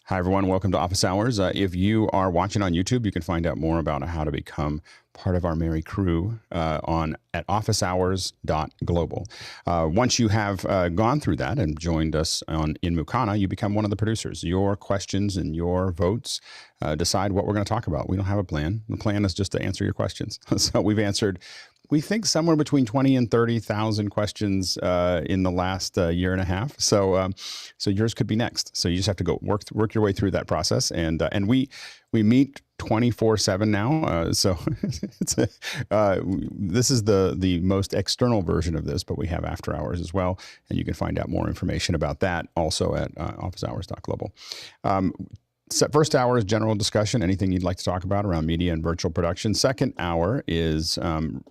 Hi, everyone. Welcome to Office Hours. If you are watching on YouTube, you can find out more about how to become part of our merry crew at officehours.global. Once you have gone through that and joined us in Mukana, you become one of the producers. Your questions and your votes decide what we're going to talk about. We don't have a plan. The plan is just to answer your questions. So we've answered, we think, somewhere between 20 and 30,000 questions in the last year and a half. So yours could be next. So you just have to go work your way through that process. And we meet 24/7 now. So this is the most external version of this, but we have after hours as well. And you can find out more information about that also at officehours.global. First hour is general discussion, anything you'd like to talk about around media and virtual production. Second hour is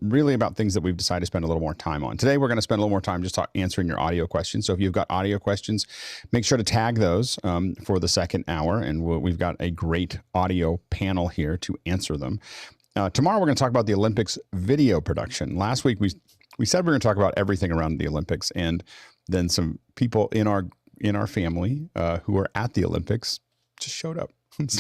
really about things that we've decided to spend a little more time on. Today, we're going to spend a little more time just answering your audio questions. So if you've got audio questions, make sure to tag those for the second hour. And we've got a great audio panel here to answer them. Tomorrow, we're going to talk about the Olympics video production. Last week, we said we were going to talk about everything around the Olympics. And then some people in our family who were at the Olympics just showed up and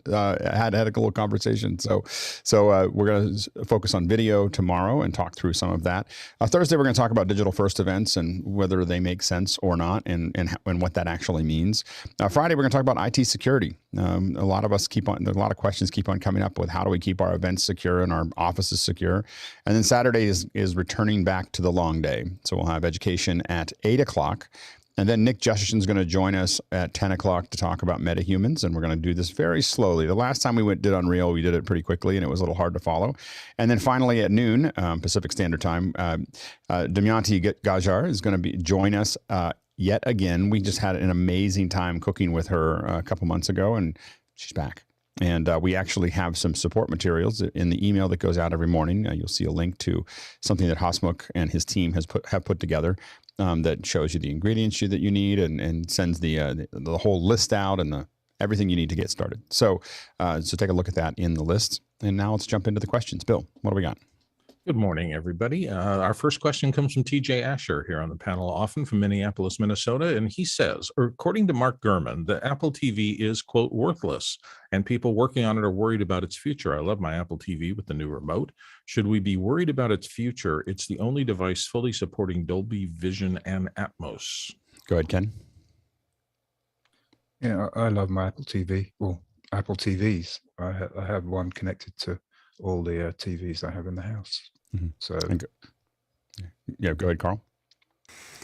had a little conversation. So we're going to focus on video tomorrow and talk through some of that. Thursday, we're going to talk about digital first events and whether they make sense or not and what that actually means. Friday, we're going to talk about IT security. A lot of questions keep on coming up with how do we keep our events secure and our offices secure. And then Saturday is returning back to the long day. So we'll have education at 8 o'clock. And then Nick Justin is going to join us at 10 o'clock to talk about metahumans, and we're going to do this very slowly. The last time we did Unreal, we did it pretty quickly, and it was a little hard to follow. And then finally at noon, Pacific Standard Time, Damayanti Gajar is going to join us yet again. We just had an amazing time cooking with her a couple months ago, and she's back. And we actually have some support materials in the email that goes out every morning. You'll see a link to something that Hasmukh and his team have put together. That shows you the ingredients that you need and sends the whole list out and everything you need to get started. So take a look at that in the list. And now let's jump into the questions. Bill, what do we got? Good morning, everybody. Our first question comes from TJ Asher here on the panel, often from Minneapolis, Minnesota. And he says, according to Mark Gurman, the Apple TV is, quote, worthless, and people working on it are worried about its future. I love my Apple TV with the new remote. Should we be worried about its future? It's the only device fully supporting Dolby Vision and Atmos. Go ahead, Ken. Yeah, I love my Apple TV, or Apple TVs. I have one connected to all the TVs I have in the house. Mm-hmm. So, go ahead, Carl.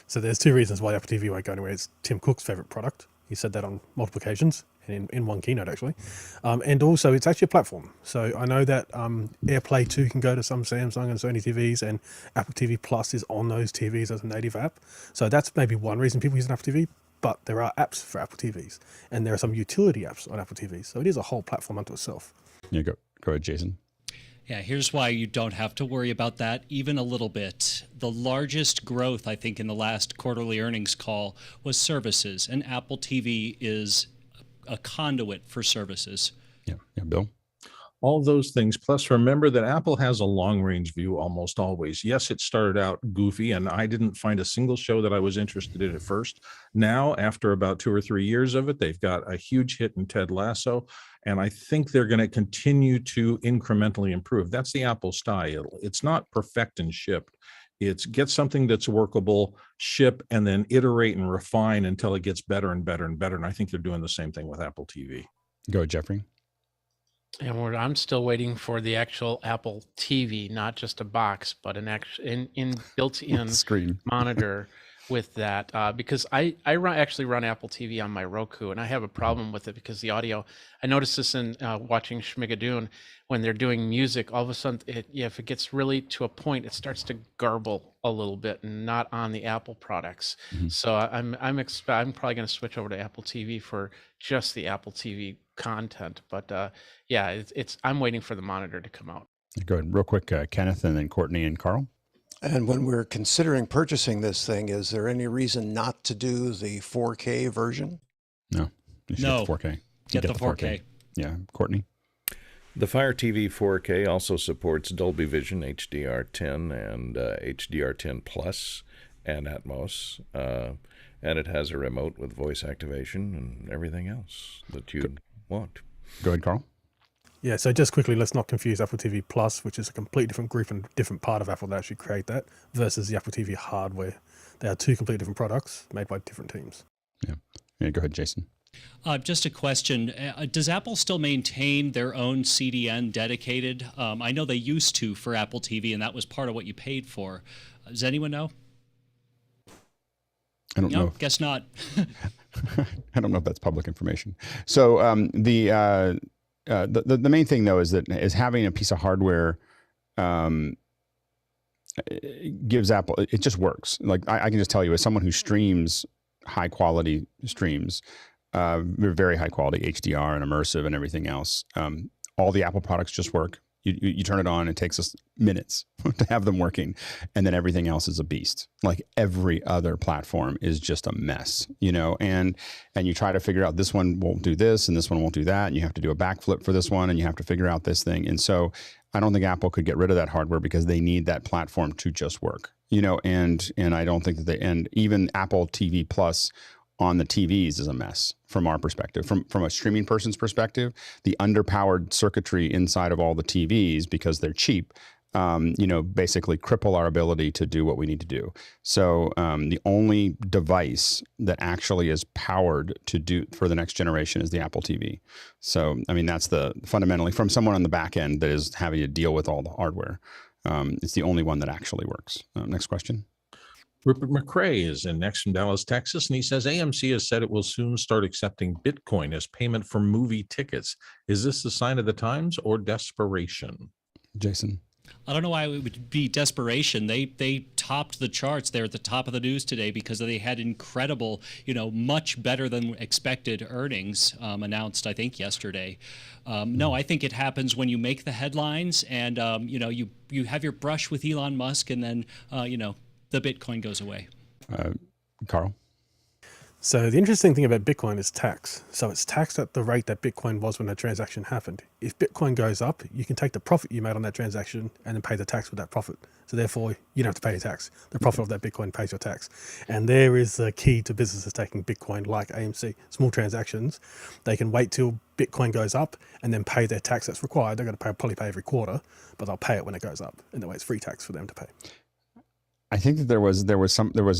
So there's two reasons why Apple TV won't go anywhere. It's Tim Cook's favorite product. He said that on multiple occasions, and in one keynote actually. And also it's actually a platform. So I know that AirPlay 2 can go to some Samsung and Sony TVs, and Apple TV Plus is on those TVs as a native app. So that's maybe one reason people use an Apple TV, but there are apps for Apple TVs, and there are some utility apps on Apple TVs. So it is a whole platform unto itself. Yeah, go ahead, Jason. Yeah, here's why you don't have to worry about that even a little bit. The largest growth, I think, in the last quarterly earnings call was services, and Apple TV is a conduit for services. Yeah, Bill? All those things. Plus, remember that Apple has a long-range view almost always. Yes, it started out goofy, and I didn't find a single show that I was interested in at first. Now, after about 2 or 3 years of it, they've got a huge hit in Ted Lasso, and I think they're going to continue to incrementally improve. That's the Apple style. It's not perfect and shipped. It's get something that's workable, ship, and then iterate and refine until it gets better and better and better. And I think they're doing the same thing with Apple TV. Go ahead, Jeffrey. And I'm still waiting for the actual Apple TV, not just a box, but an actual built-in screen monitor with that. Because I actually run Apple TV on my Roku, and I have a problem with it because the audio. I noticed this in watching Schmigadoon when they're doing music. All of a sudden, if it gets really to a point, it starts to garble a little bit, and not on the Apple products. Mm-hmm. So I'm probably going to switch over to Apple TV for just the Apple TV content. But yeah, I'm waiting for the monitor to come out. Go ahead, real quick, Kenneth, and then Courtney and Carl. And when we're considering purchasing this thing, is there any reason not to do the 4K version? No. No. Get the 4K. Get the 4K. Yeah, Courtney. The Fire TV 4K also supports Dolby Vision HDR10 and HDR10 Plus and Atmos. and it has a remote with voice activation and everything else that you'd want. Go ahead, Carl. Yeah, so just quickly, let's not confuse Apple TV Plus, which is a completely different group and different part of Apple that actually create that, versus the Apple TV hardware. They are two completely different products made by different teams. Yeah, go ahead, Jason. Just a question. Does Apple still maintain their own CDN dedicated? I know they used to for Apple TV, and that was part of what you paid for. Does anyone know? I don't know. Guess not. I don't know if that's public information. So the main thing though is having a piece of hardware gives Apple, it just works. Like I can just tell you, as someone who streams high quality streams, very high quality HDR and immersive and everything else, all the Apple products just work. You turn it on, it takes us minutes to have them working, and then everything else is a beast. Like every other platform is just a mess, and you try to figure out this one won't do this and this one won't do that, and you have to do a backflip for this one, and you have to figure out this thing. And so I don't think Apple could get rid of that hardware because they need that platform to just work, and I don't think that and even Apple TV Plus on the TVs is a mess from our perspective. From a streaming person's perspective, the underpowered circuitry inside of all the TVs, because they're cheap, basically cripple our ability to do what we need to do. So the only device that actually is powered to do for the next generation is the Apple TV. So, I mean, that's fundamentally from someone on the back end that is having to deal with all the hardware. It's the only one that actually works. Next question. Rupert McRae is in next from Dallas, Texas, and he says AMC has said it will soon start accepting Bitcoin as payment for movie tickets. Is this a sign of the times or desperation? Jason. I don't know why it would be desperation. They topped the charts. They're at the top of the news today because they had incredible, much better than expected earnings announced, I think, yesterday. No, I think it happens when you make the headlines and, you have your brush with Elon Musk and then, the Bitcoin goes away. Carl? So the interesting thing about Bitcoin is tax. So it's taxed at the rate that Bitcoin was when that transaction happened. If Bitcoin goes up, you can take the profit you made on that transaction and then pay the tax with that profit. So therefore, you don't have to pay your tax. The profit of that Bitcoin pays your tax. And there is the key to businesses taking Bitcoin like AMC. Small transactions, they can wait till Bitcoin goes up and then pay their tax that's required. They're going to probably pay every quarter, but they'll pay it when it goes up. And that way it's free tax for them to pay. I think that there was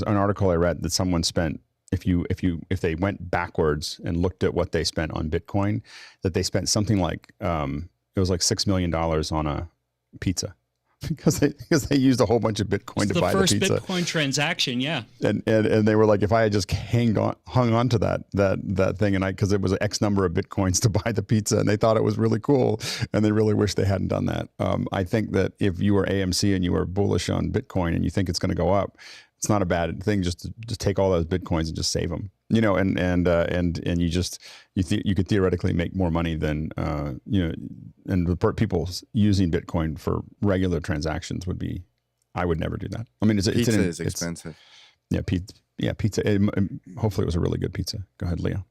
an article I read that someone spent, if they went backwards and looked at what they spent on Bitcoin, that they spent something like it was like $6 million on a pizza because they used a whole bunch of Bitcoin to buy the pizza. The first Bitcoin transaction, yeah. And they were like, if I had just hung on to that thing, and because it was X number of Bitcoins to buy the pizza, and they thought it was really cool, and they really wish they hadn't done that. I think that if you were AMC and you were bullish on Bitcoin and you think it's going to go up, it's not a bad thing just to take all those Bitcoins and just save them, and you could theoretically make more money than and the people using Bitcoin for regular transactions I would never do that. I mean, pizza is expensive. Pizza. Hopefully it was a really good pizza. Go ahead, Leo.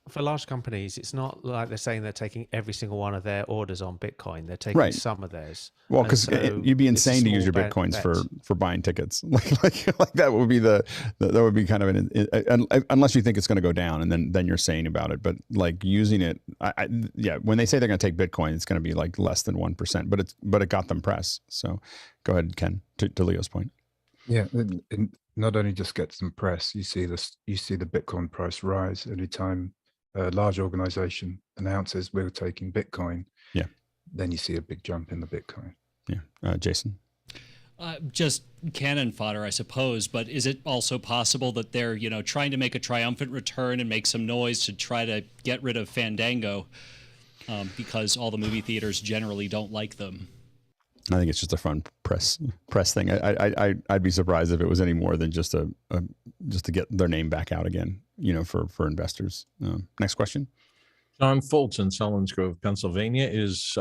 For large companies, it's not like they're saying they're taking every single one of their orders on Bitcoin. They're taking some of theirs. Well, because you'd be insane to use your Bitcoins for buying tickets. like that would be that would be kind of unless you think it's going to go down, and then you're sane about it. But like using it, when they say they're going to take Bitcoin, it's going to be like less than 1%. But it got them press. So go ahead, Ken, to Leo's point. Yeah, it not only just gets them press. You see the Bitcoin price rise every time a large organization announces we're taking Bitcoin. Yeah. Then you see a big jump in the Bitcoin. Yeah. Jason? Just cannon fodder, I suppose, but is it also possible that they're, trying to make a triumphant return and make some noise to try to get rid of Fandango because all the movie theaters generally don't like them? I think it's just a fun press thing. I'd be surprised if it was any more than just just to get their name back out again, for investors. Next question. John Foltz in Selinsgrove, Pennsylvania is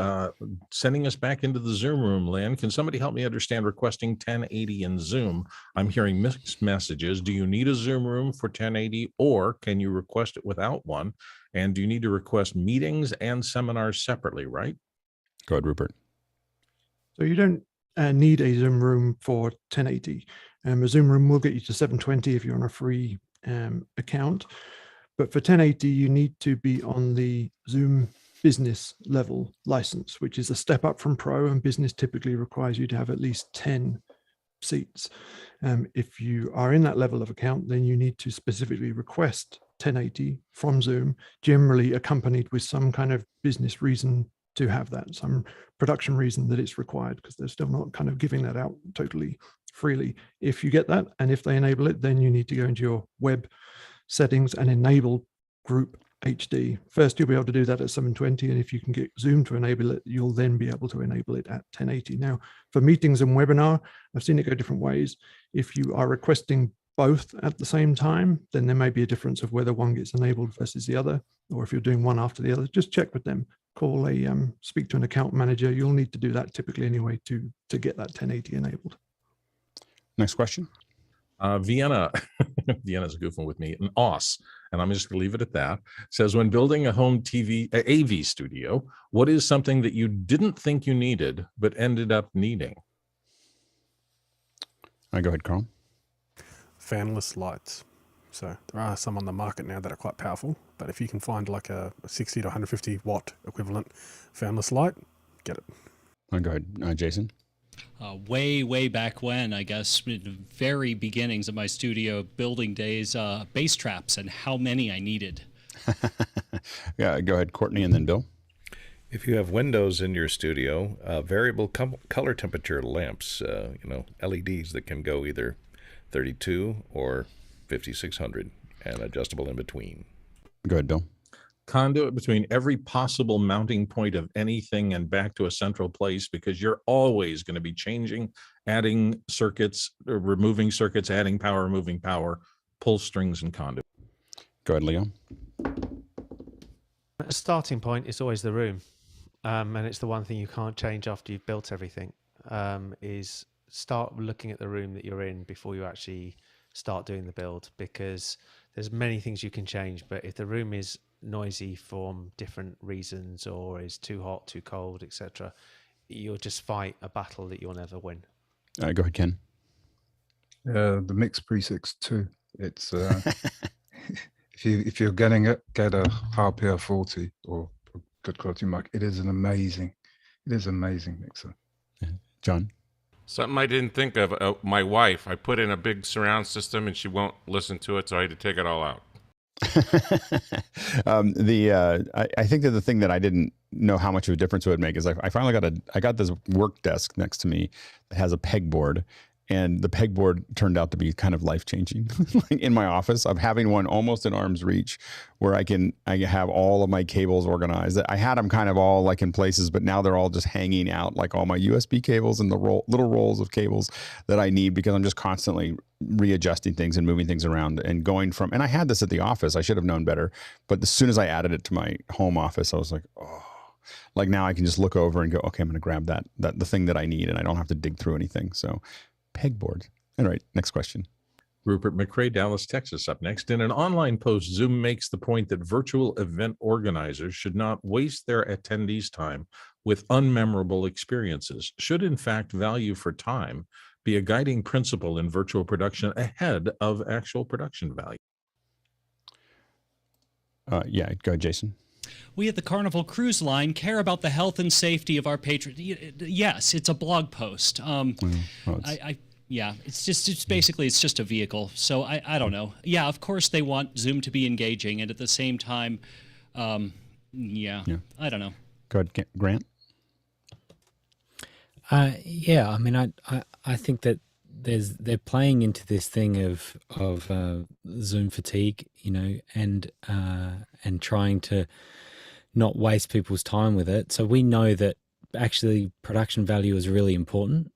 sending us back into the Zoom room, Lynn. Can somebody help me understand requesting 1080 in Zoom? I'm hearing mixed messages. Do you need a Zoom room for 1080 or can you request it without one? And do you need to request meetings and seminars separately, right? Go ahead, Rupert. So you don't need a Zoom room for 1080. A Zoom room will get you to 720 if you're on a free account. But for 1080, you need to be on the Zoom business level license, which is a step up from Pro, and business typically requires you to have at least 10 seats. If you are in that level of account, then you need to specifically request 1080 from Zoom, generally accompanied with some kind of business reason to have that, some production reason that it's required, because they're still not kind of giving that out totally freely. If you get that, and if they enable it, then you need to go into your web settings and enable group HD. First, you'll be able to do that at 720, and if you can get Zoom to enable it, you'll then be able to enable it at 1080. Now, for meetings and webinar, I've seen it go different ways. If you are requesting both at the same time, then there may be a difference of whether one gets enabled versus the other, or if you're doing one after the other, just check with them. Call speak to an account manager. You'll need to do that typically anyway to get that 1080 enabled. Next question. Vienna, Vienna's goofing with me, an OS, and I'm just gonna leave it at that, says, when building a home AV studio, what is something that you didn't think you needed, but ended up needing? Go ahead, Carl. Fanless lights. So there are some on the market now that are quite powerful, but if you can find like a 60 to 150 watt equivalent fanless light, get it. Go ahead, Jason. Way back when, I guess, in the very beginnings of my studio building days, bass traps and how many I needed. Yeah, go ahead, Courtney, and then Bill. If you have windows in your studio, variable color temperature lamps, LEDs that can go either 32 or 5600 and adjustable in between. Go ahead, Bill. Conduit between every possible mounting point of anything and back to a central place, because you're always going to be changing, adding circuits, removing circuits, adding power, removing power, pull strings and conduit. Go ahead, Leo. A starting point is always the room. And it's the one thing you can't change after you've built everything, is start looking at the room that you're in before you actually start doing the build, because there's many things you can change. But if the room is noisy from different reasons, or is too hot, too cold, etc., you'll just fight a battle that you'll never win. Go ahead, Ken. The mix presets too. It's if you're getting it, get a RPR 40 or a good quality mic. It is amazing mixer. John. Something I didn't think of. My wife, I put in a big surround system and she won't listen to it, so I had to take it all out. I think that the thing that I didn't know how much of a difference it would make is I finally got this work desk next to me that has a pegboard, and the pegboard turned out to be kind of life-changing. In my office, I'm having one almost in arm's reach where I have all of my cables organized. I had them kind of all like in places, but now they're all just hanging out, like all my USB cables and the little rolls of cables that I need, because I'm just constantly readjusting things and moving things around and going from, and I had this at the office, I should have known better, but as soon as I added it to my home office, I was like, oh, like now I can just look over and go, okay, I'm going to grab the thing that I need, and I don't have to dig through anything. So pegboard. All right, next question. Rupert McRae, Dallas, Texas, up next. In an online post, Zoom makes the point that virtual event organizers should not waste their attendees' time with unmemorable experiences. Should, in fact, value for time be a guiding principle in virtual production ahead of actual production value? Yeah, go ahead, Jason. We at the Carnival Cruise Line care about the health and safety of our patrons. Yes, it's a blog post. It's basically a vehicle. So I don't know. Yeah, of course they want Zoom to be engaging, and at the same time, I don't know. Go ahead, Grant. I mean, I think that they're playing into this thing of Zoom fatigue, and trying to not waste people's time with it. So we know that actually production value is really important.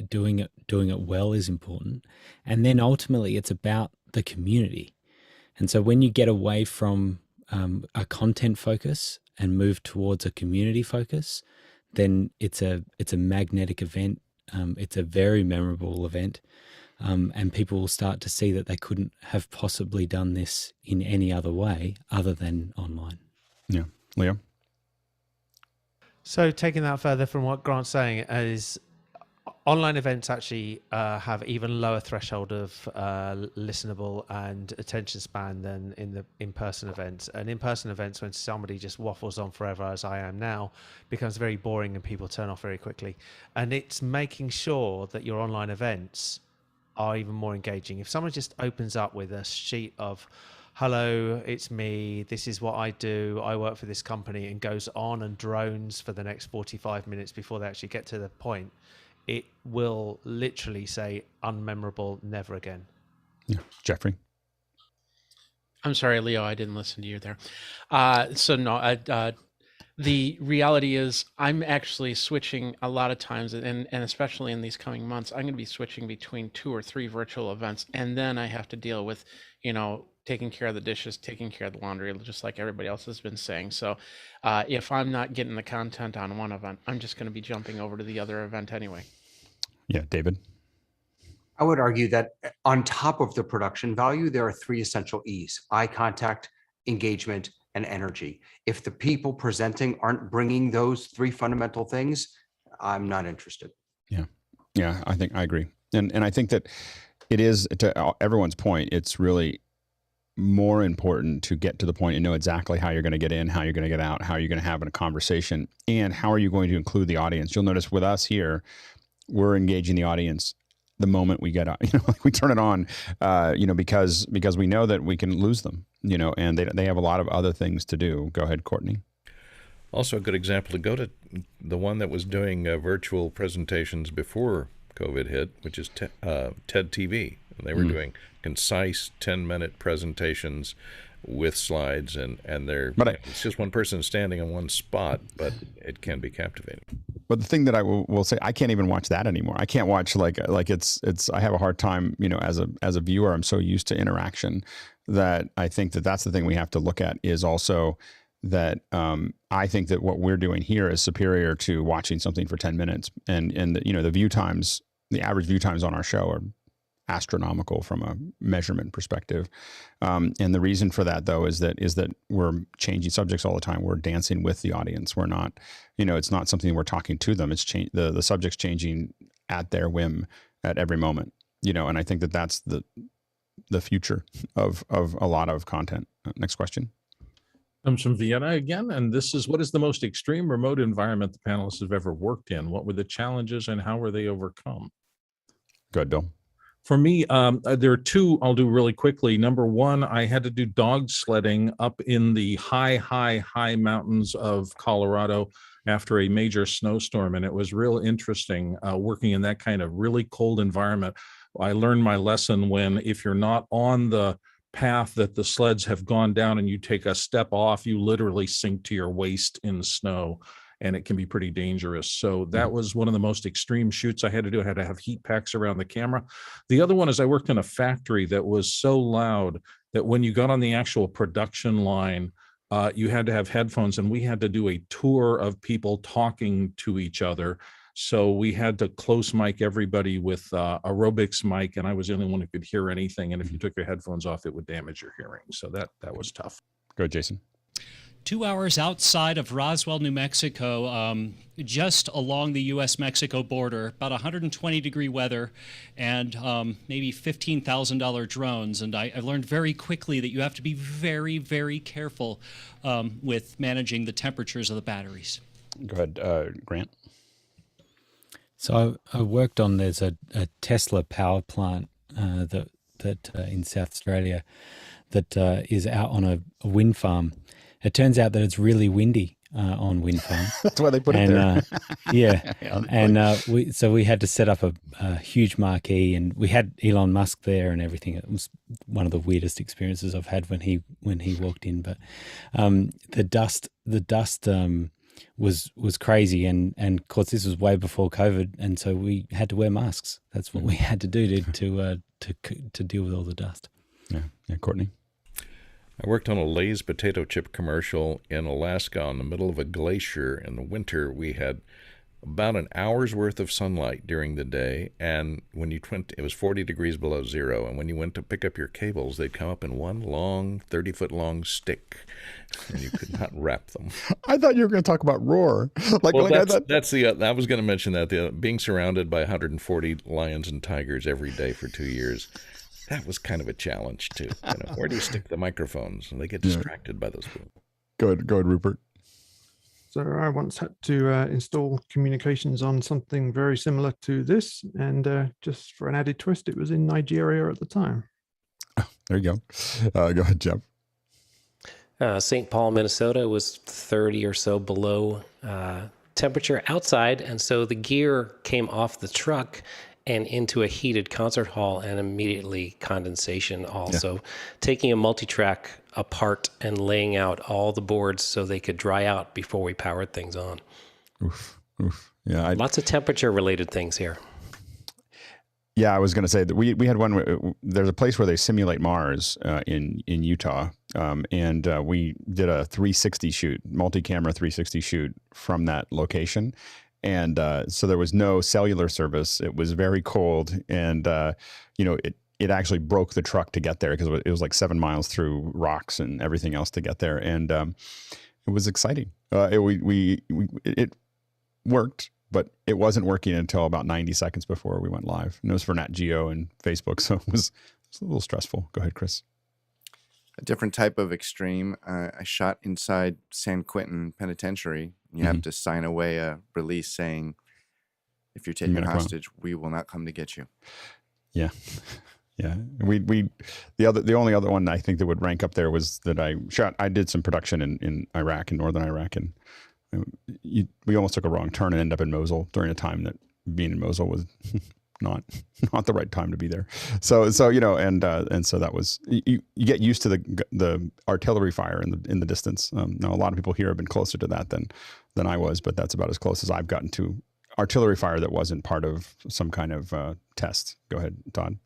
Doing it well is important, and then ultimately it's about the community. And so when you get away from a content focus and move towards a community focus, then it's a magnetic event. It's a very memorable event, and people will start to see that they couldn't have possibly done this in any other way other than online. Yeah, Leo. So taking that further from what Grant's saying is, online events actually have even lower threshold of listenable and attention span than in the in-person events. And in-person events, when somebody just waffles on forever, as I am now, becomes very boring and people turn off very quickly. And it's making sure that your online events are even more engaging. If someone just opens up with a sheet of, hello, it's me, this is what I do, I work for this company, and goes on and drones for the next 45 minutes before they actually get to the point, it will literally say unmemorable, never again. Yeah. Jeffrey? I'm sorry, Leo, I didn't listen to you there. The reality is I'm actually switching a lot of times, and especially in these coming months, I'm going to be switching between 2 or 3 virtual events. And then I have to deal with, taking care of the dishes, taking care of the laundry, just like everybody else has been saying. So if I'm not getting the content on one event, I'm just going to be jumping over to the other event anyway. Yeah, David? I would argue that on top of the production value, there are 3 essential E's: eye contact, engagement, and energy. If the people presenting aren't bringing those 3 fundamental things, I'm not interested. Yeah, I think I agree. And I think that it is, to everyone's point, it's really more important to get to the point and know exactly how you're going to get in, how you're going to get out, how you're going to have a conversation, and how are you going to include the audience. You'll notice with us here, we're engaging the audience the moment we get out, like we turn it on, because we know that we can lose them, and they have a lot of other things to do. Go ahead, Courtney. Also a good example to go to the one that was doing virtual presentations before COVID hit, which is TED TV. And they were doing concise 10-minute presentations with slides, and it's just one person standing in one spot, but it can be captivating. But the thing that I will say, I can't even watch that anymore. I can't watch like it's. I have a hard time, as a viewer. I'm so used to interaction that I think that that's the thing we have to look at, is also that I think that what we're doing here is superior to watching something for 10 minutes, and the view times, the average view times on our show are astronomical from a measurement perspective. And the reason for that, though, is that we're changing subjects all the time. We're dancing with the audience. We're not, it's not something we're talking to them. It's the subject's changing at their whim at every moment, and I think that that's the future of a lot of content. Next question. Comes from Vienna again, and this is: what is the most extreme remote environment the panelists have ever worked in? What were the challenges and how were they overcome? Go ahead, Bill. For me, there are 2 I'll do really quickly. Number 1, I had to do dog sledding up in the high mountains of Colorado after a major snowstorm, and it was real interesting working in that kind of really cold environment. I learned my lesson when, if you're not on the path that the sleds have gone down and you take a step off, you literally sink to your waist in the snow, and it can be pretty dangerous. So that was one of the most extreme shoots I had to do. I had to have heat packs around the camera. The other one is I worked in a factory that was so loud that when you got on the actual production line, you had to have headphones, and we had to do a tour of people talking to each other. So we had to close mic everybody with aerobics mic, and I was the only one who could hear anything. And if you took your headphones off, it would damage your hearing. So that was tough. Go ahead, Jason. 2 hours outside of Roswell, New Mexico, just along the U.S.-Mexico border, about 120-degree weather, and maybe $15,000 drones. And I learned very quickly that you have to be very, very careful with managing the temperatures of the batteries. Go ahead, Grant. So I worked on, there's a Tesla power plant that in South Australia that is out on a wind farm. It turns out that it's really windy on wind farms. That's why they put it there. Yeah. And we had to set up a huge marquee, and we had Elon Musk there and everything. It was one of the weirdest experiences I've had when he walked in. But the dust was crazy, and of course this was way before COVID, and so we had to wear masks. That's what we had to do to deal with all the dust. Yeah, Courtney. I worked on a Lay's potato chip commercial in Alaska on the middle of a glacier. In the winter, we had about an hour's worth of sunlight during the day, and when you went, it was 40 degrees below zero, and when you went to pick up your cables, they'd come up in one long 30-foot long stick, and you could not wrap them. I thought you were going to talk about Roar. That's the I was going to mention that being surrounded by 140 lions and tigers every day for 2 years, that was kind of a challenge too. Where do you stick the microphones? And they get distracted by those people. Go ahead, Rupert. So I once had to install communications on something very similar to this, and just for an added twist, it was in Nigeria at the time. Oh, there you go. Go ahead, Jeff. St. Paul, Minnesota was 30 or so below temperature outside, and so the gear came off the truck and into a heated concert hall, and immediately condensation also. Yeah. Taking a multi-track apart and laying out all the boards so they could dry out before we powered things on. Oof. Yeah, lots of temperature related things here. Yeah, I was going to say that we had one. There's a place where they simulate Mars in Utah, and we did a 360 shoot, multi-camera 360 shoot from that location. And so there was no cellular service. It was very cold, and it actually broke the truck to get there because it was like 7 miles through rocks and everything else to get there, and it was exciting. It worked, but it wasn't working until about 90 seconds before we went live. And it was for Nat Geo and Facebook, so it was a little stressful. Go ahead, Chris. A different type of extreme. I shot inside San Quentin Penitentiary. You have to sign away a release saying, if you're taken hostage, we will not come to get you. Yeah. Yeah. The only other one I think that would rank up there was that I did some production in Iraq, in northern Iraq, and we almost took a wrong turn and ended up in Mosul during a time that being in Mosul was not the right time to be there. So and so that was, you get used to the artillery fire in the distance. Now a lot of people here have been closer to that than I was, but that's about as close as I've gotten to artillery fire that wasn't part of some kind of test. Go ahead, Todd.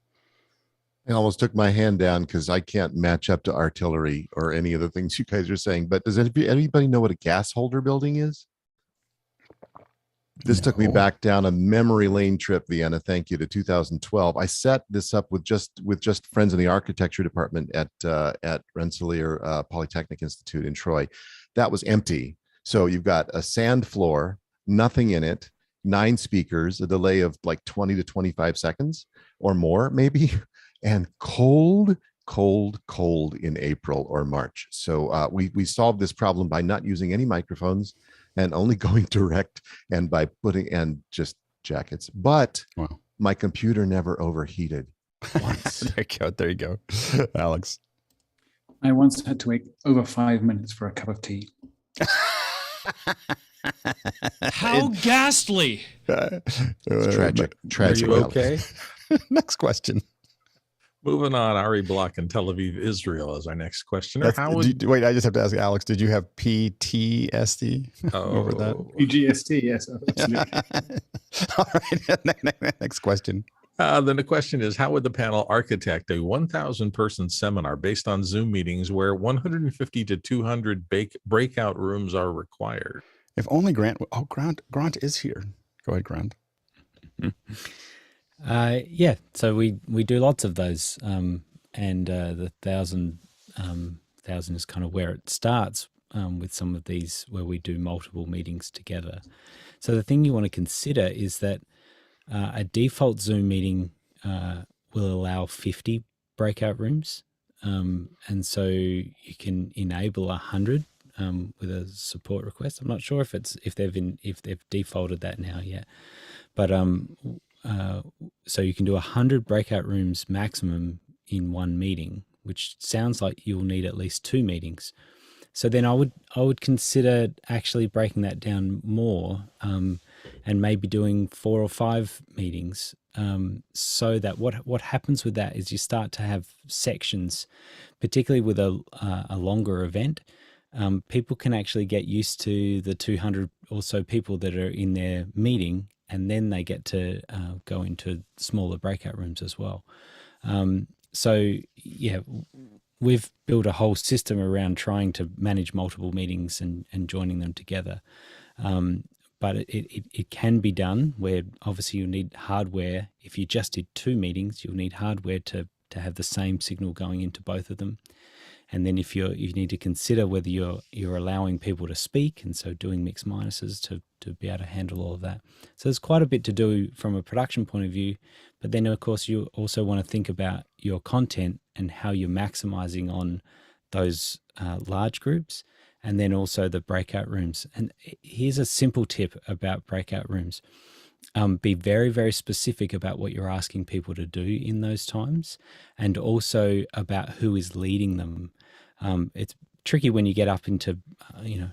I almost took my hand down because I can't match up to artillery or any of the things you guys are saying. But does anybody know what a gas holder building is? This took me back down a memory lane trip, Vienna. Thank you, to 2012. I set this up with just friends in the architecture department at Rensselaer Polytechnic Institute in Troy. That was empty. So you've got a sand floor, nothing in it, 9 speakers, a delay of like 20 to 25 seconds or more, maybe, and cold in April or March. So we solved this problem by not using any microphones and only going direct, and by putting and just jackets. But my computer never overheated once. There you go. Alex. I once had to wait over 5 minutes for a cup of tea. How ghastly. It's tragic. Are you okay? Next question. Moving on, Ari Block in Tel Aviv, Israel is our next question. Wait, I just have to ask Alex, did you have PTSD over that? PGST, yes, absolutely. All right, next question. The question is, how would the panel architect a 1,000-person seminar based on Zoom meetings where 150 to 200 breakout rooms are required? If only Grant is here. Go ahead, Grant. Yeah, so we do lots of those, and the 1,000 is kind of where it starts with some of these where we do multiple meetings together. So the thing you want to consider is that a default Zoom meeting will allow 50 breakout rooms, and so you can enable 100 with a support request. I'm not sure if they've defaulted that now yet, but so you can do 100 breakout rooms maximum in one meeting, which sounds like you'll need at least 2 meetings. So then I would consider actually breaking that down more, and maybe doing 4 or 5 meetings, so that what happens with that is you start to have sections, particularly with a longer event. People can actually get used to the 200 or so people that are in their meeting, and then they get to go into smaller breakout rooms as well. So yeah, we've built a whole system around trying to manage multiple meetings and joining them together. but it can be done where obviously you need hardware. If you just did 2 meetings, you'll need hardware to have the same signal going into both of them. And then if you need to consider whether you're allowing people to speak, and so doing mix minuses to be able to handle all of that. So there's quite a bit to do from a production point of view, but then of course you also want to think about your content and how you're maximizing on those large groups, and then also the breakout rooms. And here's a simple tip about breakout rooms. Be very, very specific about what you're asking people to do in those times, and also about who is leading them. It's tricky when you get up into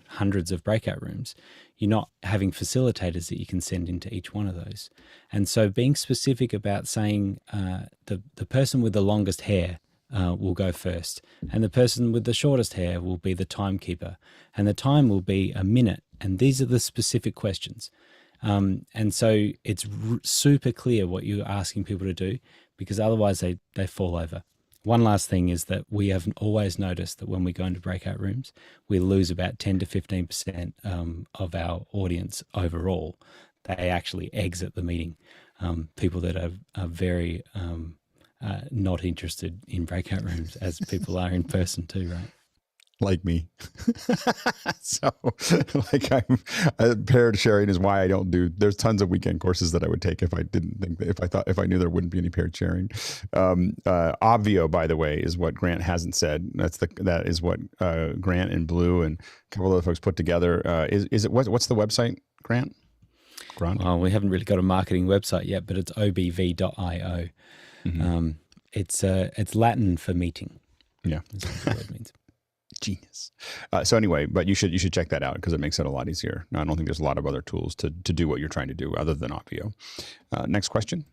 hundreds of breakout rooms. You're not having facilitators that you can send into each one of those. And so being specific about saying the person with the longest hair will go first, and the person with the shortest hair will be the timekeeper, and the time will be a minute. And these are the specific questions. And so it's super clear what you're asking people to do, because otherwise they fall over. One last thing is that we have always noticed that when we go into breakout rooms, we lose about 10 to 15% of our audience overall. They actually exit the meeting. People that are very not interested in breakout rooms, as people are in person too, right? Like me. So like paired sharing is why I don't do, there's tons of weekend courses that I would take if I didn't think that, if I knew there wouldn't be any paired sharing. Obvio, by the way, is what Grant hasn't said. That is what Grant and Blue and a couple other folks put together. What's the website, Grant? Well, we haven't really got a marketing website yet, but it's obv.io. Mm-hmm. It's Latin for meeting. Yeah. That's what the word means. Genius. So anyway, but you should check that out, because it makes it a lot easier. Now, I don't think there's a lot of other tools to do what you're trying to do other than Obvio. Next question.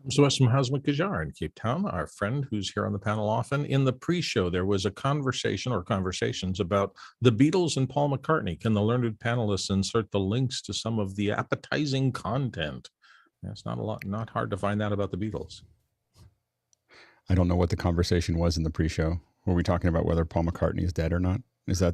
So that's from Hazmat Kajar in Cape Town, our friend who's here on the panel often. In the pre-show, there was a conversation or conversations about the Beatles and Paul McCartney. Can the learned panelists insert the links to some of the appetizing content? It's not hard to find out about the Beatles. I don't know what the conversation was in the pre-show. Were we talking about whether Paul McCartney is dead or not?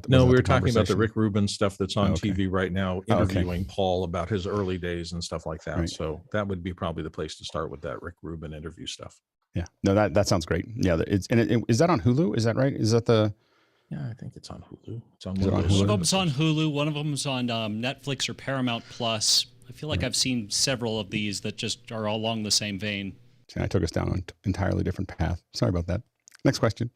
No, we were talking about the Rick Rubin stuff that's on TV right now, interviewing Paul about his early days and stuff like that. Right. So that would be probably the place to start with that Rick Rubin interview stuff. Yeah, no, that sounds great. Yeah, is that on Hulu? Is that right? Is that the? Yeah, I think it's on Hulu. It's on Hulu. One of them's on Hulu. One of them's on Netflix or Paramount Plus. I feel like I've seen several of these that just are all along the same vein. I took us down an entirely different path. Sorry about that. Next question.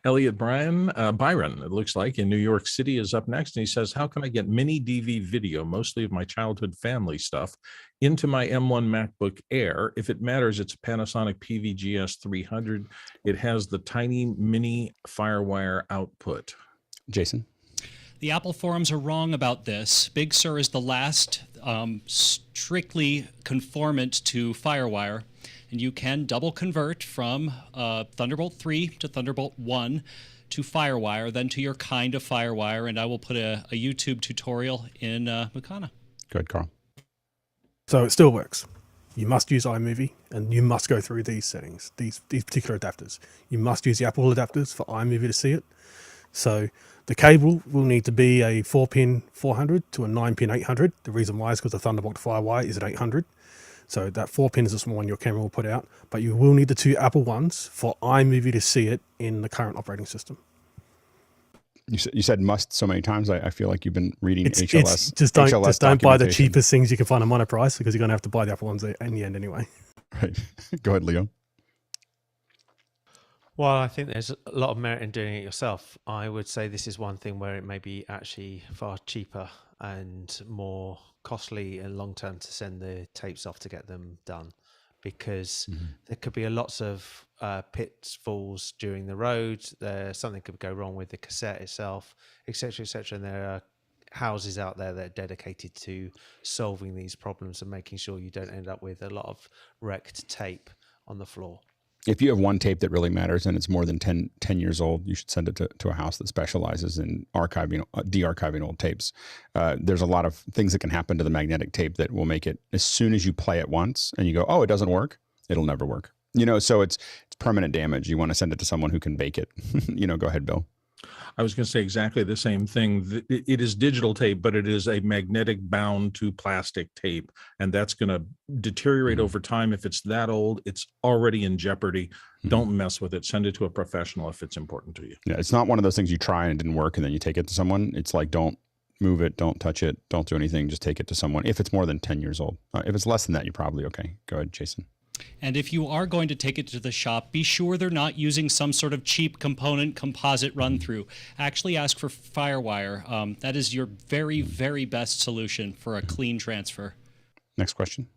Elliot Byron, it looks like, in New York City is up next. And he says, how can I get MiniDV video, mostly of my childhood family stuff, into my M1 MacBook Air? If it matters, it's a Panasonic PV-GS300. It has the tiny Mini Firewire output. Jason? The Apple forums are wrong about this. Big Sur is the last strictly conformant to Firewire. And you can double convert from Thunderbolt 3 to Thunderbolt 1 to Firewire, then to your kind of Firewire. And I will put a YouTube tutorial in Mukana. Go ahead, Carl. So it still works. You must use iMovie, and you must go through these settings, these particular adapters. You must use the Apple adapters for iMovie to see it. So the cable will need to be a 4-pin 400 to a 9-pin 800. The reason why is because the Thunderbolt Firewire is at 800. So that 4-pin is the small one your camera will put out, but you will need the 2 Apple ones for iMovie to see it in the current operating system. You said must so many times. I feel like you've been reading HLS. Just don't buy the cheapest things you can find on Monoprice, because you're going to have to buy the Apple ones in the end anyway. Right. Go ahead, Leo. Well, I think there's a lot of merit in doing it yourself. I would say this is one thing where it may be actually far cheaper and more costly and long term to send the tapes off to get them done, because there could be lots of pitfalls during the road. Something could go wrong with the cassette itself, etc., etc. And there are houses out there that are dedicated to solving these problems and making sure you don't end up with a lot of wrecked tape on the floor. If you have one tape that really matters and it's more than 10 years old, you should send it to a house that specializes in de-archiving old tapes. There's a lot of things that can happen to the magnetic tape that will make it, as soon as you play it once and you go, oh, it doesn't work, it'll never work. So it's permanent damage. You want to send it to someone who can bake it. Go ahead, Bill. I was going to say exactly the same thing. It is digital tape, but it is a magnetic bound to plastic tape, and that's going to deteriorate over time. If it's that old, it's already in jeopardy. Don't mess with it. Send it to a professional if it's important to you. Yeah, it's not one of those things you try and it didn't work and then you take it to someone. It's like, don't move it, don't touch it, don't do anything. Just take it to someone if it's more than 10 years old. If it's less than that, you're probably okay. Go ahead, Jason. And if you are going to take it to the shop, be sure they're not using some sort of cheap component composite run through. Actually ask for Firewire. That is your very, very best solution for a clean transfer. Next question.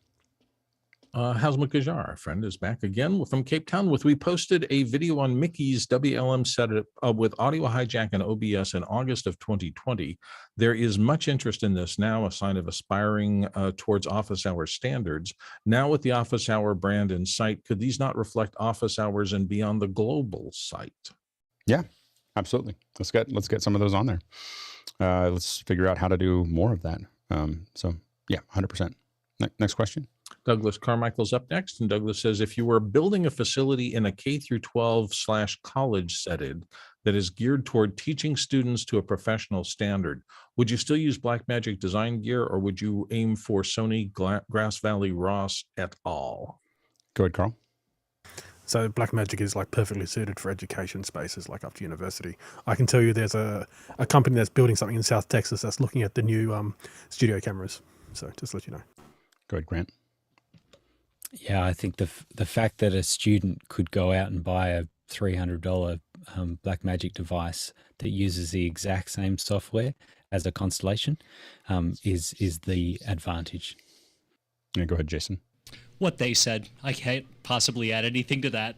Hazmat Gajar, our friend, is back again from Cape Town. We posted a video on Mickey's WLM setup with audio hijack and OBS in August of 2020. There is much interest in this now, a sign of aspiring towards office hour standards. Now with the office hour brand in sight, could these not reflect office hours and be on the global site? Yeah, absolutely. Let's get some of those on there. Let's figure out how to do more of that. So yeah, 100%. Next question. Douglas Carmichael's up next, and Douglas says, if you were building a facility in a K-12/college setting that is geared toward teaching students to a professional standard, would you still use Blackmagic design gear, or would you aim for Sony, Grass Valley, Ross et al.? Go ahead, Carl. So Blackmagic is like perfectly suited for education spaces, like up to university. I can tell you there's a company that's building something in South Texas that's looking at the new studio cameras. So just to let you know. Go ahead, Grant. Yeah, I think the fact that a student could go out and buy a $300 Blackmagic device that uses the exact same software as a Constellation is the advantage. Yeah, go ahead, Jason. What they said. I can't possibly add anything to that.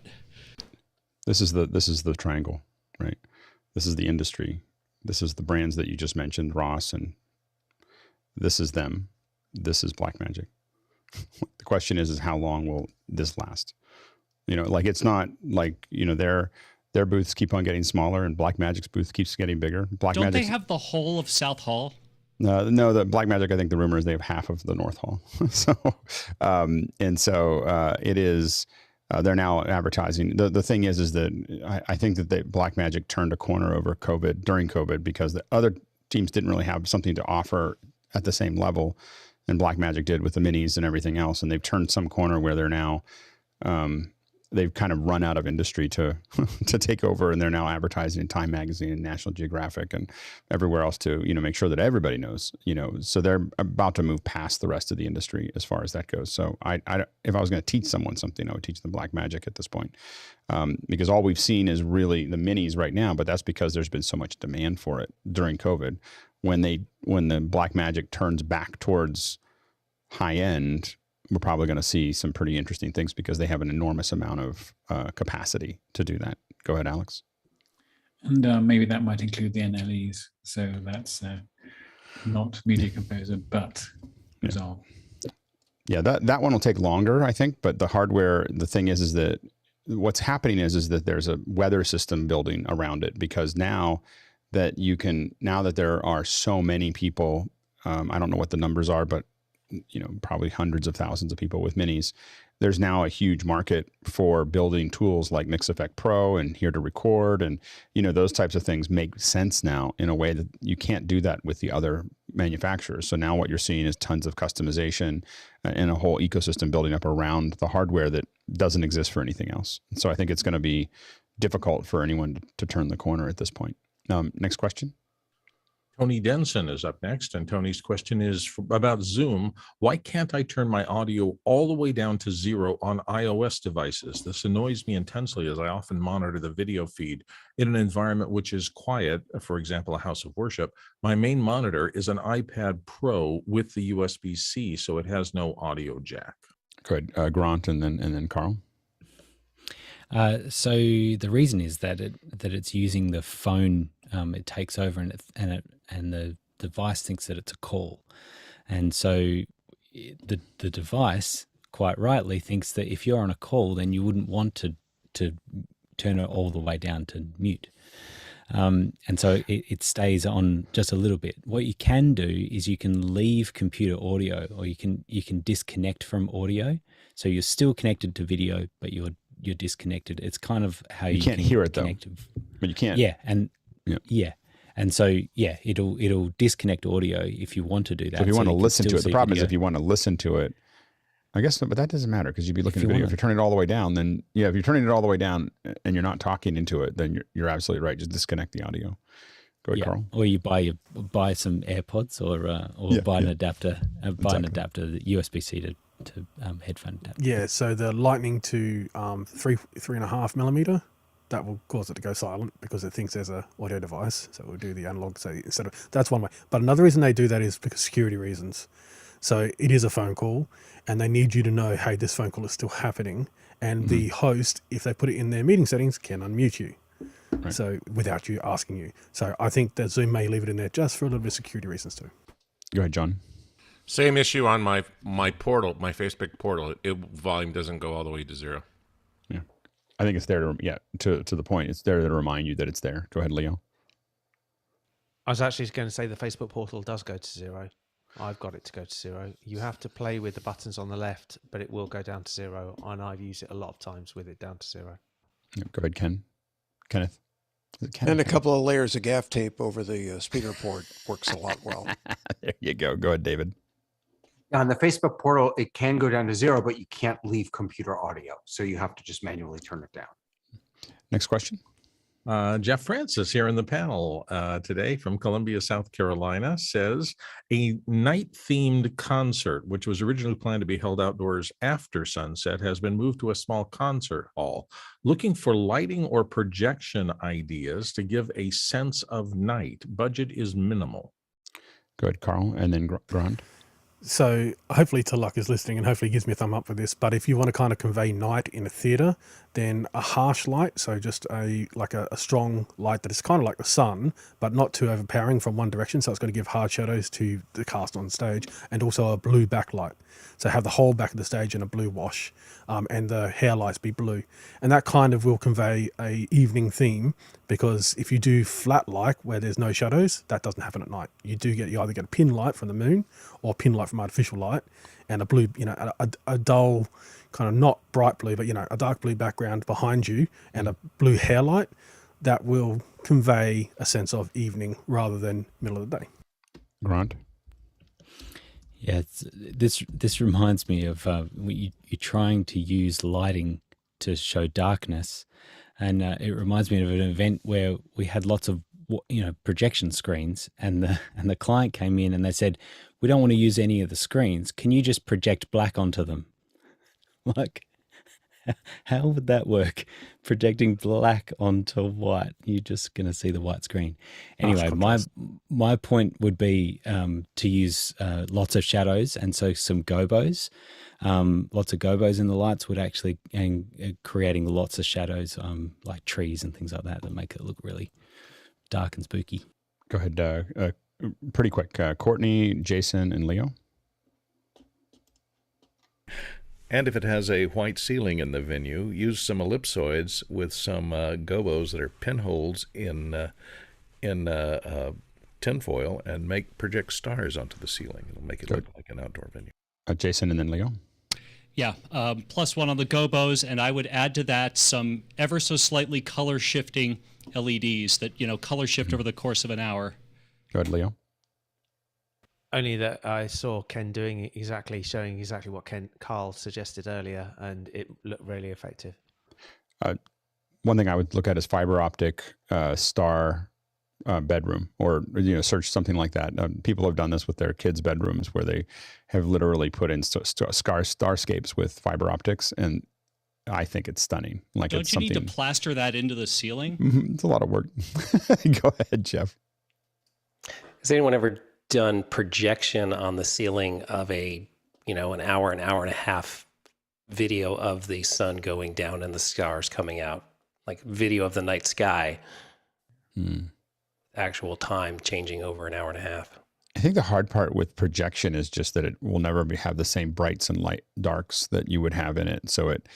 This is the triangle, right? This is the industry. This is the brands that you just mentioned, Ross, and this is them. This is Blackmagic. The question is how long will this last? You know, like it's not like, you know, their booths keep on getting smaller and Blackmagic's booth keeps getting bigger. Don't they have the whole of South Hall? No, the Blackmagic, I think the rumor is they have half of the North Hall. It is, they're now advertising. The thing is that I think that Blackmagic turned a corner over during COVID, because the other teams didn't really have something to offer at the same level. And Blackmagic did with the minis and everything else. And they've turned some corner where they're now, they've kind of run out of industry to take over. And they're now advertising in Time Magazine and National Geographic and everywhere else to, you know, make sure that everybody knows, you know, so they're about to move past the rest of the industry as far as that goes. So if I was going to teach someone something, I would teach them Blackmagic at this point. Because all we've seen is really the minis right now, but that's because there's been so much demand for it during COVID. When the Blackmagic turns back towards high end, we're probably going to see some pretty interesting things because they have an enormous amount of capacity to do that. Go ahead, Alex. And maybe that might include the NLEs. So that's not Media Composer, but Resolve. Yeah, that one will take longer, I think. But the hardware, the thing is that what's happening is that there's a weather system building around it, because now that there are so many people, I don't know what the numbers are, but you know, probably hundreds of thousands of people with minis. There's now a huge market for building tools like Mix Effect Pro and Here to Record, and you know, those types of things make sense now in a way that you can't do that with the other manufacturers. So now what you're seeing is tons of customization and a whole ecosystem building up around the hardware that doesn't exist for anything else. So I think it's going to be difficult for anyone to turn the corner at this point. Next question. Tony Denson is up next, and Tony's question is about Zoom. Why can't I turn my audio all the way down to 0 on iOS devices? This annoys me intensely, as I often monitor the video feed in an environment which is quiet, for example, a house of worship. My main monitor is an iPad Pro with the USB-C, so it has no audio jack. Good. Grant and then Carl. So the reason is that it's using the phone. It takes over and the device thinks that it's a call, and so the device quite rightly thinks that if you're on a call, then you wouldn't want to turn it all the way down to mute. And so it stays on just a little bit. What you can do is you can leave computer audio, or you can disconnect from audio, so you're still connected to video, but you're disconnected. It's kind of how you can't hear it though, but you can't. Yeah, and Yeah. And so, yeah, it'll disconnect audio if you want to do that. So if you want to listen to it, the problem is video. if you want to listen to it, I guess, but that doesn't matter because you'd be looking at video. If you're turning it all the way down, then if you're turning it all the way down and you're not talking into it, then you're absolutely right. Just disconnect the audio. Go ahead, Carl. Or you buy some AirPods or buy an adapter, an adapter, USB-C to headphone adapter. Yeah, so the Lightning to 3.5 millimeter, that will cause it to go silent because it thinks there's a audio device. So it will do the analog. So instead of, that's one way. But another reason they do that is because security reasons. So it is a phone call and they need you to know, hey, this phone call is still happening. And the host, if they put it in their meeting settings, can unmute you. Right. So without you asking you. So I think that Zoom may leave it in there just for a little bit of security reasons too. Go ahead, John. Same issue on my portal, my Facebook portal. Volume doesn't go all the way to 0. Yeah. I think it's there to the point. It's there to remind you that it's there. Go ahead, Leo. I was actually going to say the Facebook portal does go to 0. I've got it to go to 0. You have to play with the buttons on the left, but it will go down to 0. And I've used it a lot of times with it down to 0. Yeah, go ahead, Kenneth. And a couple of layers of gaff tape over the speaker port works a lot well. There you go. Go ahead, David. On the Facebook portal, it can go down to 0, but you can't leave computer audio. So you have to just manually turn it down. Next question. Jeff Francis here in the panel today from Columbia, South Carolina says a night-themed concert, which was originally planned to be held outdoors after sunset, has been moved to a small concert hall. Looking for lighting or projection ideas to give a sense of night. Budget is minimal. Go ahead, Carl, and then Grant. So hopefully Tuluk is listening and hopefully gives me a thumb up for this. But if you want to kind of convey night in a theater, then a harsh light, so just a strong light that is kind of like the sun, but not too overpowering from one direction. So it's going to give hard shadows to the cast on stage, and also a blue backlight. So have the whole back of the stage in a blue wash, and the hair lights be blue. And that kind of will convey a evening theme, because if you do flat light where there's no shadows, that doesn't happen at night. You either get a pin light from the moon or pin light from artificial light, and a blue, a dull, kind of not bright blue, but a dark blue background behind you and a blue hair light, that will convey a sense of evening rather than middle of the day. Grant? Yeah, this reminds me of you're trying to use lighting to show darkness, and it reminds me of an event where we had lots of projection screens, and the client came in and they said, we don't want to use any of the screens. Can you just project black onto them? Like, how would that work? Projecting black onto white? You're just going to see the white screen. Anyway, my point would be to use lots of shadows, and so some gobos. Lots of gobos in the lights would actually, and creating lots of shadows, like trees and things like that make it look really dark and spooky. Go ahead, pretty quick. Courtney, Jason, and Leo. And if it has a white ceiling in the venue, use some ellipsoids with some gobos that are pinholes in tinfoil, and project stars onto the ceiling. It'll make it look like an outdoor venue. Jason, and then Leo. Yeah, +1 on the gobos, and I would add to that some ever so slightly color shifting LEDs that color shift over the course of an hour. Go ahead, Leo. Only that I saw Ken showing exactly what Carl suggested earlier, and it looked really effective. One thing I would look at is fiber optic star bedroom, or search something like that. People have done this with their kids' bedrooms, where they have literally put in starscapes with fiber optics, and I think it's stunning. Like, don't you need to plaster that into the ceiling? It's a lot of work. Go ahead, Jeff. Has anyone ever done projection on the ceiling of an hour and a half video of the sun going down and the stars coming out, like video of the night sky? Actual time changing over an hour and a half. I think the hard part with projection is just that it will never have the same brights and light darks that you would have in it. So it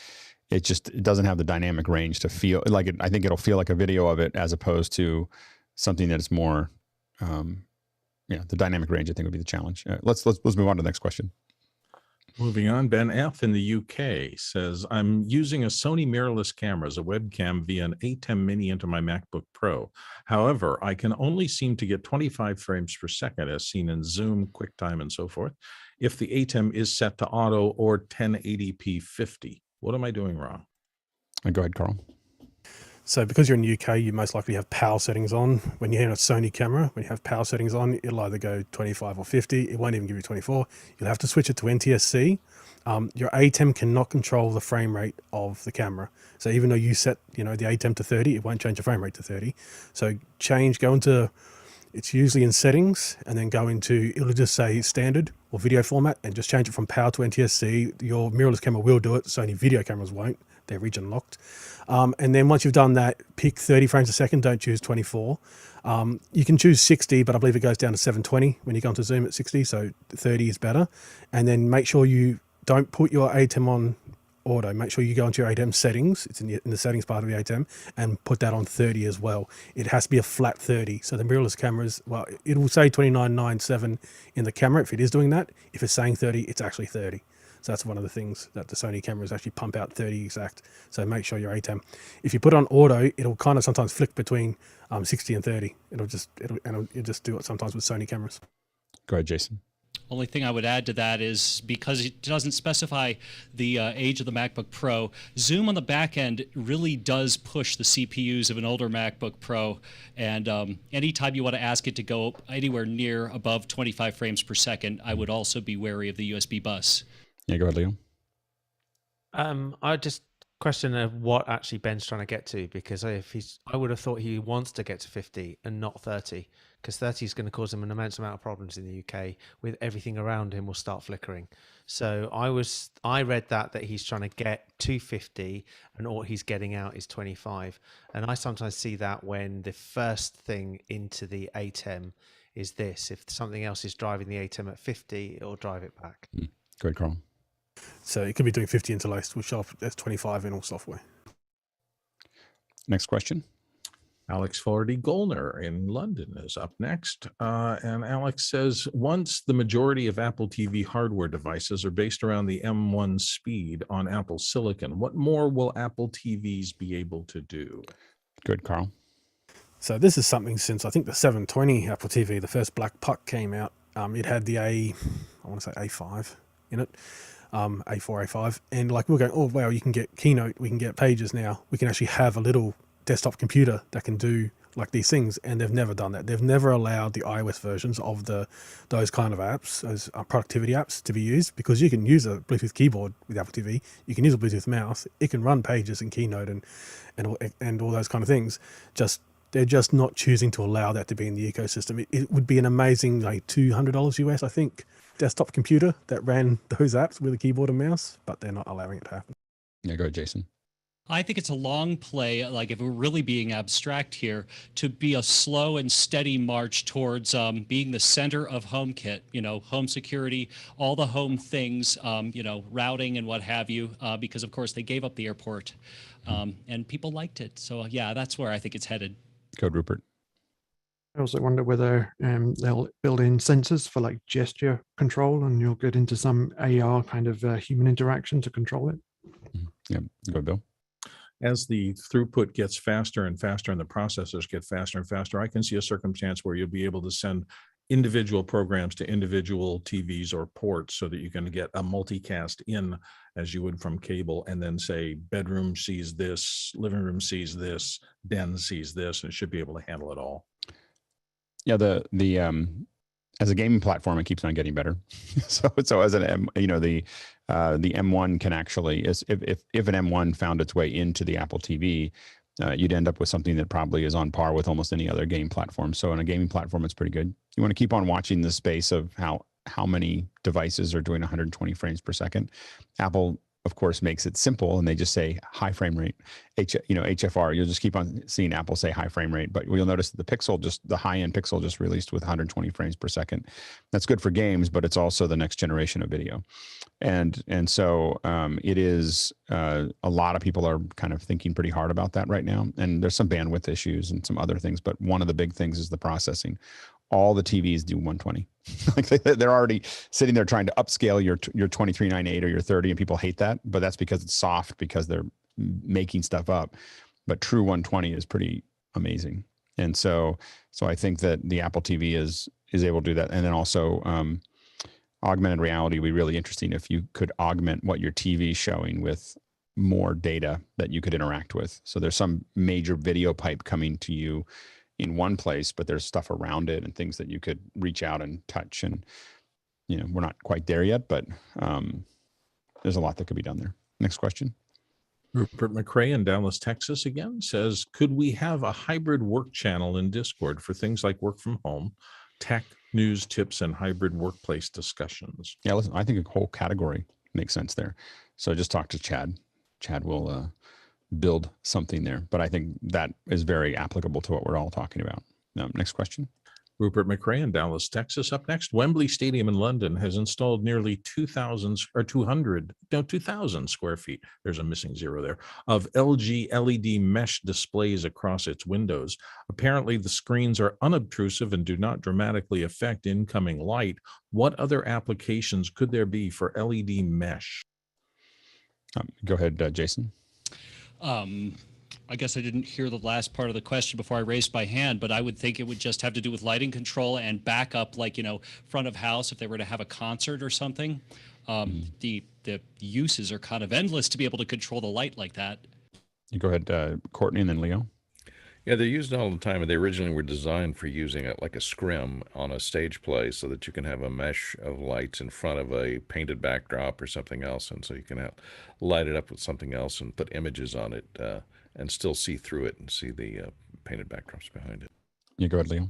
doesn't have the dynamic range to feel like it. I think it'll feel like a video of it, as opposed to something that is more, the dynamic range, I think, would be the challenge. Let's move on to the next question. Moving on, Ben F. in the UK says, I'm using a Sony mirrorless camera as a webcam via an Atem Mini into my MacBook Pro. However, I can only seem to get 25 frames per second as seen in Zoom, QuickTime, and so forth, if the Atem is set to auto or 1080p 50. What am I doing wrong? Go ahead, Carl. So because you're in the UK, you most likely have PAL settings on. When you're in a Sony camera, when you have PAL settings on, it'll either go 25 or 50. It won't even give you 24. You'll have to switch it to NTSC. Your Atem cannot control the frame rate of the camera. So even though you set, the Atem to 30, it won't change the frame rate to 30. So go into, it's usually in settings, and then go into, it'll just say standard or video format, and just change it from PAL to NTSC. Your mirrorless camera will do it. Sony video cameras won't. They're region locked. And then once you've done that, pick 30 frames a second, don't choose 24. You can choose 60, but I believe it goes down to 720 when you go into Zoom at 60, so 30 is better. And then make sure you don't put your Atem on auto. Make sure you go into your Atem settings, it's in the settings part of the Atem, and put that on 30 as well. It has to be a flat 30. So the mirrorless cameras, well, it will say 29.97 in the camera if it is doing that. If it's saying 30, it's actually 30. So that's one of the things that the Sony cameras actually pump out 30 exact. So make sure your Atem, if you put it on auto, it'll kind of sometimes flick between 60 and 30. It'll just do it sometimes with Sony cameras. Go ahead, Jason. Only thing I would add to that is because it doesn't specify the age of the MacBook Pro, Zoom on the back end really does push the CPUs of an older MacBook Pro. And anytime you want to ask it to go anywhere near above 25 frames per second, I would also be wary of the USB bus. Yeah, go ahead, Leo. I just question of what actually Ben's trying to get to, because I would have thought he wants to get to 50 and not 30, because 30 is going to cause him an immense amount of problems in the UK with everything around him will start flickering. So I read that he's trying to get to 50 and all he's getting out is 25. And I sometimes see that when the first thing into the Atem is this. If something else is driving the Atem at 50, it'll drive it back. Go ahead, Carl. So it could be doing 50 interlaced, which show up as 25 in all software. Next question. Alex Flaherty-Gollner in London is up next. And Alex says, once the majority of Apple TV hardware devices are based around the M1 speed on Apple Silicon, what more will Apple TVs be able to do? Good, Carl. So this is something since, I think, the 720 Apple TV, the first black puck came out. It had the A5 in it. A4, A5, and like we're going, oh wow, you can get Keynote, we can get Pages now, we can actually have a little desktop computer that can do like these things, and they've never done that. They've never allowed the iOS versions of those kind of apps, those productivity apps, to be used, because you can use a Bluetooth keyboard with Apple TV, you can use a Bluetooth mouse, it can run Pages and Keynote and all those kind of things. They're just not choosing to allow that to be in the ecosystem. It would be an amazing, like $200 US, I think, desktop computer that ran those apps with a keyboard and mouse, but they're not allowing it to happen. Yeah, go ahead, Jason. I think it's a long play, like if we're really being abstract here, to be a slow and steady march towards being the center of HomeKit, home security, all the home things, routing and what have you, because of course they gave up the airport and people liked it. So yeah, that's where I think it's headed. Go, Rupert. I also wonder whether they'll build in sensors for like gesture control, and you'll get into some AR kind of human interaction to control it. Yeah, go, Bill. As the throughput gets faster and faster and the processors get faster and faster, I can see a circumstance where you'll be able to send individual programs to individual TVs or ports so that you can get a multicast in as you would from cable, and then say bedroom sees this, living room sees this, den sees this, and it should be able to handle it all. Yeah, as a gaming platform, it keeps on getting better. so as an the M1 can actually, if an M1 found its way into the Apple TV, you'd end up with something that probably is on par with almost any other game platform. So in a gaming platform, it's pretty good. You want to keep on watching the space of how many devices are doing 120 frames per second. Apple, of course, makes it simple, and they just say high frame rate, HFR. You'll just keep on seeing Apple say high frame rate, but you'll notice that the high-end Pixel just released with 120 frames per second. That's good for games, but it's also the next generation of video, and so it is. A lot of people are kind of thinking pretty hard about that right now, and there's some bandwidth issues and some other things, but one of the big things is the processing. All the TVs do 120. Like they're already sitting there trying to upscale your 2398 or your 30, and people hate that, but that's because it's soft, because they're making stuff up. But true 120 is pretty amazing. And so I think that the Apple TV is able to do that. And then also augmented reality would be really interesting if you could augment what your TV is showing with more data that you could interact with. So there's some major video pipe coming to you in one place, but there's stuff around it and things that you could reach out and touch. And, we're not quite there yet, but there's a lot that could be done there. Next question. Rupert McRae in Dallas, Texas again says, could we have a hybrid work channel in Discord for things like work from home, tech, news, tips, and hybrid workplace discussions? Yeah, listen, I think a whole category makes sense there. So just talk to Chad. Chad will build something there. But I think that is very applicable to what we're all talking about. Next question. Rupert McRae in Dallas, Texas. Up next, Wembley Stadium in London has installed nearly 2,000 square feet. There's a missing zero there, of LG LED mesh displays across its windows. Apparently, the screens are unobtrusive and do not dramatically affect incoming light. What other applications could there be for LED mesh? Go ahead, Jason. I guess I didn't hear the last part of the question before I raised my hand, but I would think it would just have to do with lighting control and backup, like, front of house if they were to have a concert or something. The uses are kind of endless to be able to control the light like that. You go ahead, Courtney, and then Leo. Yeah, they're used all the time, and they originally were designed for using it like a scrim on a stage play, so that you can have a mesh of lights in front of a painted backdrop or something else, and so you can light it up with something else and put images on it and still see through it and see the painted backdrops behind it. You go ahead, Leo.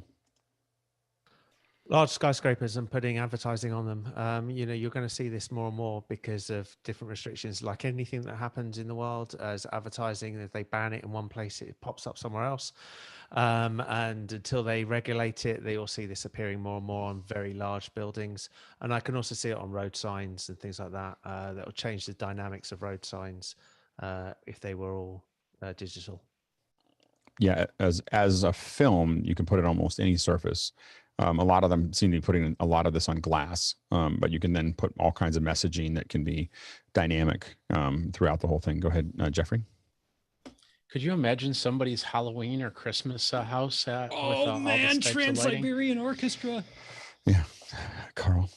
Large skyscrapers and putting advertising on them. You're going to see this more and more because of different restrictions. Like anything that happens in the world as advertising, if they ban it in one place, it pops up somewhere else. And until they regulate it, they will see this appearing more and more on very large buildings. And I can also see it on road signs and things like that. That will change the dynamics of road signs if they were all digital. Yeah, as a film, you can put it on almost any surface. A lot of them seem to be putting a lot of this on glass, but you can then put all kinds of messaging that can be dynamic throughout the whole thing. Go ahead, Jeffrey. Could you imagine somebody's Halloween or Christmas house with Oh all man, this types of lighting? Trans-Siberian Orchestra. Yeah, Carl.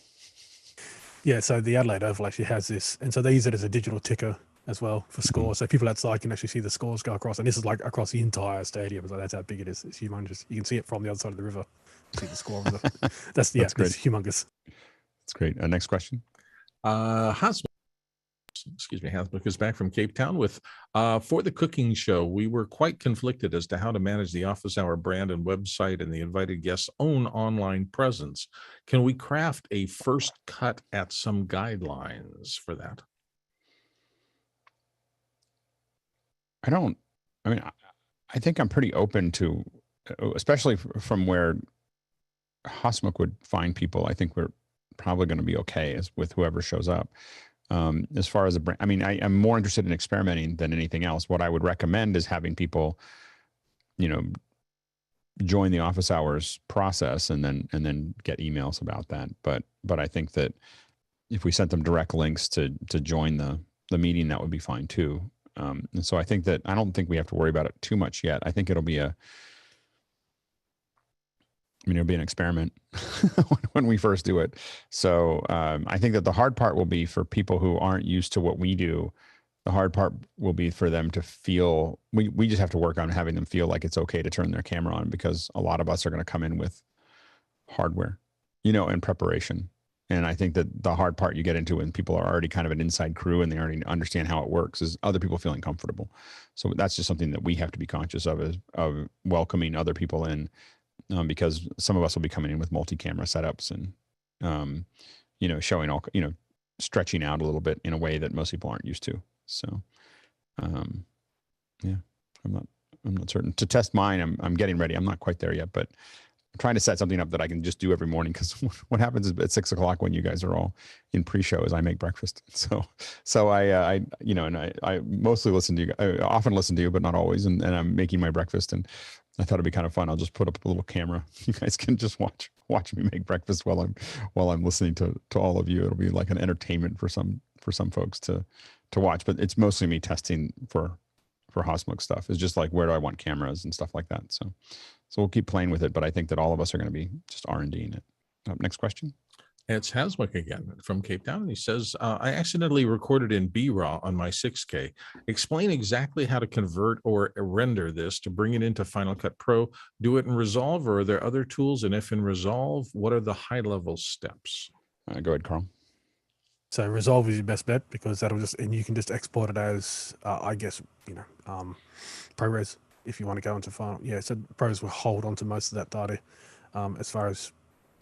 Yeah, so the Adelaide Oval actually has this, and so they use it as a digital ticker as well for scores. So people outside can actually see the scores go across, and this is like across the entire stadium. So that's how big it is. It's humongous. You can see it from the other side of the river. See the score. That's great. It's humongous. That's great. Next question. Hasmuk is back from Cape Town with, for the cooking show, we were quite conflicted as to how to manage the Office Hour brand and website and the invited guests' own online presence. Can we craft a first cut at some guidelines for that? I think I'm pretty open to, especially from where Hasmuk would find people. I think we're probably going to be okay with whoever shows up. As far as a brand, I'm more interested in experimenting than anything else. What I would recommend is having people, join the Office Hours process and then get emails about that. But I think that if we sent them direct links to join the meeting, that would be fine too. And so I think that I don't think we have to worry about it too much yet. I think it'll be it'll be an experiment when we first do it. So I think that the hard part will be for people who aren't used to what we do. The hard part will be for them to feel, we just have to work on having them feel like it's okay to turn their camera on, because a lot of us are going to come in with hardware, in preparation. And I think that the hard part you get into when people are already kind of an inside crew and they already understand how it works is other people feeling comfortable. So that's just something that we have to be conscious of welcoming other people in, because some of us will be coming in with multi-camera setups and, showing all, stretching out a little bit in a way that most people aren't used to. So, yeah, I'm not certain. To test mine, I'm getting ready. I'm not quite there yet, but I'm trying to set something up that I can just do every morning, because what happens is at 6 o'clock when you guys are all in pre-show is I make breakfast. So I mostly listen to you. I often listen to you, but not always. And I'm making my breakfast, and I thought it'd be kind of fun. I'll just put up a little camera. You guys can just watch watch me make breakfast while I'm listening to all of you. It'll be like an entertainment for some folks to watch. But it's mostly me testing for Hosmook stuff. It's just like, where do I want cameras and stuff like that. So we'll keep playing with it. But I think that all of us are going to be just R&Ding it. Next question. It's Haswick again from Cape Town. And he says, I accidentally recorded in B-RAW on my 6K. Explain exactly how to convert or render this to bring it into Final Cut Pro. Do it in Resolve, or are there other tools? And if in Resolve, what are the high-level steps? Go ahead, Carl. So Resolve is your best bet, because and you can just export it as, I guess, ProRes if you want to go into Final. Yeah, so ProRes will hold onto most of that data as far as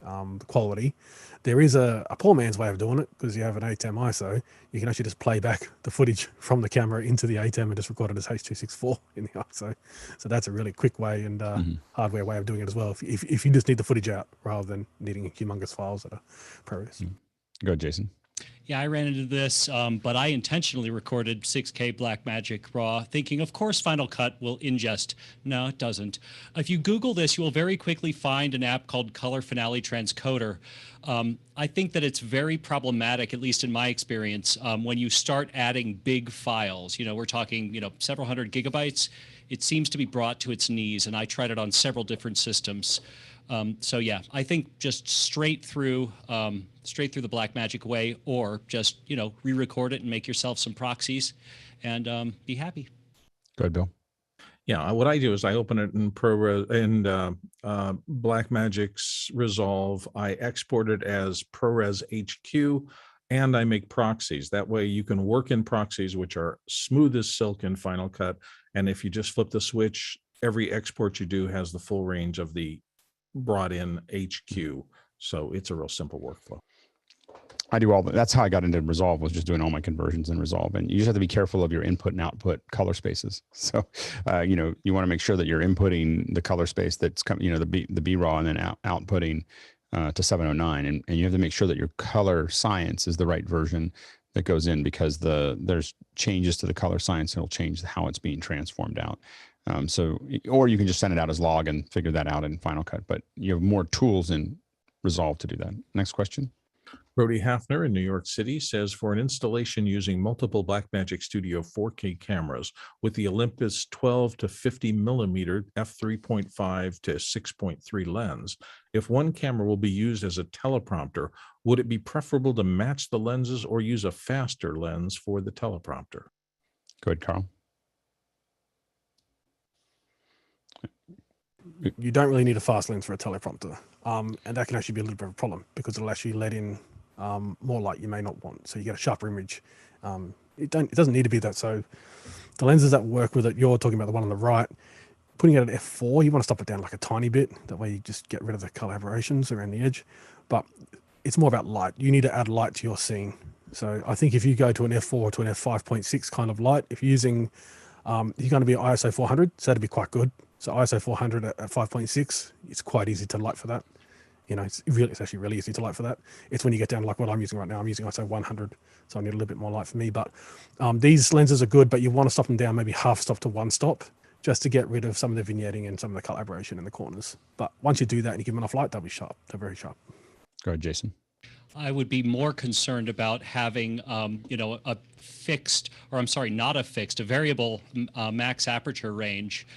the quality. There is a poor man's way of doing it, because you have an Atem ISO. You can actually just play back the footage from the camera into the Atem and just record it as H.264 in the ISO. So that's a really quick way and hardware way of doing it as well, if you just need the footage out rather than needing humongous files that are ProRes. Go ahead, Jason. Yeah, I ran into this, but I intentionally recorded 6K Blackmagic RAW, thinking, of course, Final Cut will ingest. No, it doesn't. If you Google this, you will very quickly find an app called Color Finale Transcoder. I think that it's very problematic, at least in my experience, when you start adding big files. We're talking, several hundred gigabytes. It seems to be brought to its knees, and I tried it on several different systems. So yeah, I think just straight through the Blackmagic way, or just re-record it and make yourself some proxies, and be happy. Go ahead, Bill. Yeah, what I do is I open it in ProRes and Blackmagic's Resolve. I export it as ProRes HQ, and I make proxies. That way you can work in proxies, which are smooth as silk in Final Cut. And if you just flip the switch, every export you do has the full range of the brought in HQ. So it's a real simple workflow. I do all that's how I got into Resolve, was just doing all my conversions in Resolve. And you just have to be careful of your input and output color spaces. So, you want to make sure that you're inputting the color space that's coming, the B-RAW, and then outputting to 709. And you have to make sure that your color science is the right version that goes in, because there's changes to the color science. It'll change how it's being transformed out. Or you can just send it out as log and figure that out in Final Cut, but you have more tools in Resolve to do that. Next question. Brody Hafner in New York City says, for an installation using multiple Blackmagic Studio 4K cameras with the Olympus 12 to 50 millimeter f3.5 to 6.3 lens, if one camera will be used as a teleprompter, would it be preferable to match the lenses or use a faster lens for the teleprompter? Go ahead, Carl. You don't really need a fast lens for a teleprompter, and that can actually be a little bit of a problem, because it'll actually let in more light you may not want. So you get a sharper image. It doesn't need to be that. So the lenses that work with it, you're talking about the one on the right, putting it at f4, you want to stop it down like a tiny bit. That way you just get rid of the color aberrations around the edge. But it's more about light. You need to add light to your scene. So I think if you go to an f4 to an f5.6 kind of light, if you're using, you're going to be ISO 400, so that'd be quite good. So ISO 400 at 5.6, it's quite easy to light for that. It's actually really easy to light for that. It's when you get down to like what I'm using right now. I'm using ISO 100, so I need a little bit more light for me. But these lenses are good, but you want to stop them down maybe half stop to one stop, just to get rid of some of the vignetting and some of the color aberration in the corners. But once you do that and you give them enough light, they'll be sharp. They're very sharp. Go ahead, Jason. I would be more concerned about having, a fixed, or I'm sorry, not a fixed, a variable max aperture range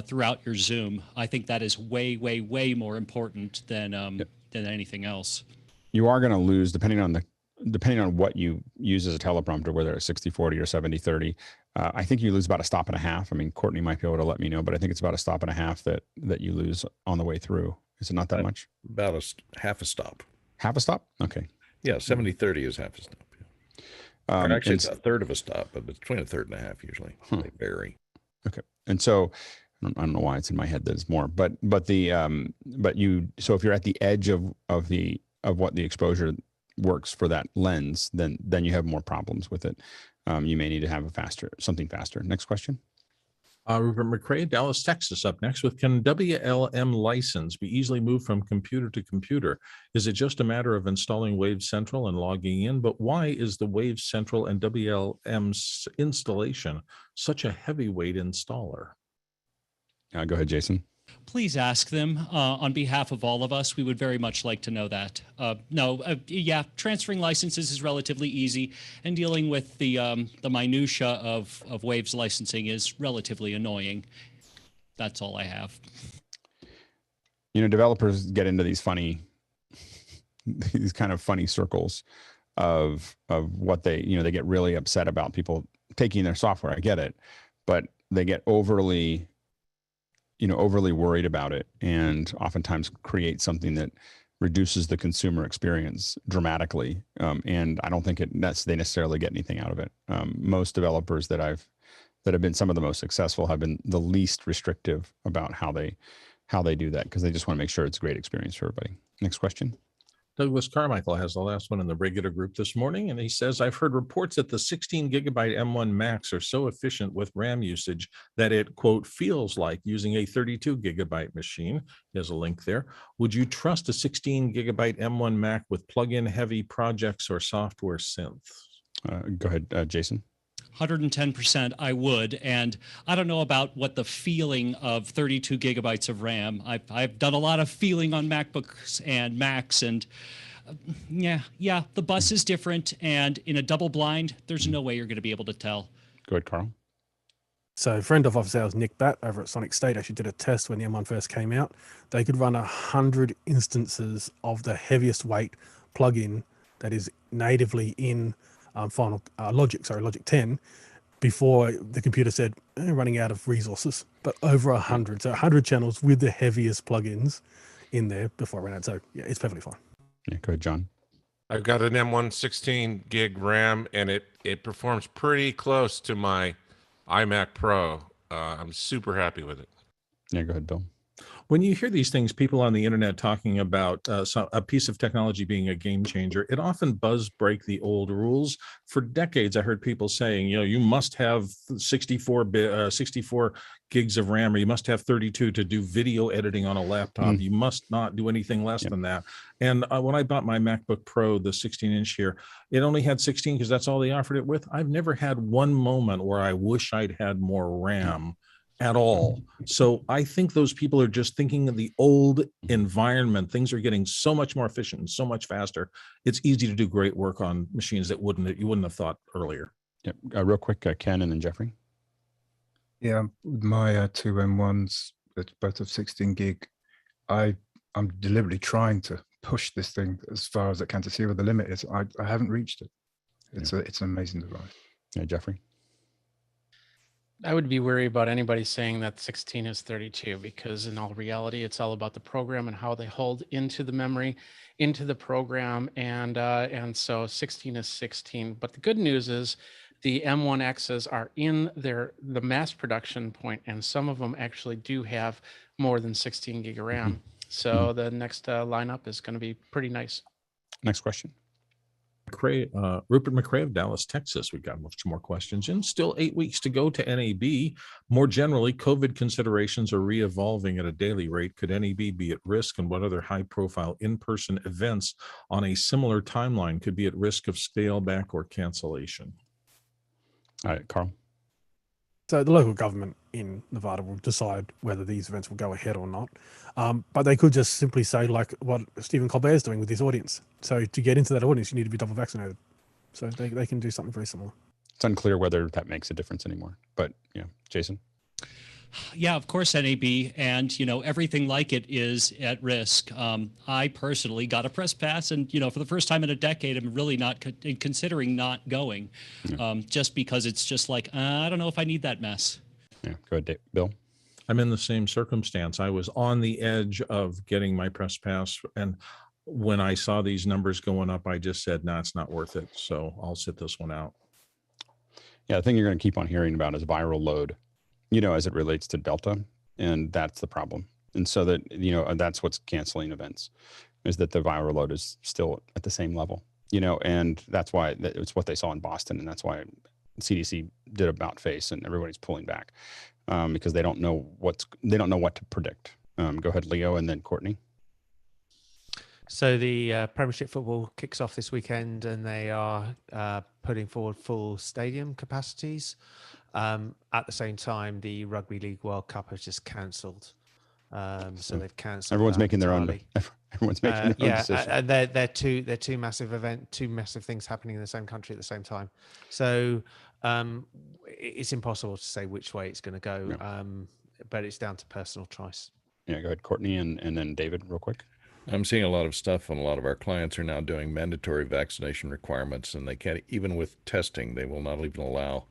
throughout your zoom. I think that is way, way, way more important than anything else. You are going to lose, depending on what you use as a teleprompter, whether it's 60/40 or 70/30. I think you lose about a stop and a half. I mean, Courtney might be able to let me know, but I think it's about a stop and a half that you lose on the way through. Is it not that much? About half a stop. Half a stop? Okay. Yeah, 70/30 is half a stop. Yeah. Actually, it's a third of a stop, but between a third and a half usually. They vary. Okay. And so I don't know why it's in my head that it's more, so if you're at the edge of what the exposure works for that lens, then you have more problems with it. You may need to have something faster. Next question. Rupert McCrae, Dallas, Texas, up next with, can WLM license be easily moved from computer to computer? Is it just a matter of installing Wave Central and logging in? But why is the Wave Central and WLM installation such a heavyweight installer? Go ahead, Jason. Please ask them on behalf of all of us. We would very much like to know that. Yeah, transferring licenses is relatively easy, and dealing with the minutia of Waves licensing is relatively annoying. That's all I have. Developers get into these kind of funny circles of what they get really upset about people taking their software. I get it, but they get overly worried about it, and oftentimes create something that reduces the consumer experience dramatically. And I don't think they necessarily get anything out of it. Most developers that have been some of the most successful have been the least restrictive about how they do that, because they just want to make sure it's a great experience for everybody. Next question. Douglas Carmichael has the last one in the regular group this morning, and he says, I've heard reports that the 16 gigabyte M1 Macs are so efficient with RAM usage that it, quote, feels like using a 32 gigabyte machine. There's a link there. Would you trust a 16 gigabyte M1 Mac with plug-in heavy projects or software synths? Go ahead, Jason. 110% I would, and I don't know about what the feeling of 32 gigabytes of RAM. I've done a lot of feeling on MacBooks and Macs, and yeah, the bus is different, and in a double blind, there's no way you're going to be able to tell. Go ahead, Carl. So a friend of ours, Nick Batt, over at Sonic State, actually did a test when the M1 first came out. They could run 100 instances of the heaviest weight plugin that is natively in Logic 10, before the computer said running out of resources. But over 100, so 100 channels with the heaviest plugins in there before I ran out. So yeah, it's perfectly fine. Yeah, go ahead, John. I've got an M1 16 gig RAM, and it performs pretty close to my iMac Pro. I'm super happy with it. Yeah, go ahead, Bill. When you hear these things, people on the internet talking about a piece of technology being a game changer, it often does break the old rules. For decades, I heard people saying, you must have 64 gigs of RAM, or you must have 32 to do video editing on a laptop. You must not do anything less than that. And when I bought my MacBook Pro, the 16-inch here, it only had 16 because that's all they offered it with. I've never had one moment where I wish I'd had more RAM at all. So I think those people are just thinking of the old environment. Things are getting so much more efficient and so much faster. It's easy to do great work on machines that you wouldn't have thought earlier. Yep. Real quick, Ken and then Jeffrey. Yeah, with my two M1s, both of 16 gig, I'm deliberately trying to push this thing as far as I can to see where the limit is. I haven't reached it. It's an amazing device. Yeah, Jeffrey. I would be worried about anybody saying that 16 is 32, because in all reality, it's all about the program and how they hold into the memory, into the program. And so 16 is 16. But the good news is the M1Xs are in the mass production point, and some of them actually do have more than 16 gig of RAM. So the next lineup is going to be pretty nice. Next question. Rupert McRae of Dallas, Texas. We've got much more questions in. Still 8 weeks to go to NAB. More generally, COVID considerations are re-evolving at a daily rate. Could NAB be at risk, and what other high-profile in-person events on a similar timeline could be at risk of scale back or cancellation? All right, Carl. So the local government in Nevada will decide whether these events will go ahead or not. But they could just simply say, like what Stephen Colbert is doing with his audience. So to get into that audience, you need to be double vaccinated. So they can do something very similar. It's unclear whether that makes a difference anymore. But yeah, Jason. Yeah, of course, NAB, and everything like it is at risk. I personally got a press pass, and for the first time in a decade, I'm really not considering not going, just because it's just like I don't know if I need that mess. Yeah, go ahead, Bill. I'm in the same circumstance. I was on the edge of getting my press pass, and when I saw these numbers going up, I just said, "No, it's not worth it." So I'll sit this one out. Yeah, the thing you're going to keep on hearing about is viral load, as it relates to Delta, and that's the problem. And so that, that's what's canceling events, is that the viral load is still at the same level, and that's why it's what they saw in Boston. And that's why CDC did about face and everybody's pulling back, because they don't know what to predict. Go ahead, Leo, and then Courtney. So the Premiership football kicks off this weekend, and they are putting forward full stadium capacities. At the same time, the Rugby League World Cup has just cancelled. So they've cancelled. Everyone's making their own. entirely. Everyone's making their own decision. And they're two massive things happening in the same country at the same time. So it's impossible to say which way it's going to go. Yeah. But it's down to personal choice. Yeah, go ahead, Courtney, and then David, real quick. I'm seeing a lot of stuff, and a lot of our clients are now doing mandatory vaccination requirements, and they can't, even with testing, they will not even allow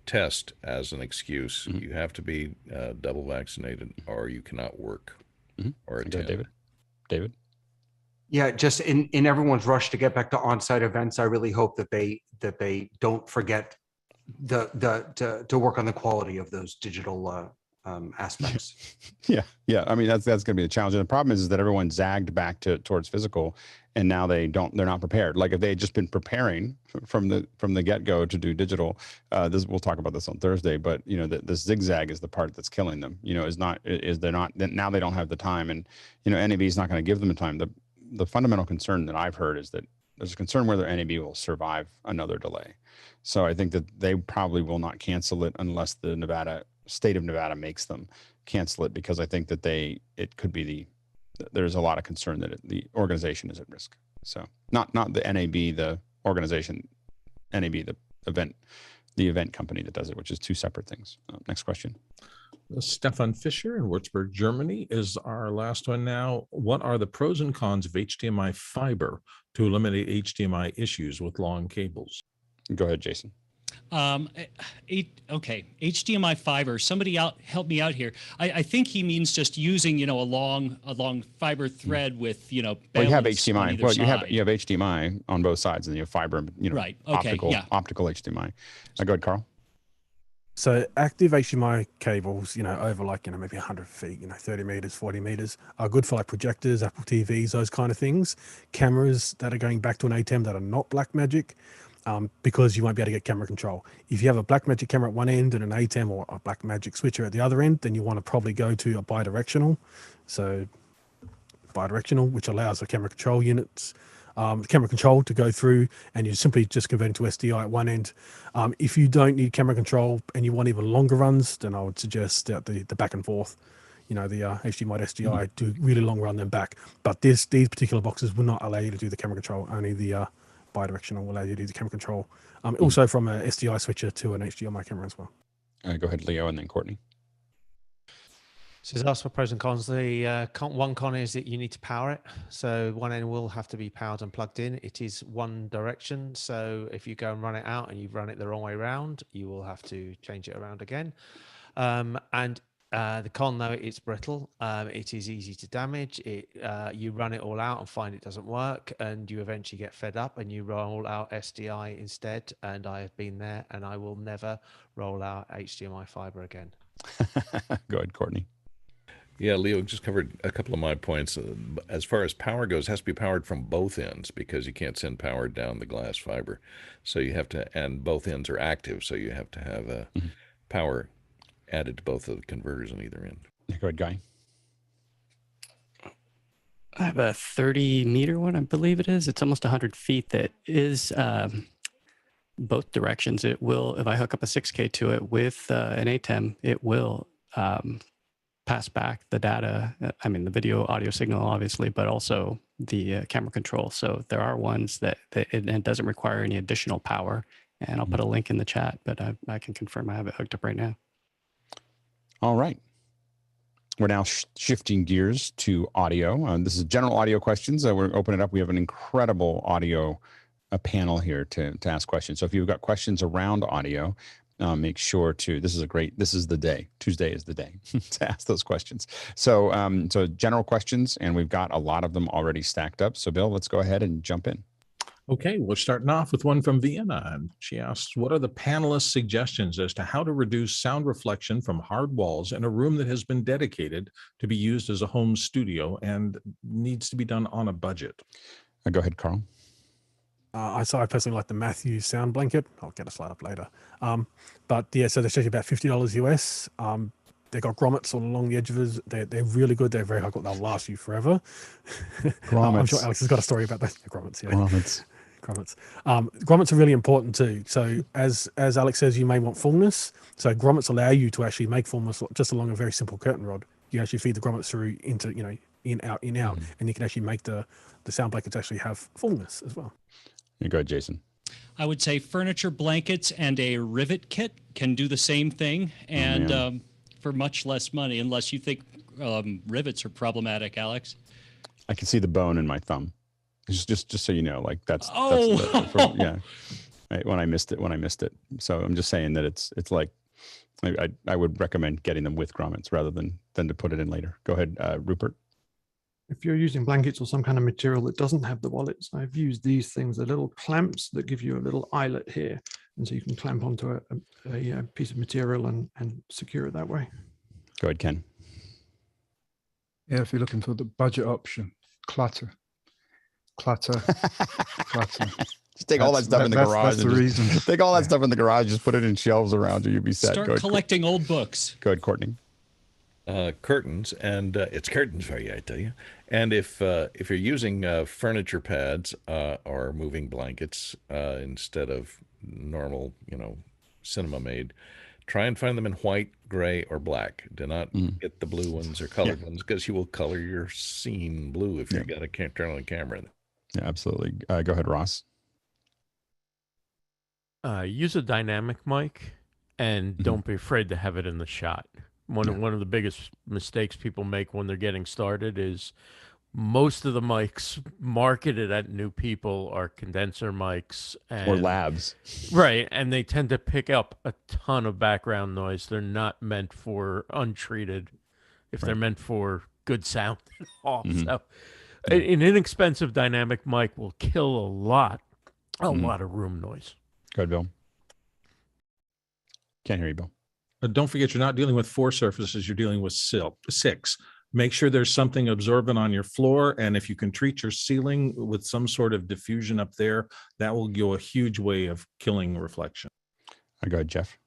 test as an excuse. You have to be double vaccinated, or you cannot work or attend. David. Yeah, just in everyone's rush to get back to on-site events, I really hope that they don't forget to work on the quality of those digital aspects. Yeah. I mean, that's going to be the challenge. And the problem is that everyone zagged back towards physical, and now they're not prepared. Like if they had just been preparing from the get-go to do digital, we'll talk about this on Thursday, but the zigzag is the part that's killing them. Now they don't have the time, and NAB is not going to give them the time. The fundamental concern that I've heard is that there's a concern whether NAB will survive another delay. So I think that they probably will not cancel it unless the state of Nevada makes them cancel it, because I think that there's a lot of concern that the organization is at risk. So not the NAB, the organization, NAB, the event company that does it, which is two separate things. Next question. Stefan Fischer in Würzburg, Germany is our last one now. What are the pros and cons of HDMI fiber to eliminate HDMI issues with long cables? Go ahead, Jason. Okay, HDMI fiber. Somebody help me out here. I think he means just using a long fiber thread with Well, you have HDMI. Well, you have HDMI on both sides, and you have fiber. Right. Okay. Optical HDMI. Go ahead, Carl. So active HDMI cables, over maybe 100 feet, 30 meters, 40 meters, are good for like projectors, Apple TVs, those kind of things. Cameras that are going back to an Atem that are not Blackmagic, because you won't be able to get camera control. If you have a Blackmagic camera at one end and an Atem or a Blackmagic switcher at the other end, then you want to probably go to a bidirectional. So bidirectional, which allows the camera control units, the camera control to go through, and you're simply just converting to SDI at one end. If you don't need camera control and you want even longer runs, then I would suggest that the back and forth, the HDMI to SDI, do really long run then back. But these particular boxes will not allow you to do the camera control. Only the bidirectional will allow you to do the camera control. Also from a SDI switcher to an HDMI camera as well. Go ahead, Leo, and then Courtney. So it's asked for pros and cons. The one con is that you need to power it. So one end will have to be powered and plugged in. It is one direction. So if you go and run it out and you run it the wrong way around, you will have to change it around again. The con, though, it's brittle. It is easy to damage. You run it all out and find it doesn't work, and you eventually get fed up and you roll out SDI instead. And I have been there, and I will never roll out HDMI fiber again. Go ahead, Courtney. Yeah, Leo just covered a couple of my points. As far as power goes, it has to be powered from both ends, because you can't send power down the glass fiber. So you have to, and both ends are active, so you have to have power added to both of the converters on either end. Go ahead, Guy. I have a 30-meter one, I believe it is. It's almost 100 feet that is both directions. It will, if I hook up a 6K to it with an Atem, it will pass back the data, the video audio signal, obviously, but also the camera control. So there are ones that it doesn't require any additional power. And I'll put a link in the chat, but I can confirm I have it hooked up right now. All right. We're now shifting gears to audio. This is general audio questions. We're opening it up. We have an incredible audio panel here to ask questions. So if you've got questions around audio, make sure to, this is the day. Tuesday is the day to ask those questions. So, general questions, and we've got a lot of them already stacked up. So Bill, let's go ahead and jump in. Okay, we're starting off with one from Vienna. And she asks, what are the panelists' suggestions as to how to reduce sound reflection from hard walls in a room that has been dedicated to be used as a home studio and needs to be done on a budget? Go ahead, Carl. I personally like the Matthews sound blanket. I'll get a slide up later. But yeah, so they're actually about $50 US. They've got grommets all along the edge of us. They're really good. They're very high quality. They'll last you forever. Grommets. I'm sure Alex has got a story about that. Grommets, yeah. Grommets. Grommets are really important too. So as Alex says, you may want fullness. So grommets allow you to actually make fullness just along a very simple curtain rod. You actually feed the grommets through into, in, out, and you can actually make the sound blankets actually have fullness as well. You go ahead, Jason. I would say furniture blankets and a rivet kit can do the same thing, and for much less money, unless you think rivets are problematic, Alex. I can see the bone in my thumb. Just so you know, like that's yeah. When I missed it. So I'm just saying that it's like I would recommend getting them with grommets rather than to put it in later. Go ahead, Rupert. If you're using blankets or some kind of material that doesn't have the wallets, I've used these things, the little clamps that give you a little eyelet here. And so you can clamp onto a piece of material and secure it that way. Go ahead, Ken. Yeah, if you're looking for the budget option, clutter. Just take all that stuff in the garage. That's the reason. Take all that stuff in the garage, just put it in shelves around you, you'll be set. Start collecting old books. Go ahead, Courtney. Curtains, and it's curtains for you, I tell you. And if you're using furniture pads or moving blankets instead of normal, cinema made, try and find them in white, gray, or black. Do not get the blue ones or colored ones, because you will color your scene blue if you've got a turn on the camera. Yeah, absolutely. Go ahead, Ross. Use a dynamic mic, and don't be afraid to have it in the shot. One of the biggest mistakes people make when they're getting started is most of the mics marketed at new people are condenser mics or labs. Right, and they tend to pick up a ton of background noise. They're not meant for untreated, if they're meant for good sound and all. So an inexpensive dynamic mic will kill a lot of room noise. Go ahead, Bill. Can't hear you, Bill. Don't forget, you're not dealing with 4 surfaces, you're dealing with 6. Make sure there's something absorbent on your floor, and if you can treat your ceiling with some sort of diffusion up there, that will go a huge way of killing reflection. Go ahead, Jeff.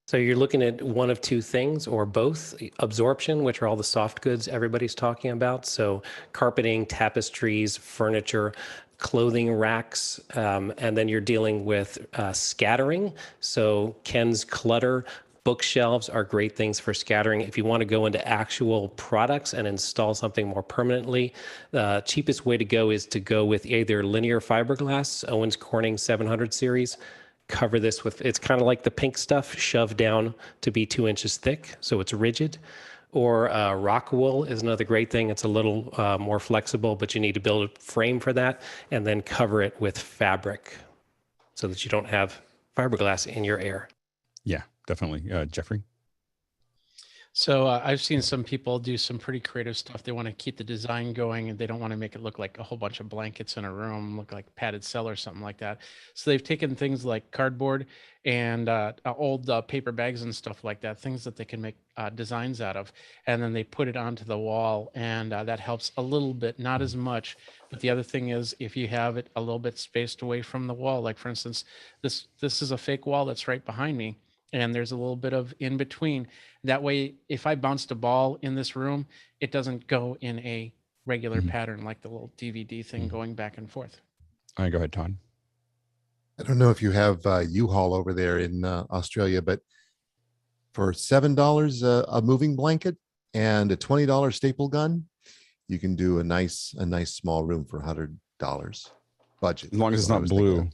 So you're looking at one of two things or both: absorption, which are all the soft goods everybody's talking about. So carpeting, tapestries, furniture, clothing racks, and then you're dealing with scattering. So Ken's clutter bookshelves are great things for scattering. If you want to go into actual products and install something more permanently, the cheapest way to go is to go with either linear fiberglass, Owens Corning 700 series. Cover this with, it's kind of like the pink stuff, shoved down to be 2 inches thick, so it's rigid. Or rock wool is another great thing. It's a little more flexible, but you need to build a frame for that, and then cover it with fabric so that you don't have fiberglass in your air. Yeah, definitely. Jeffrey? So I've seen some people do some pretty creative stuff. They want to keep the design going, and they don't want to make it look like a whole bunch of blankets in a room, look like padded cell or something like that. So they've taken things like cardboard and old paper bags and stuff like that, things that they can make designs out of, and then they put it onto the wall, and that helps a little bit, not as much. But the other thing is, if you have it a little bit spaced away from the wall, like for instance, this is a fake wall that's right behind me, and there's a little bit of in between. That way, if I bounced a ball in this room, it doesn't go in a regular pattern like the little DVD thing going back and forth. All right, go ahead, Todd. I don't know if you have U-Haul over there in Australia, but for $7 a moving blanket and a $20 staple gun, you can do a nice small room for $100 budget. As long as it's not blue.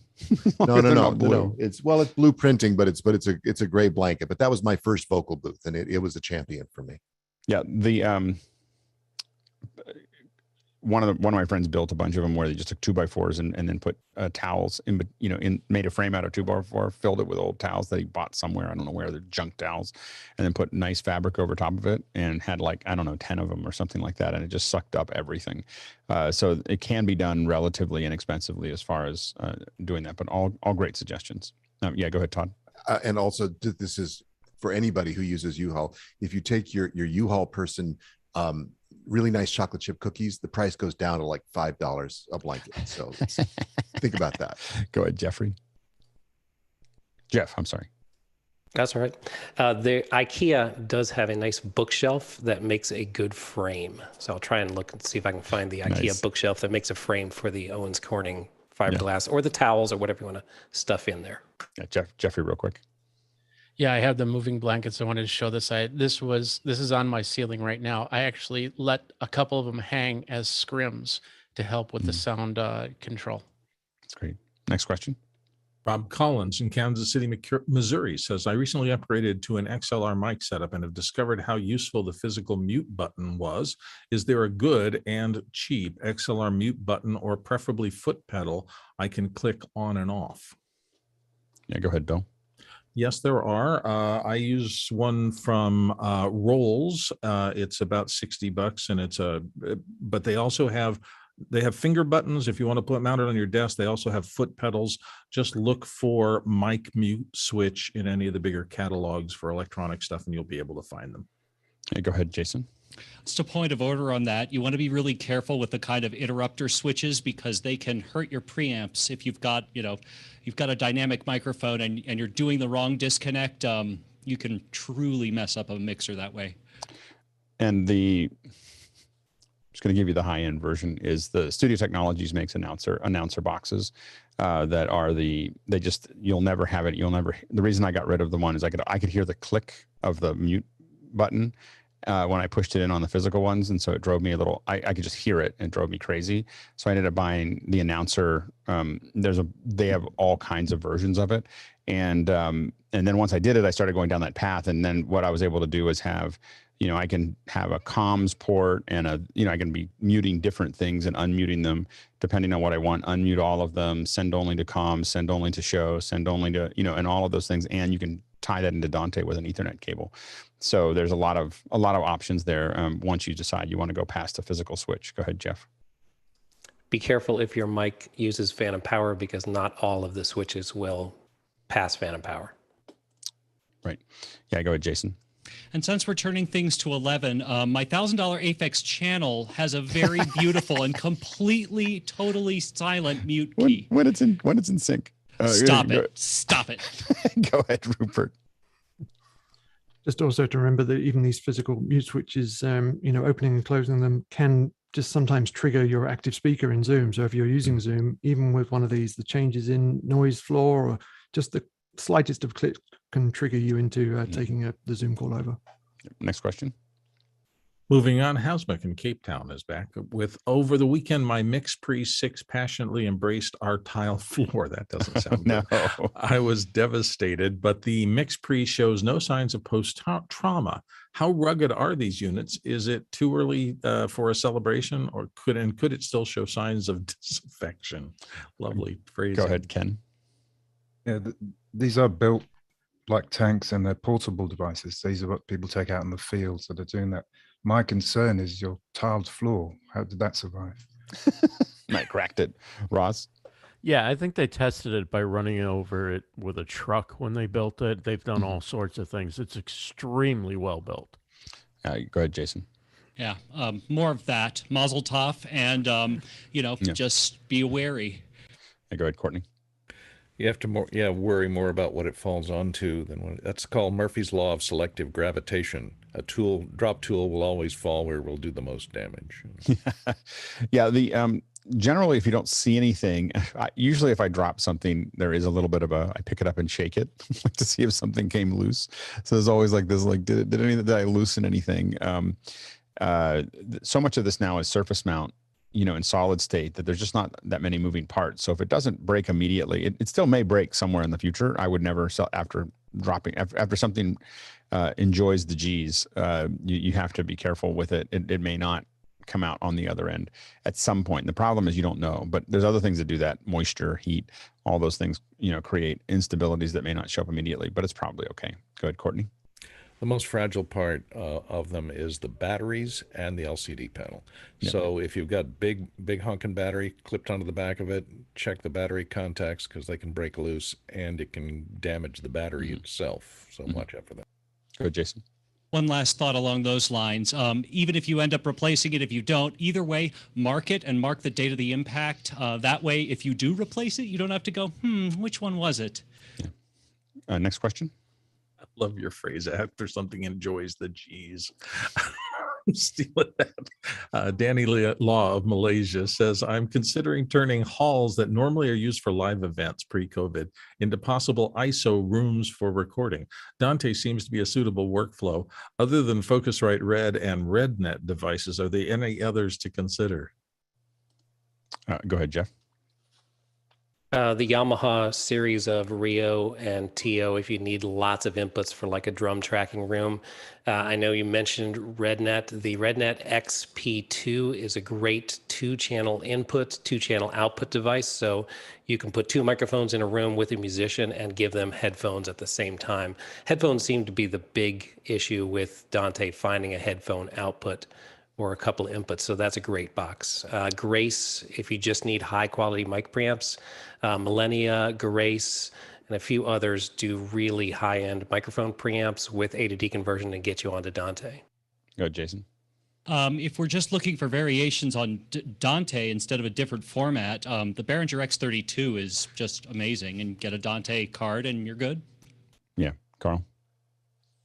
No. It's blue printing, but it's a gray blanket. But that was my first vocal booth, and it was a champion for me. Yeah, the one of my friends built a bunch of them where they just took 2x4s and then put towels made a frame out of 2x4, filled it with old towels that he bought somewhere, I don't know where, they're junk towels, and then put nice fabric over top of it, and had 10 of them or something like that, and it just sucked up everything. So it can be done relatively inexpensively as far as doing that, but all great suggestions. Yeah, go ahead, Todd. And also, this is for anybody who uses U-Haul. If you take your U-Haul person really nice chocolate chip cookies, the price goes down to like $5 a blanket. So think about that. Go ahead, Jeffrey. Jeff, I'm sorry. That's all right. The IKEA does have a nice bookshelf that makes a good frame. So I'll try and look and see if I can find the IKEA bookshelf that makes a frame for the Owens Corning fiberglass or the towels or whatever you want to stuff in there. Yeah, Jeffrey, real quick. Yeah, I have the moving blankets. I wanted to show this. This is on my ceiling right now. I actually let a couple of them hang as scrims to help with the sound control. That's great. Next question. Rob Collins in Kansas City, Missouri says, I recently upgraded to an XLR mic setup and have discovered how useful the physical mute button was. Is there a good and cheap XLR mute button or preferably foot pedal I can click on and off? Yeah, go ahead, Bill. Yes, there are. I use one from Rolls. It's about $60, and but they also have finger buttons if you want to put mounted on your desk. They also have foot pedals. Just look for mic mute switch in any of the bigger catalogs for electronic stuff, and you'll be able to find them. Yeah, go ahead, Jason. Just a point of order on that. You want to be really careful with the kind of interrupter switches because they can hurt your preamps if you've got a dynamic microphone and you're doing the wrong disconnect. You can truly mess up a mixer that way. And just going to give you the high-end version is the Studio Technologies makes announcer boxes that are you'll never have it. The reason I got rid of the one is I could hear the click of the mute button when I pushed it in on the physical ones. And so it drove me I could just hear it and it drove me crazy. So I ended up buying the announcer. They have all kinds of versions of it. And then once I did it, I started going down that path. And then what I was able to do is have, I can have a comms port and I can be muting different things and unmuting them depending on what I want, unmute all of them, send only to comms, send only to show, send only to, and all of those things. And you can tie that into Dante with an Ethernet cable. So there's a lot of options there once you decide you want to go past a physical switch. Go ahead, Jeff. Be careful if your mic uses phantom power because not all of the switches will pass phantom power. Right. Yeah, go ahead, Jason. And since we're turning things to 11, my $1,000 Aphex channel has a very beautiful and completely, totally silent mute key. When it's in sync. Stop it. Stop it. Go ahead, Rupert. Just also to remember that even these physical mute switches, opening and closing them can just sometimes trigger your active speaker in Zoom. So if you're using Zoom, even with one of these, the changes in noise floor or just the slightest of click can trigger you into taking the Zoom call over. Next question. Moving on, Hausbeck in Cape Town is back with, over the weekend, my MixPre 6 passionately embraced our tile floor. That doesn't sound No. good. I was devastated, but the MixPre shows no signs of post-trauma. How rugged are these units? Is it too early for a celebration, or could it still show signs of disaffection? Lovely phrase. Go ahead, Ken. Yeah, these are built like tanks and they're portable devices. These are what people take out in the field, so they're doing that. My concern is your tiled floor. How did that survive? Matt cracked it. Ross? Yeah, I think they tested it by running over it with a truck when they built it. They've done all sorts of things. It's extremely well built. Go ahead, Jason. Yeah, more of that. Mazel tov, and just be wary. Go ahead, Courtney. You have to worry more about what it falls onto than that's called Murphy's Law of Selective Gravitation. A drop tool will always fall where it will do the most damage. Yeah, generally, if you don't see anything, usually if I drop something, there is a little bit of I pick it up and shake it to see if something came loose. So there's always like this, did I loosen anything? So much of this now is surface mount, in solid state, that there's just not that many moving parts. So if it doesn't break immediately, it still may break somewhere in the future. I would never sell after something enjoys the G's. You have to be careful with it. It may not come out on the other end at some point. And the problem is you don't know, but there's other things that do that. Moisture, heat, all those things, create instabilities that may not show up immediately, but it's probably okay. Go ahead, Courtney. The most fragile part of them is the batteries and the LCD panel. Yeah. So if you've got big honking battery clipped onto the back of it, check the battery contacts because they can break loose and it can damage the battery itself. So watch out for that. Go ahead, Jason. One last thought along those lines. Even if you end up replacing it, if you don't, either way, mark it and mark the date of the impact. That way, if you do replace it, you don't have to go, which one was it? Yeah. Next question. Love your phrase, after something enjoys the G's. I'm stealing that. Danny Law of Malaysia says, I'm considering turning halls that normally are used for live events pre-COVID into possible ISO rooms for recording. Dante seems to be a suitable workflow. Other than Focusrite Red and RedNet devices, are there any others to consider? Go ahead, Jeff. The Yamaha series of Rio and TO, if you need lots of inputs for like a drum tracking room. I know you mentioned RedNet. The RedNet XP2 is a great 2-channel input, 2-channel output device. So you can put 2 microphones in a room with a musician and give them headphones at the same time. Headphones seem to be the big issue with Dante, finding a headphone output or a couple of inputs. So that's a great box. Grace, if you just need high quality mic preamps, Millennia, Grace, and a few others do really high end microphone preamps with A to D conversion to get you onto Dante. Go ahead, Jason. If we're just looking for variations on Dante instead of a different format, the Behringer X32 is just amazing, and get a Dante card and you're good. Yeah, Carl.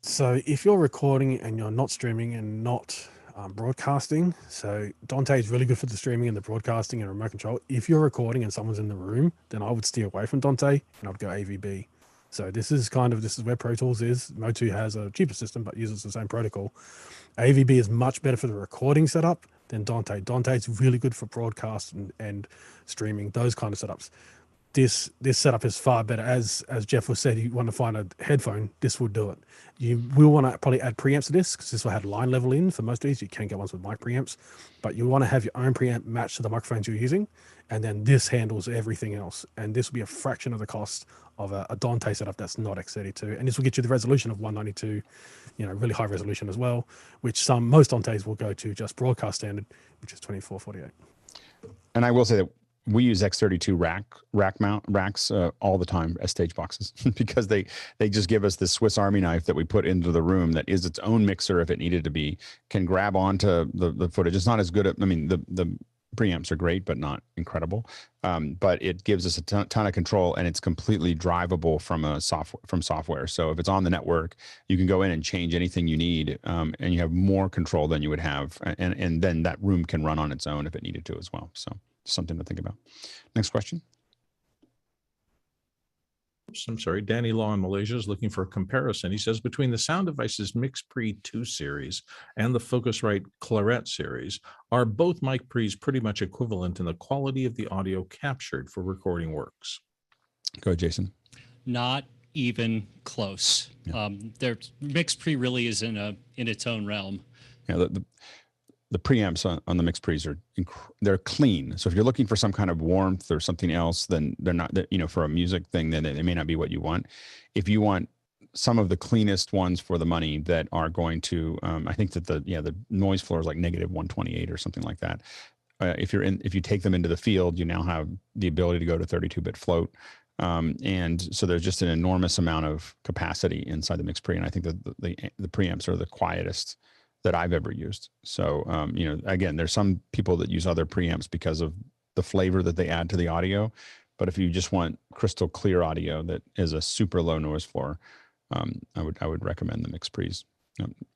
So if you're recording and you're not streaming and not broadcasting, so Dante is really good for the streaming and the broadcasting and remote control. If you're recording and someone's in the room, then I would steer away from Dante and I'd go AVB. So this is where Pro Tools is. Motu has a cheaper system but uses the same protocol. AVB is much better for the recording setup than Dante. Dante is really good for broadcast and streaming, those kind of setups. This setup is far better. As Jeff was said, you want to find a headphone, this will do it. You will want to probably add preamps to this because this will have line level in for most of these. You can get ones with mic preamps, but you want to have your own preamp matched to the microphones you're using, and then this handles everything else. And this will be a fraction of the cost of a Dante setup that's not X32, and this will get you the resolution of 192, really high resolution as well, which most Dantes will go to just broadcast standard, which is 2448. And I will say that we use X32 racks all the time as stage boxes because they just give us this Swiss Army knife that we put into the room that is its own mixer if it needed to be, can grab onto the footage. It's not as good at, the preamps are great, but not incredible. But it gives us a ton of control, and it's completely drivable from software. So if it's on the network, you can go in and change anything you need, and you have more control than you would have. And then that room can run on its own if it needed to as well. So something to think about. Next question. I'm sorry, Danny Law in Malaysia is looking for a comparison. He says, between the Sound Devices MixPre 2 series and the Focusrite Claret series, are both mic pre's pretty much equivalent in the quality of the audio captured for recording works? Go ahead, Jason. Not even close. Yeah. Their MixPre really is in its own realm. Yeah, the preamps on the MixPres they're clean. So if you're looking for some kind of warmth or something else, then they're not, for a music thing, then they may not be what you want. If you want some of the cleanest ones for the money that are going to, I think that the noise floor is like -128 or something like that. If you take them into the field, you now have the ability to go to 32-bit float. And so there's just an enormous amount of capacity inside the MixPre. And I think that the preamps are the quietest that I've ever used. So, again, there's some people that use other preamps because of the flavor that they add to the audio. But if you just want crystal clear audio that is a super low noise floor, I would recommend the MixPres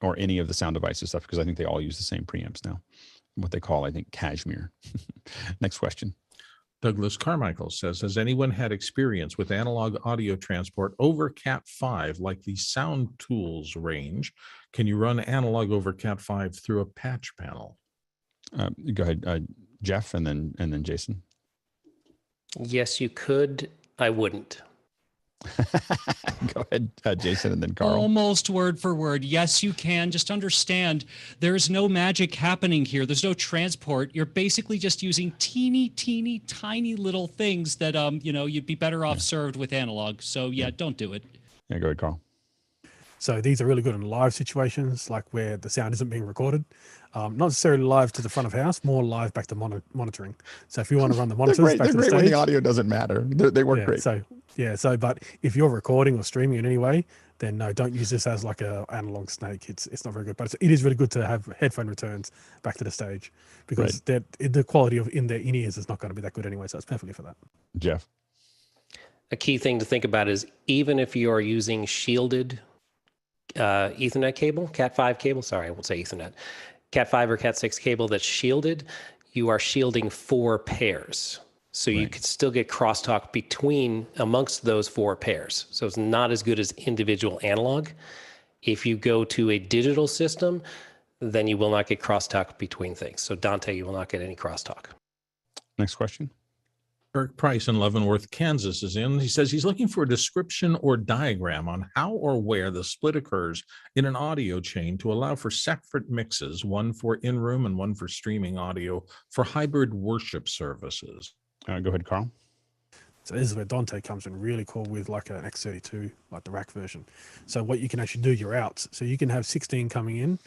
or any of the Sound Devices stuff, because I think they all use the same preamps now, what they call, I think, cashmere. Next question. Douglas Carmichael says, has anyone had experience with analog audio transport over Cat5 like the Sound Tools range? Can you run analog over Cat5 through a patch panel? Go ahead, Jeff, and then Jason. Yes, you could. I wouldn't. Go ahead, Jason, and then Carl. Almost word for word. Yes, you can. Just understand there's no magic happening here. There's no transport. You're basically just using teeny, tiny little things that, you'd be better off served with analog. So, don't do it. Yeah, go ahead, Carl. So these are really good in live situations, like where the sound isn't being recorded. Not necessarily live to the front of house, more live back to monitoring. So if you want to run the monitors back to the stage, when the audio doesn't matter. They work great. But if you're recording or streaming in any way, then no, don't use this as like a analog snake. It's not very good. But it is really good to have headphone returns back to the stage, because the quality of in ears is not going to be that good anyway. So it's perfectly for that. Jeff. A key thing to think about is, even if you are using shielded Ethernet cable, Cat5 cable, sorry, I won't say Ethernet. Cat5 or Cat6 cable that's shielded, you are shielding 4 pairs. So you could still get crosstalk amongst those 4 pairs. So it's not as good as individual analog. If you go to a digital system, then you will not get crosstalk between things. So Dante, you will not get any crosstalk. Next question. Eric Price in Leavenworth, Kansas is in. He says he's looking for a description or diagram on how or where the split occurs in an audio chain to allow for separate mixes, one for in-room and one for streaming audio for hybrid worship services. Go ahead, Carl. So this is where Dante comes in really cool with like an X32, like the rack version. So what you can actually do, your outs. So you can have 16 coming in,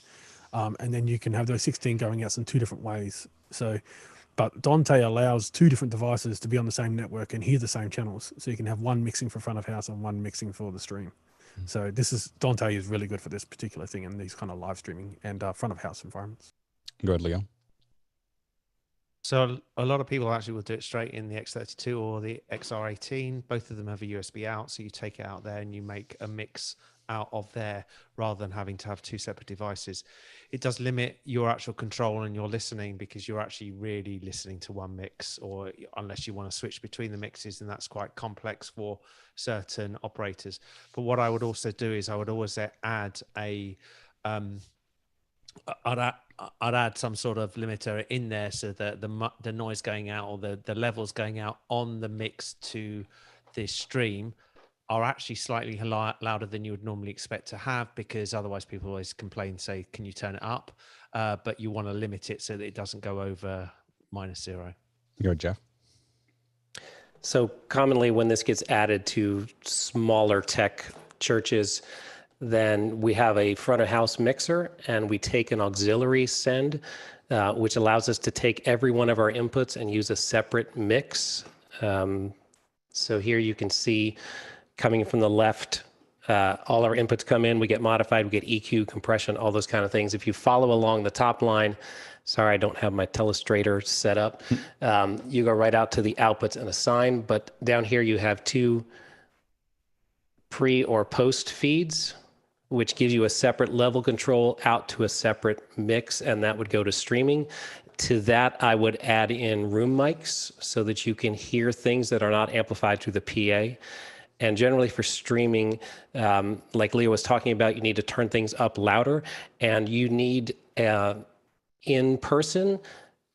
and then you can have those 16 going out in 2 different ways. But Dante allows 2 different devices to be on the same network and hear the same channels. So you can have one mixing for front of house and one mixing for the stream. So Dante is really good for this particular thing in these kind of live streaming and front of house environments. Go ahead, Leo. So a lot of people actually will do it straight in the X32 or the XR18. Both of them have a USB out, so you take it out there and you make a mix out of there rather than having to have 2 separate devices. It does limit your actual control and your listening because you're actually really listening to one mix, or unless you want to switch between the mixes, and that's quite complex for certain operators. But what I would also do is I would always add a I'd add some sort of limiter in there so that the noise going out or the levels going out on the mix to this stream are actually slightly louder than you would normally expect to have, because otherwise people always complain, say, can you turn it up? But you want to limit it so that it doesn't go over -0. Go ahead, Jeff. So commonly when this gets added to smaller tech churches, then we have a front of house mixer and we take an auxiliary send, which allows us to take every one of our inputs and use a separate mix. So here you can see coming from the left, all our inputs come in, we get modified, we get EQ, compression, all those kind of things. If you follow along the top line, sorry, I don't have my telestrator set up. You go right out to the outputs and assign, but down here you have 2 pre or post feeds, which gives you a separate level control out to a separate mix, and that would go to streaming. To that, I would add in room mics so that you can hear things that are not amplified through the PA. And generally for streaming, like Leo was talking about, you need to turn things up louder, and you need in person,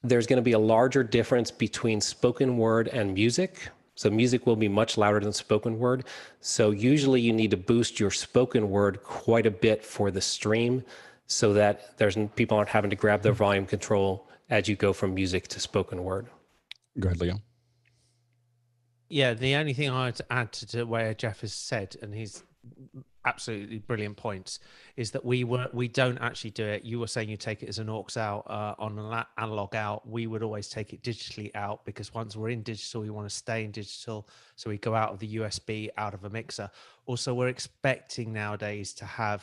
there's going to be a larger difference between spoken word and music. So music will be much louder than spoken word. So usually you need to boost your spoken word quite a bit for the stream so that people aren't having to grab their volume control as you go from music to spoken word. Go ahead, Leo. Yeah, the only thing I would add to where Jeff has said, and he's absolutely brilliant points, is that we don't actually do it. You were saying you take it as an aux out on an analog out. We would always take it digitally out, because once we're in digital, we want to stay in digital. So we go out of the USB, out of a mixer. Also, we're expecting nowadays to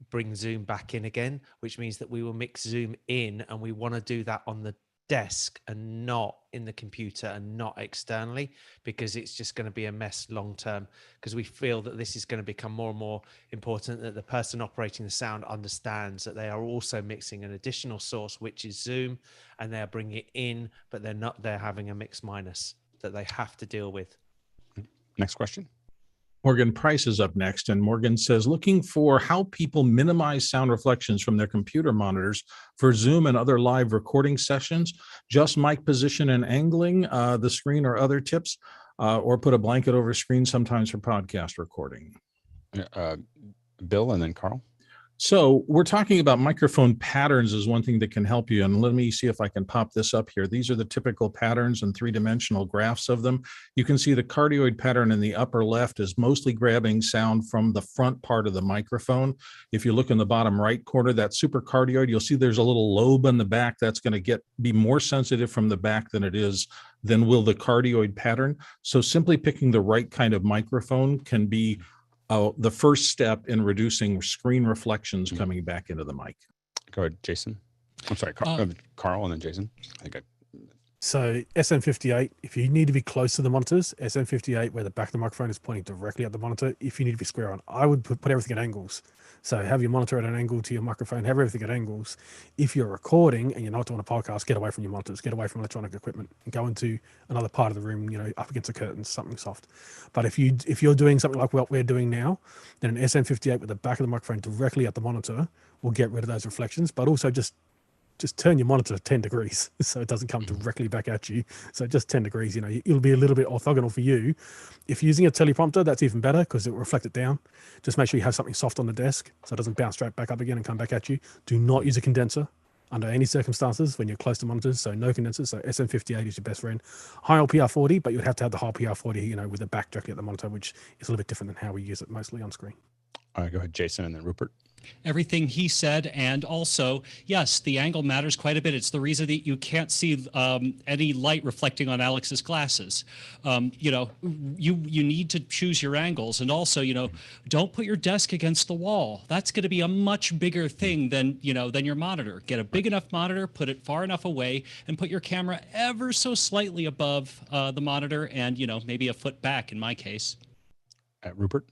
bring Zoom back in again, which means that we will mix Zoom in, and we want to do that on the desk and not in the computer and not externally, because it's just going to be a mess long term, because we feel that this is going to become more and more important, that the person operating the sound understands that they are also mixing an additional source, which is Zoom, and they're bringing it in, but they're having a mix minus that they have to deal with. Next question. Morgan Price is up next, and Morgan says, looking for how people minimize sound reflections from their computer monitors for Zoom and other live recording sessions, just mic position and angling the screen or other tips, or put a blanket over screen sometimes for podcast recording. Bill and then Carl. So we're talking about microphone patterns as one thing that can help you. And let me see if I can pop this up here. These are the typical patterns and 3-dimensional graphs of them. You can see the cardioid pattern in the upper left is mostly grabbing sound from the front part of the microphone. If you look in the bottom right corner, that supercardioid, you'll see there's a little lobe in the back that's going to be more sensitive from the back than will the cardioid pattern. So simply picking the right kind of microphone can be the first step in reducing screen reflections coming back into the mic. Go ahead, Jason. I'm sorry, Carl and then Jason. So SM58, if you need to be close to the monitors, SM58, where the back of the microphone is pointing directly at the monitor, if you need to be square on, I would put everything at angles. So have your monitor at an angle to your microphone, have everything at angles. If you're recording and you're not doing a podcast, get away from your monitors, get away from electronic equipment, and go into another part of the room, up against the curtains, something soft. But if you're doing something like what we're doing now, then an SM58 with the back of the microphone directly at the monitor will get rid of those reflections, but also just turn your monitor 10 degrees so it doesn't come directly back at you. So just 10 degrees, it'll be a little bit orthogonal for you. If you're using a teleprompter, that's even better because it will reflect it down. Just make sure you have something soft on the desk so it doesn't bounce straight back up again and come back at you. Do not use a condenser under any circumstances when you're close to monitors, so no condensers. So SM58 is your best friend. High LPR40, but you'd have to have the high LPR40, with the back directly at the monitor, which is a little bit different than how we use it mostly on screen. All right, go ahead, Jason, and then Rupert. Everything he said, and also, yes, the angle matters quite a bit. It's the reason that you can't see any light reflecting on Alex's glasses. You need to choose your angles, and also, don't put your desk against the wall. That's going to be a much bigger thing than your monitor. Get a big enough monitor, put it far enough away, and put your camera ever so slightly above the monitor, and maybe a foot back in my case. Rupert.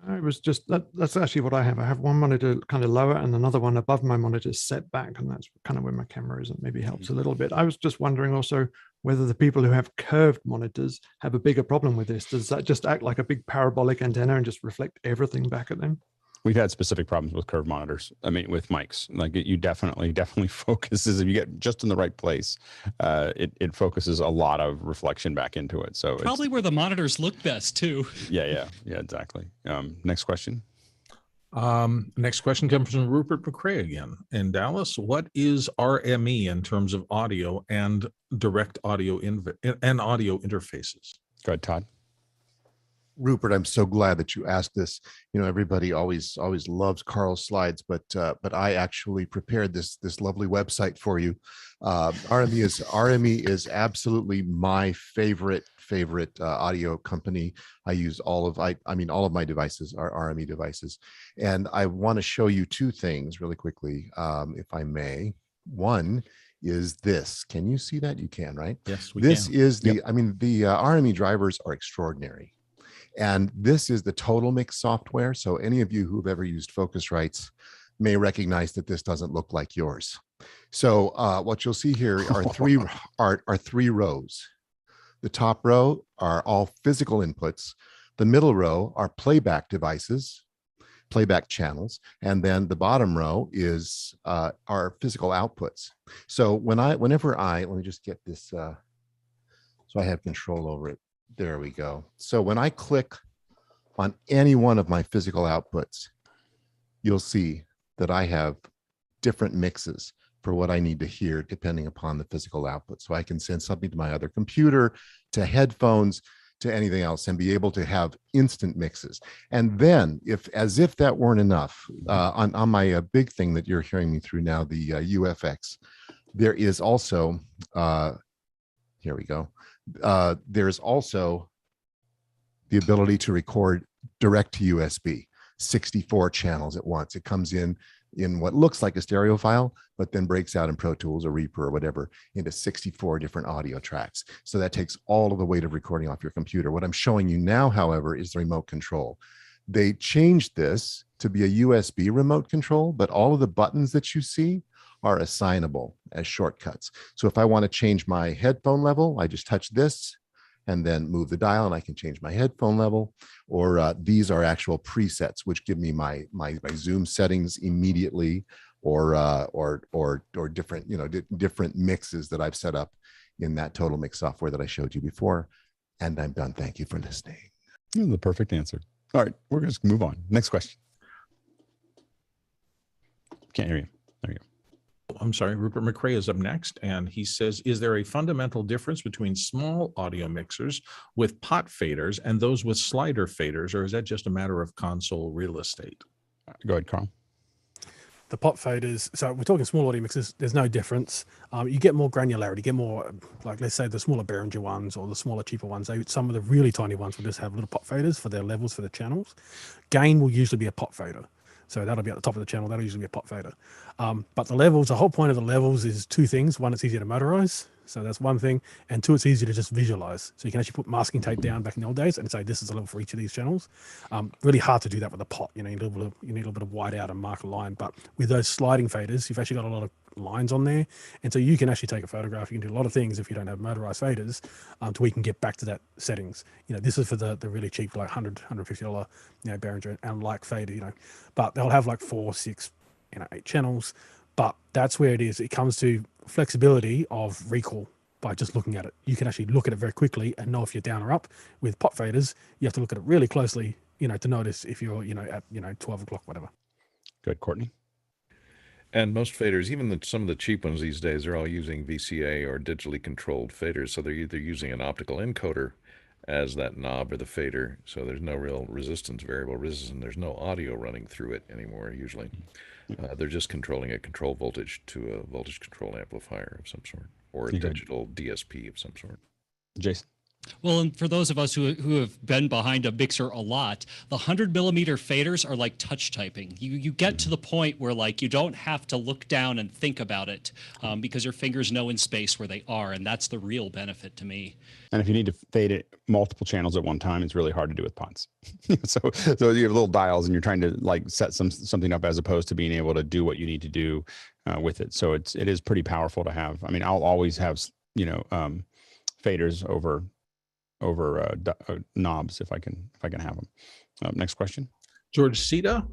It was just that's actually what I have. I have one monitor kind of lower and another one above my monitor set back, and that's kind of where my camera is. It maybe helps a little bit. I was just wondering also whether the people who have curved monitors have a bigger problem with this. Does that just act like a big parabolic antenna and just reflect everything back at them? We've had specific problems with curved monitors. I mean, with mics, like you definitely focuses, if you get just in the right place, it focuses a lot of reflection back into it. So probably where the monitors look best too. Yeah, exactly. Next question. Next question comes from Rupert McCrae again in Dallas. What is RME in terms of audio and direct audio and audio interfaces? Go ahead, Todd. Rupert, I'm so glad that you asked this. Everybody always loves Carl's slides, but I actually prepared this lovely website for you. RME is absolutely my favorite audio company. I use all of my devices are RME devices, and I want to show you two things really quickly, if I may. One is this. Can you see that? You can, right? Yes, we this can. Is the the RME drivers are extraordinary. And this is the Total Mix software. So any of you who've ever used Focusrites may recognize that this doesn't look like yours. So what you'll see here are three rows. The top row are all physical inputs. The middle row are playback devices, playback channels, and then the bottom row is our physical outputs. So whenever let me just get this so I have control over it. There we go. So when I click on any one of my physical outputs, you'll see that I have different mixes for what I need to hear depending upon the physical output. So I can send something to my other computer, to headphones, to anything else, and be able to have instant mixes. And then, as if that weren't enough, on my big thing that you're hearing me through now, the UFX, there is also, here we go. There's also the ability to record direct to USB, 64 channels at once. It comes in what looks like a stereo file, but then breaks out in Pro Tools or Reaper or whatever into 64 different audio tracks. So that takes all of the weight of recording off your computer. What I'm showing you now, however, is the remote control. They changed this to be a USB remote control, but all of the buttons that you see are assignable as shortcuts. So if I want to change my headphone level, I just touch this and then move the dial and I can change my headphone level. Or these are actual presets, which give me my Zoom settings immediately, or different different mixes that I've set up in that Total Mix software that I showed you before. And I'm done. Thank you for listening. The perfect answer. All right, we're going to move on. Next question. Can't hear you. There you go. I'm sorry, Rupert McCrae is up next, and he says, is there a fundamental difference between small audio mixers with pot faders and those with slider faders, or is that just a matter of console real estate? Go ahead, Carl. The pot faders, so we're talking small audio mixers, there's no difference. You get more granularity, you get more, like let's say the smaller Behringer ones or the smaller, cheaper ones. Some of the really tiny ones will just have little pot faders for their levels for the channels. Gain will usually be a pot fader. So that'll be at the top of the channel. That'll usually be a pot fader. But the levels, the whole point of the levels is two things. One, it's easier to motorize. So that's one thing. And two, it's easy to just visualize. So you can actually put masking tape down back in the old days and say, this is a level for each of these channels. Really hard to do that with a pot. You know, you need a little bit of white out and mark a line. But with those sliding faders, you've actually got a lot of lines on there. And so you can actually take a photograph. You can do a lot of things if you don't have motorized faders to where you can get back to that settings. You know, this is for the really cheap, like $100, $150, you know, Behringer and like fader, you know, but they'll have like 4, 6, 8 channels. But that's where it is. It comes to flexibility of recall by just looking at it. You can actually look at it very quickly and know if you're down or up. With pot faders, you have to look at it really closely, you know, to notice if you're, you know, at, 12 o'clock, whatever. Good, Courtney. And most faders, even some of the cheap ones these days, are all using VCA or digitally controlled faders. So they're either using an optical encoder as that knob or the fader. So there's no real resistance, variable resistance. There's no audio running through it anymore, usually. They're just controlling a control voltage to a voltage control amplifier of some sort, or a digital DSP of some sort. Jason? Well, and for those of us who have been behind a mixer a lot, the 100mm faders are like touch typing. You get to the point where like you don't have to look down and think about it because your fingers know in space where they are, and that's the real benefit to me. And if you need to fade it multiple channels at one time, it's really hard to do with pots. so you have little dials and you're trying to like set something up as opposed to being able to do what you need to do with it. So it is pretty powerful to have. I mean, I'll always have, faders over knobs if I can have them. Next question. George Sita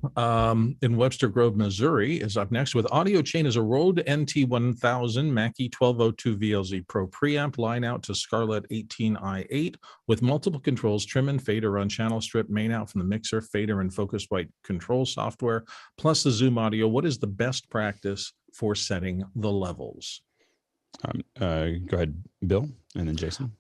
in Webster Grove, Missouri is up next with audio chain is a Rode NT1000 Mackie 1202 VLZ Pro preamp line out to Scarlett 18i8 with multiple controls, trim and fader on channel strip, main out from the mixer, fader and Focusrite control software, plus the Zoom audio. What is the best practice for setting the levels? Go ahead, Bill, and then Jason.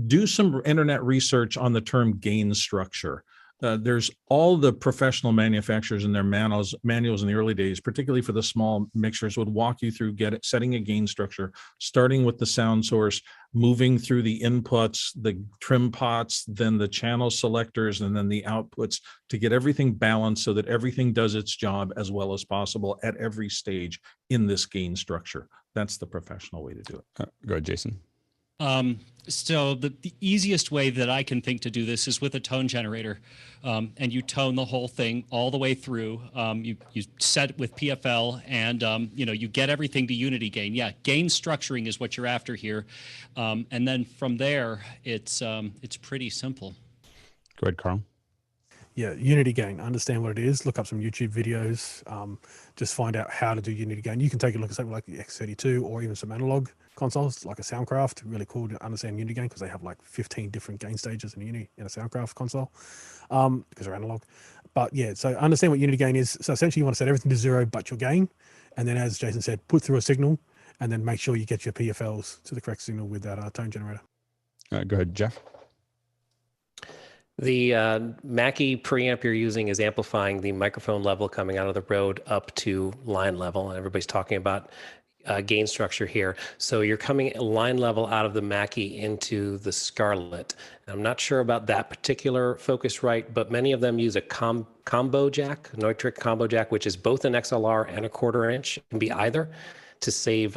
Do some internet research on the term gain structure. There's all the professional manufacturers in their manuals in the early days, particularly for the small mixers, would walk you through setting a gain structure, starting with the sound source, moving through the inputs, the trim pots, then the channel selectors, and then the outputs to get everything balanced so that everything does its job as well as possible at every stage in this gain structure. That's the professional way to do it. Go ahead, Jason. So the easiest way that I can think to do this is with a tone generator, and you tone the whole thing all the way through. You set it with PFL, and you get everything to unity gain. Yeah, gain structuring is what you're after here, and then from there it's pretty simple. Go ahead, Carl. Yeah, unity gain. Understand what it is. Look up some YouTube videos. Just find out how to do unity gain. You can take a look at something like the X32 or even some analog consoles like a Soundcraft. Really cool to understand unity gain because they have like 15 different gain stages in a Soundcraft console because they're analog. But yeah, so understand what unity gain is. So essentially, you want to set everything to 0 but your gain, and then as Jason said, put through a signal, and then make sure you get your PFLs to the correct signal with that tone generator. Go ahead, Jeff. The Mackie preamp you're using is amplifying the microphone level coming out of the Rode up to line level, and everybody's talking about gain structure here. So you're coming line level out of the Mackie into the Scarlett. I'm not sure about that particular Focusrite, but many of them use a combo jack, Neutrik combo jack, which is both an XLR and a 1/4 inch. It can be either to save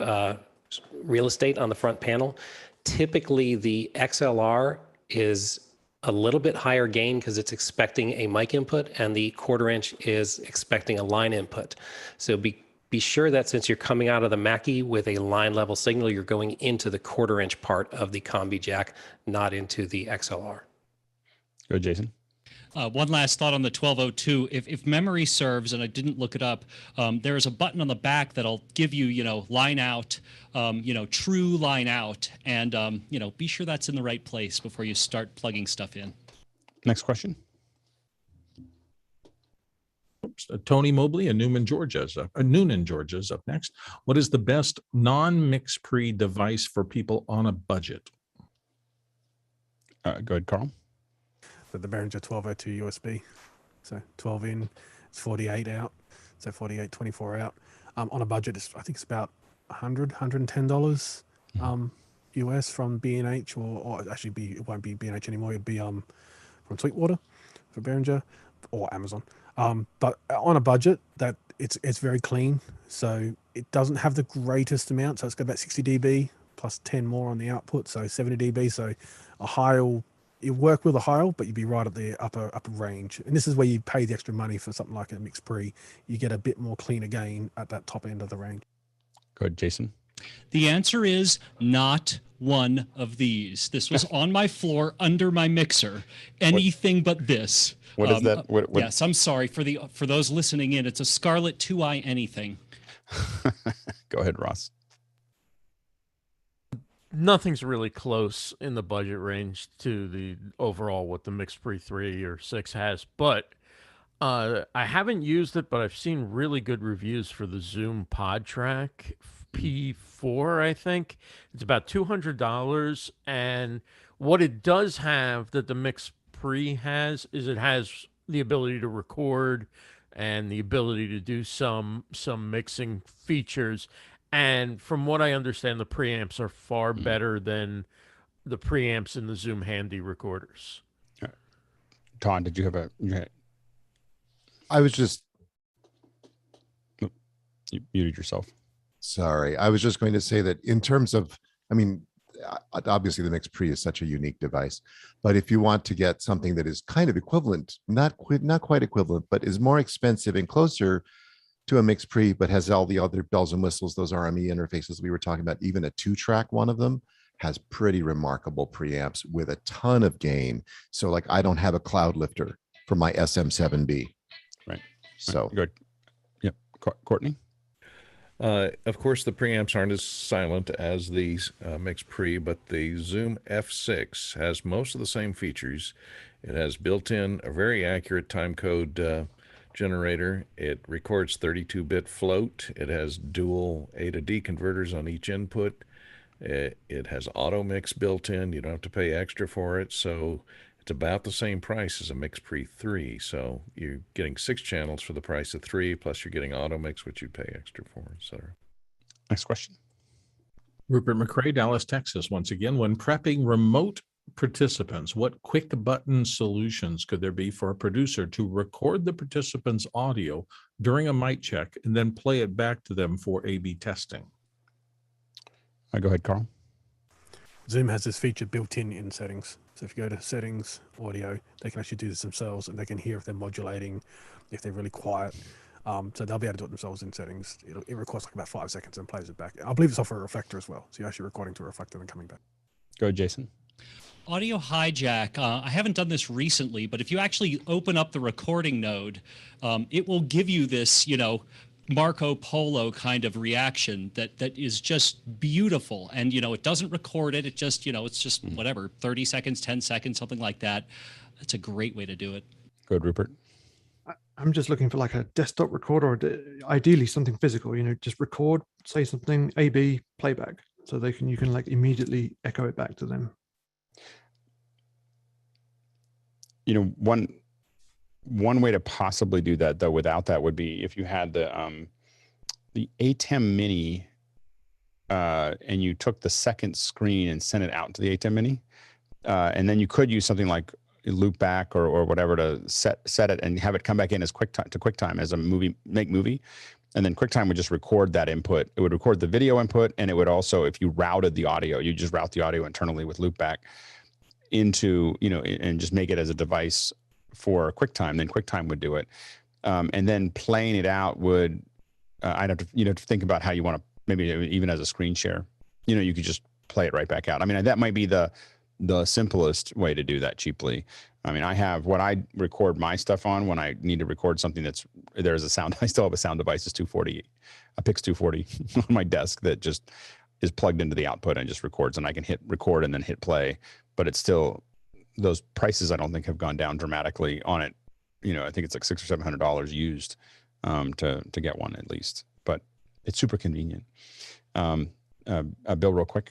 real estate on the front panel. Typically, the XLR is a little bit higher gain because it's expecting a mic input, and the 1/4 inch is expecting a line input. So be sure that since you're coming out of the Mackie with a line level signal, you're going into the 1/4 inch part of the combi jack, not into the XLR. Go, Jason. One last thought on the 1202. If memory serves, and I didn't look it up, there is a button on the back that'll give you, line out, true line out, and be sure that's in the right place before you start plugging stuff in. Next question. Tony Mobley in Noonan, Georgia is up next. What is the best non-mix pre device for people on a budget? Go ahead, Carl. The Behringer 1202 USB. So 12 in, it's 48 out. So 48, 24 out. On a budget, I think it's about $100, $110 US from B&H, or actually it won't be B&H anymore. It'd be from Sweetwater for Behringer or Amazon. But on a budget, that it's very clean. So it doesn't have the greatest amount. So it's got about 60 dB plus 10 more on the output, so 70 dB. So a Heil, you work with a Heil, but you'd be right at the upper range. And this is where you pay the extra money for something like a Mix Pre. You get a bit more cleaner gain at that top end of the range. Go ahead, Jason. The answer is not one of these. This was on my floor under my mixer. Anything but this. What is that? What? Yes, I'm sorry for those listening in. It's a Scarlett 2i anything. Go ahead, Ross. Nothing's really close in the budget range to the overall what the Mix Pre 3 or 6 has, but I haven't used it, but I've seen really good reviews for the Zoom PodTrack P4, I think. It's about $200, and what it does have that the Mix Pre has is it has the ability to record and the ability to do some mixing features. And from what I understand, the preamps are far better than the preamps in the Zoom Handy recorders. Todd, did you have a... I was just... You muted yourself. Sorry. I was just going to say that in terms of, I mean, obviously the Mix Pre is such a unique device, but if you want to get something that is kind of equivalent, not quite equivalent, but is more expensive and closer to a Mix Pre, but has all the other bells and whistles, those RME interfaces we were talking about, even a 2-track, one of them has pretty remarkable preamps with a ton of gain. So like, I don't have a cloud lifter for my SM7B. Right. So good. Yep. Courtney? Of course, the preamps aren't as silent as these Mix Pre, but the Zoom F6 has most of the same features. It has built-in a very accurate timecode generator. It records 32-bit float. It has dual A to D converters on each input. It has auto mix built in. You don't have to pay extra for it. So it's about the same price as a Mix Pre 3. So you're getting 6 channels for the price of 3, plus you're getting auto mix, which you pay extra for, etc. Next question. Rupert McCrae, Dallas, Texas. Once again, when prepping remote participants, what quick button solutions could there be for a producer to record the participants' audio during a mic check and then play it back to them for A/B testing? Go ahead, Carl. Zoom has this feature built in settings. So if you go to settings, audio, they can actually do this themselves, and they can hear if they're modulating, if they're really quiet. So they'll be able to do it themselves in settings. It records like about 5 seconds and plays it back. I believe it's off a reflector as well. So you're actually recording to a reflector and coming back. Go ahead, Jason. Audio hijack, I haven't done this recently, but if you actually open up the recording node, it will give you this, Marco Polo kind of reaction that is just beautiful. And, it doesn't record it. It just, it's just whatever, 30 seconds, 10 seconds, something like that. That's a great way to do it. Go ahead, Rupert. I'm just looking for like a desktop recorder, or ideally something physical, just record, say something, A/B, playback. So you can like immediately echo it back to them. One way to possibly do that, though, without that would be if you had the Atem Mini and you took the second screen and sent it out to the Atem Mini, and then you could use something like loop back or whatever to set it and have it come back in as QuickTime as a movie, and then QuickTime would just record that input. It would record the video input, and it would also, if you routed the audio, you just route the audio internally with loopback into, and just make it as a device for QuickTime. Then QuickTime would do it, and then playing it out would, I'd have to, think about how you want to, maybe even as a screen share, you could just play it right back out. I mean, that might be the simplest way to do that cheaply. I mean, I have what I record my stuff on when I need to record something there's a sound. I still have a sound device, a Pix 240 on my desk that just is plugged into the output and just records, and I can hit record and then hit play. But it's still, those prices I don't think have gone down dramatically on it. I think it's like $600 or $700 used to get one at least, but it's super convenient. Bill, real quick.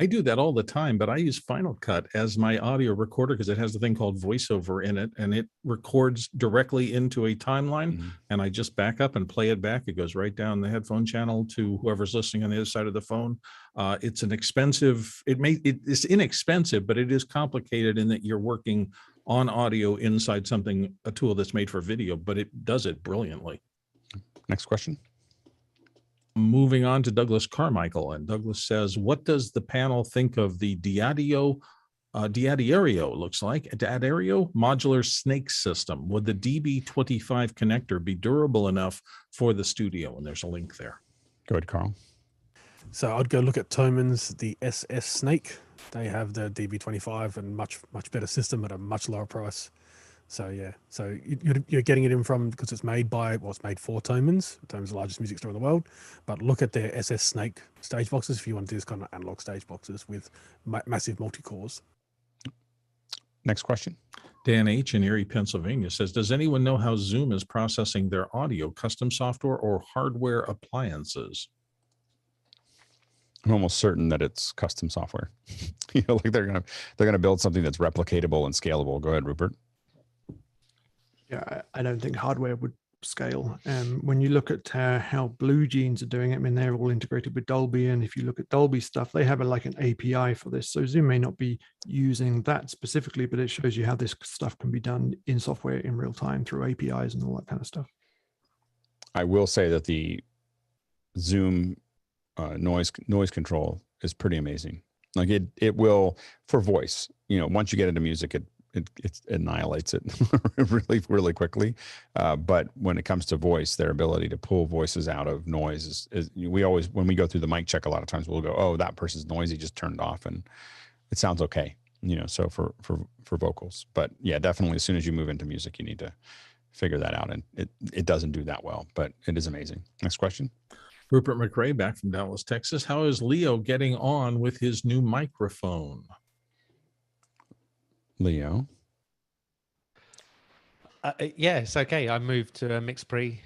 I do that all the time, but I use Final Cut as my audio recorder because it has a thing called voiceover in it, and it records directly into a timeline, and I just back up and play it back. It goes right down the headphone channel to whoever's listening on the other side of the phone. It's an expensive, it's inexpensive, but it is complicated in that you're working on audio inside a tool that's made for video, but it does it brilliantly. Next question. Moving on to Douglas Carmichael, and Douglas says, what does the panel think of the Diadio, looks like, Diadio modular snake system? Would the DB25 connector be durable enough for the studio? And there's a link there. Go ahead, Carl. So I'd go look at Thoman's, the SS Snake. They have the DB25 and much better system at a much lower price. So yeah, so you're getting it in from, because it's made by, well, it's made for Thoman's. Thoman's the largest music store in the world. But look at their SS Snake stage boxes if you want to do this kind of analog stage boxes with massive multi-cores. Next question. Dan H. in Erie, Pennsylvania says, does anyone know how Zoom is processing their audio, custom software or hardware appliances? I'm almost certain that it's custom software. Like they're gonna build something that's replicatable and scalable. Go ahead, Rupert. Yeah, I don't think hardware would scale. When you look at how Blue Jeans are doing it, I mean, they're all integrated with Dolby. And if you look at Dolby stuff, they have like an API for this. So Zoom may not be using that specifically, but it shows you how this stuff can be done in software in real time through APIs and all that kind of stuff. I will say that the Zoom noise control is pretty amazing. Like it will, for voice, once you get into music, it annihilates it really quickly. But when it comes to voice, their ability to pull voices out of noise is we always, when we go through the mic check, a lot of times we'll go, oh, that person's noisy, just turned off, and it sounds okay. So for vocals. But yeah, definitely as soon as you move into music, you need to figure that out. And it doesn't do that well, but it is amazing. Next question. Rupert McRae back from Dallas, Texas. How is Leo getting on with his new microphone? Leo. Yeah, it's okay. I moved to a mix pre.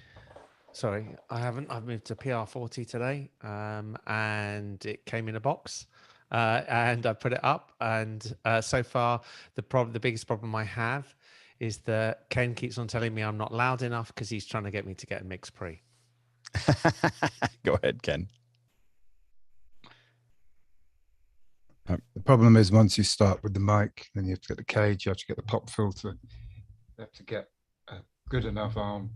Sorry, I haven't. I've moved to PR40 today, and it came in a box, and I put it up. And so far, the biggest problem I have is that Ken keeps on telling me I'm not loud enough because he's trying to get me to get a mix pre. Go ahead, Ken. The problem is once you start with the mic, then you have to get the cage, you have to get the pop filter, you have to get a good enough arm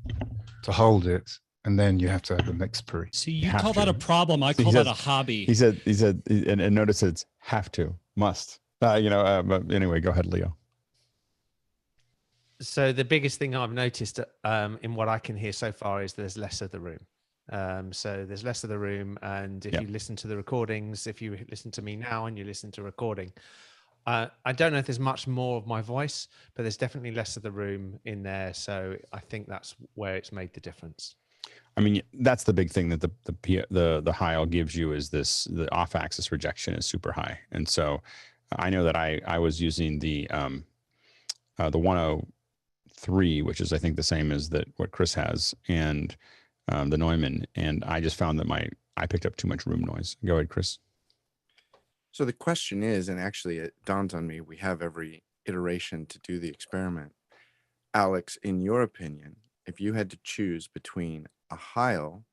to hold it, and then you have to have a mix pre. See, you call that a problem. I call that a hobby. He said, and notice it's have to, must. But anyway, go ahead, Leo. So the biggest thing I've noticed in what I can hear so far is there's less of the room. So there's less of the room, and if you listen to the recordings, if you listen to me now and you listen to recording, I don't know if there's much more of my voice, but there's definitely less of the room in there. So I think that's where it's made the difference. I mean, that's the big thing that the Heil gives you is the off-axis rejection is super high, and so I know that I was using the 103, which is I think the same as what Chris has, and the Neumann, and I just found that I picked up too much room noise. Go ahead, Chris. So the question is, and actually it dawns on me, we have every iteration to do the experiment. Alex, in your opinion, if you had to choose between a Heil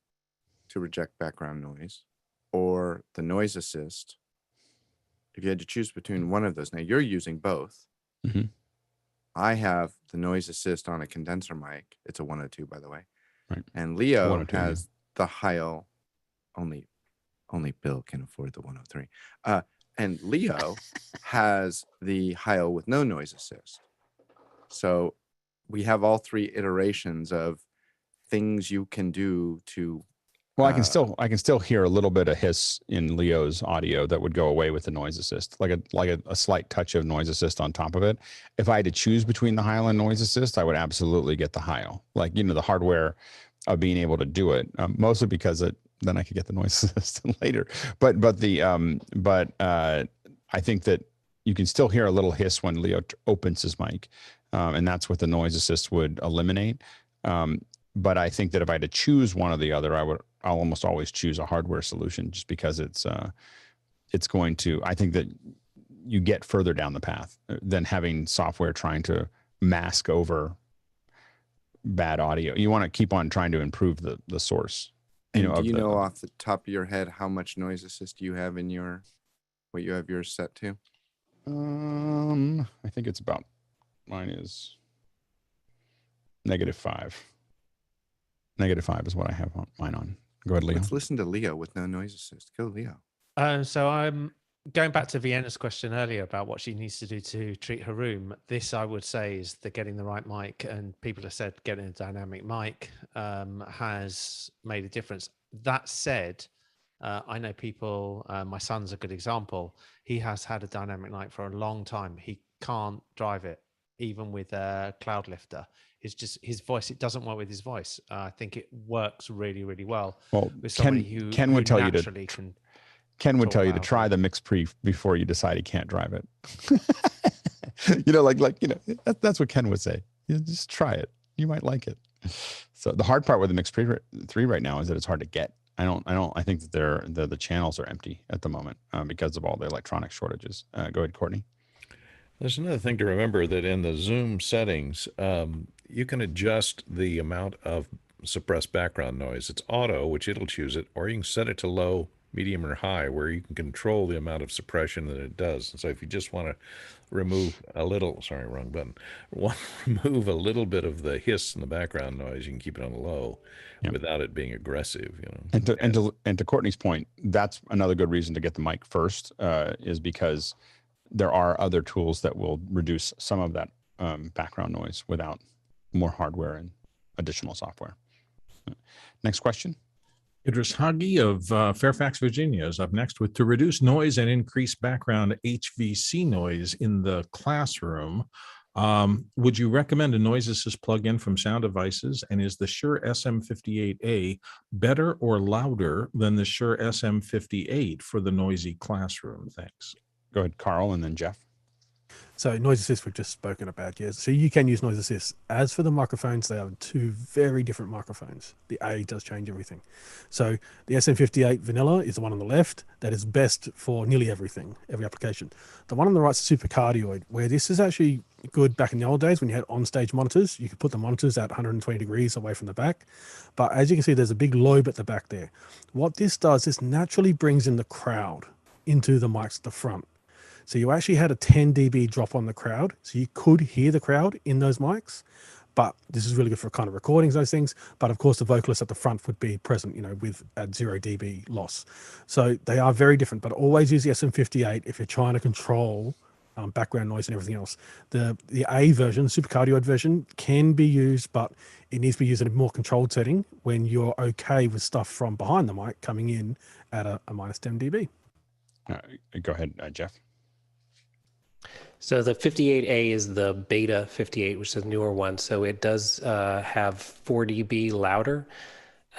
to reject background noise or the noise assist, if you had to choose between one of those, now you're using both. Mm-hmm. I have the noise assist on a condenser mic. It's a 102, by the way. Right. And Leo has the Heil. Only Bill can afford the 103. And Leo has the Heil with no noise assist. So we have all three iterations of things you can do to. Well, I can still hear a little bit of hiss in Leo's audio that would go away with the noise assist, like a slight touch of noise assist on top of it. If I had to choose between the Heil and noise assist, I would absolutely get the Heil. Like, the hardware of being able to do it, mostly because then I could get the noise assist later. But I think that you can still hear a little hiss when Leo opens his mic, and that's what the noise assist would eliminate. But I think that if I had to choose one or the other, I'll almost always choose a hardware solution, just because it's going to, I think that you get further down the path than having software trying to mask over bad audio. You want to keep on trying to improve the source. And do you know off the top of your head how much noise assist you have in what you have yours set to? I think it's about, mine is -5. -5 is what I have mine on. Go ahead, Leo. Let's listen to Leo with no noise assist. Go, Leo. So I'm going back to Vienna's question earlier about what she needs to do to treat her room. This, I would say, is the getting the right mic, and people have said getting a dynamic mic has made a difference. That said, I know people, my son's a good example. He has had a dynamic mic for a long time. He can't drive it, even with a cloud lifter. It's just his voice. It doesn't work with his voice. I think it works really, really well. Well, with somebody Ken would tell you to naturally can. Ken would talk tell you to loud. try the mix pre before you decide he can't drive it. You know, like you know, that's what Ken would say. You just try it. You might like it. So the hard part with the Mix Pre 3 right now is that it's hard to get. I think that the channels are empty at the moment because of all the electronic shortages. Go ahead, Courtney. There's another thing to remember, that in the Zoom settings, you can adjust the amount of suppressed background noise. It's auto, which it'll choose it, or you can set it to low, medium, or high, where you can control the amount of suppression that it does. And so if you just want to remove a little, sorry, wrong button, remove a little bit of the hiss and the background noise, you can keep it on low without it being aggressive. You know. And to Courtney's point, that's another good reason to get the mic first, is because there are other tools that will reduce some of that background noise without more hardware and additional software. Next question. Idris Hagi of Fairfax, Virginia is up next with, to reduce noise and increase background HVC noise in the classroom, would you recommend a noise assist plug-in from Sound Devices? And is the Shure SM58A better or louder than the Shure SM58 for the noisy classroom? Thanks. Go ahead, Carl, and then Jeff. So noise assist we've just spoken about, yes. So you can use noise assist. As for the microphones, they are two very different microphones. The A does change everything. So the SM58 vanilla is the one on the left that is best for nearly everything, every application. The one on the right is super cardioid, where this is actually good back in the old days when you had on-stage monitors. You could put the monitors at 120 degrees away from the back. But as you can see, there's a big lobe at the back there. What this does, this naturally brings in the crowd into the mics at the front. So you actually had a 10 dB drop on the crowd. So you could hear the crowd in those mics, but this is really good for kind of recordings, those things. But of course the vocalist at the front would be present, you know, with at 0 dB loss. So they are very different, but always use the SM58 if you're trying to control background noise and everything else. The A version, super cardioid version, can be used, but it needs to be used in a more controlled setting when you're okay with stuff from behind the mic coming in at a minus 10 dB. Go ahead, Jeff. So the 58A is the beta 58, which is a newer one. So it does have 4 dB louder.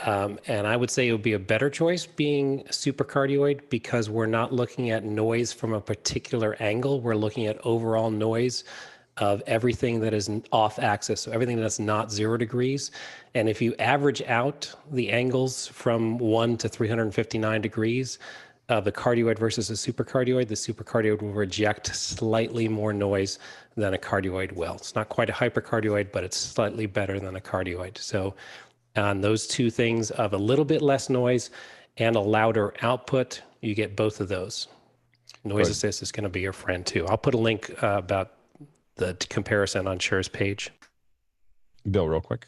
And I would say it would be a better choice being super cardioid, because we're not looking at noise from a particular angle. We're looking at overall noise of everything that is off axis. So everything that's not 0 degrees. And if you average out the angles from 1 to 359 degrees, the cardioid versus the super cardioid will reject slightly more noise than a cardioid will. It's not quite a hypercardioid, but it's slightly better than a cardioid. So on those two things of a little bit less noise and a louder output, you get both of those. Noise assist is going to be your friend too. I'll put a link about the comparison on Shure's page. Bill, real quick.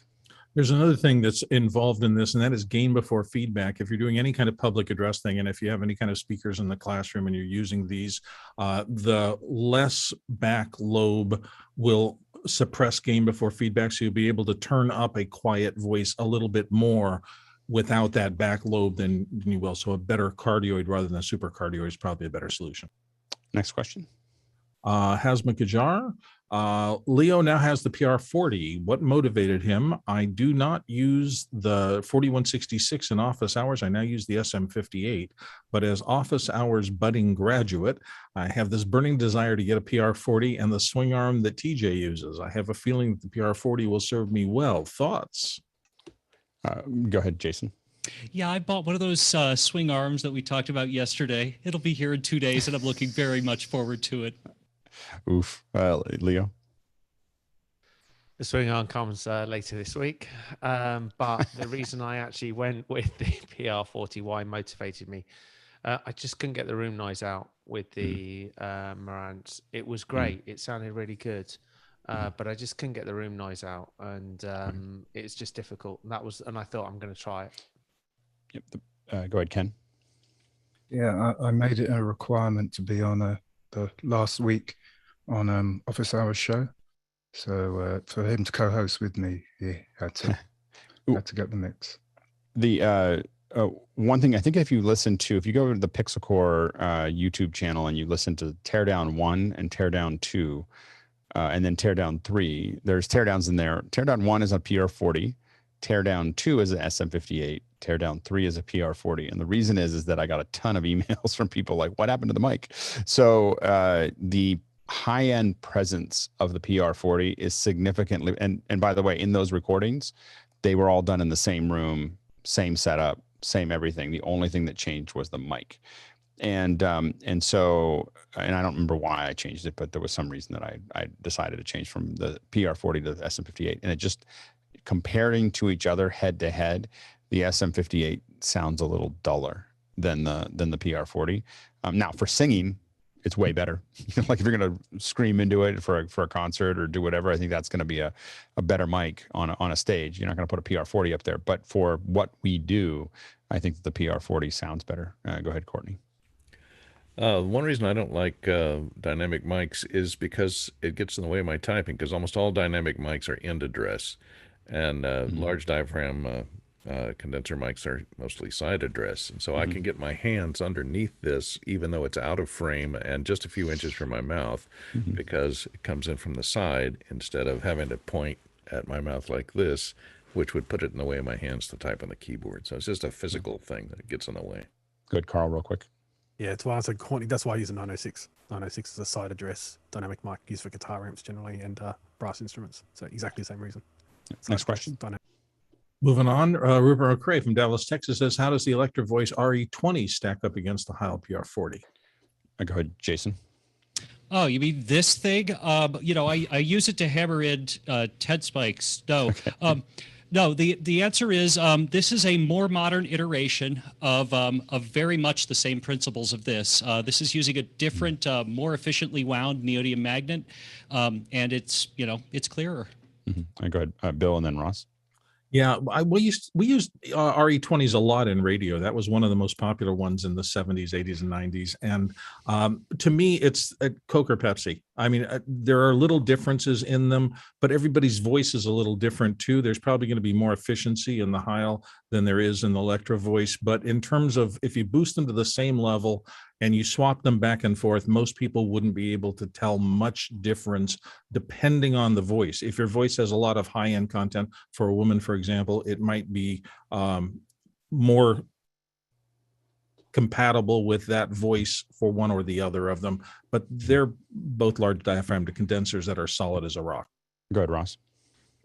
There's another thing that's involved in this, and that is gain before feedback. If you're doing any kind of public address thing, and if you have any kind of speakers in the classroom and you're using these, the less back lobe will suppress gain before feedback. So you'll be able to turn up a quiet voice a little bit more without that back lobe than you will. So a better cardioid rather than a super cardioid is probably a better solution. Next question. Hazma Kajar. Leo now has the PR40. What motivated him? I do not use the 4166 in office hours. I now use the SM58. But as office hours budding graduate, I have this burning desire to get a PR40 and the swing arm that TJ uses. I have a feeling that the PR40 will serve me well. Thoughts? Go ahead, Jason. Yeah, I bought one of those swing arms that we talked about yesterday. It'll be here in 2 days, and I'm looking very much forward to it. Oof. Leo? The swing arm comes later this week. But the reason I actually went with the PR40, why motivated me, I just couldn't get the room noise out with the Marantz. It was great. It sounded really good. But I just couldn't get the room noise out, and it's just difficult. And I thought, I'm going to try it. Yep. Go ahead, Ken. Yeah, I made it a requirement to be on the last week on Office Hours show. So for him to co-host with me, he had to get the mix. The one thing I think, if you go to the Pixel Core YouTube channel and you listen to Teardown 1 and Teardown 2, and then Teardown 3, there's teardowns in there. Teardown 1 is a PR40, Teardown 2 is an SM58, Teardown 3 is a PR40. And the reason is that I got a ton of emails from people like, what happened to the mic? So the high-end presence of the PR40 is significantly, and by the way, in those recordings, they were all done in the same room, same setup, same everything. The only thing that changed was the mic. And so I don't remember why I changed it, but there was some reason that I decided to change from the PR40 to the SM58. And it just, comparing to each other head to head, the SM58 sounds a little duller than the PR40. Now for singing, it's way better. Like if you're going to scream into it for a concert or do whatever, I think that's going to be a better mic on a stage. You're not going to put a PR40 up there, but for what we do, I think the PR40 sounds better. Go ahead, Courtney. One reason I don't like dynamic mics is because it gets in the way of my typing, because almost all dynamic mics are end address, and large diaphragm condenser mics are mostly side address. And so I can get my hands underneath this, even though it's out of frame and just a few inches from my mouth, because it comes in from the side instead of having to point at my mouth like this, which would put it in the way of my hands to type on the keyboard. So it's just a physical thing that gets in the way. Good, Carl, real quick. Yeah, it's why I said Courtney. That's why I use a 906. 906 is a side address dynamic mic used for guitar amps generally and brass instruments. So exactly the same reason. Next question. Moving on, Rupert O'Cray from Dallas, Texas says, how does the Electro Voice RE20 stack up against the Heil PR40? Go ahead, Jason. Oh, you mean this thing? I use it to hammer in TED spikes. No. Okay. No, the answer is this is a more modern iteration of very much the same principles of this. This is using a different, more efficiently wound neodymium magnet, and it's clearer. Go ahead, Bill, and then Ross. Yeah, we used RE20s a lot in radio. That was one of the most popular ones in the 70s, 80s, and 90s. And to me, it's a Coke or Pepsi. I mean, there are little differences in them, but everybody's voice is a little different too. There's probably going to be more efficiency in the Heil than there is in the Electro Voice. But in terms of if you boost them to the same level and you swap them back and forth, most people wouldn't be able to tell much difference depending on the voice. If your voice has a lot of high-end content, for a woman, for example, it might be more compatible with that voice for one or the other of them, but they're both large diaphragm condensers that are solid as a rock. Go ahead, Ross.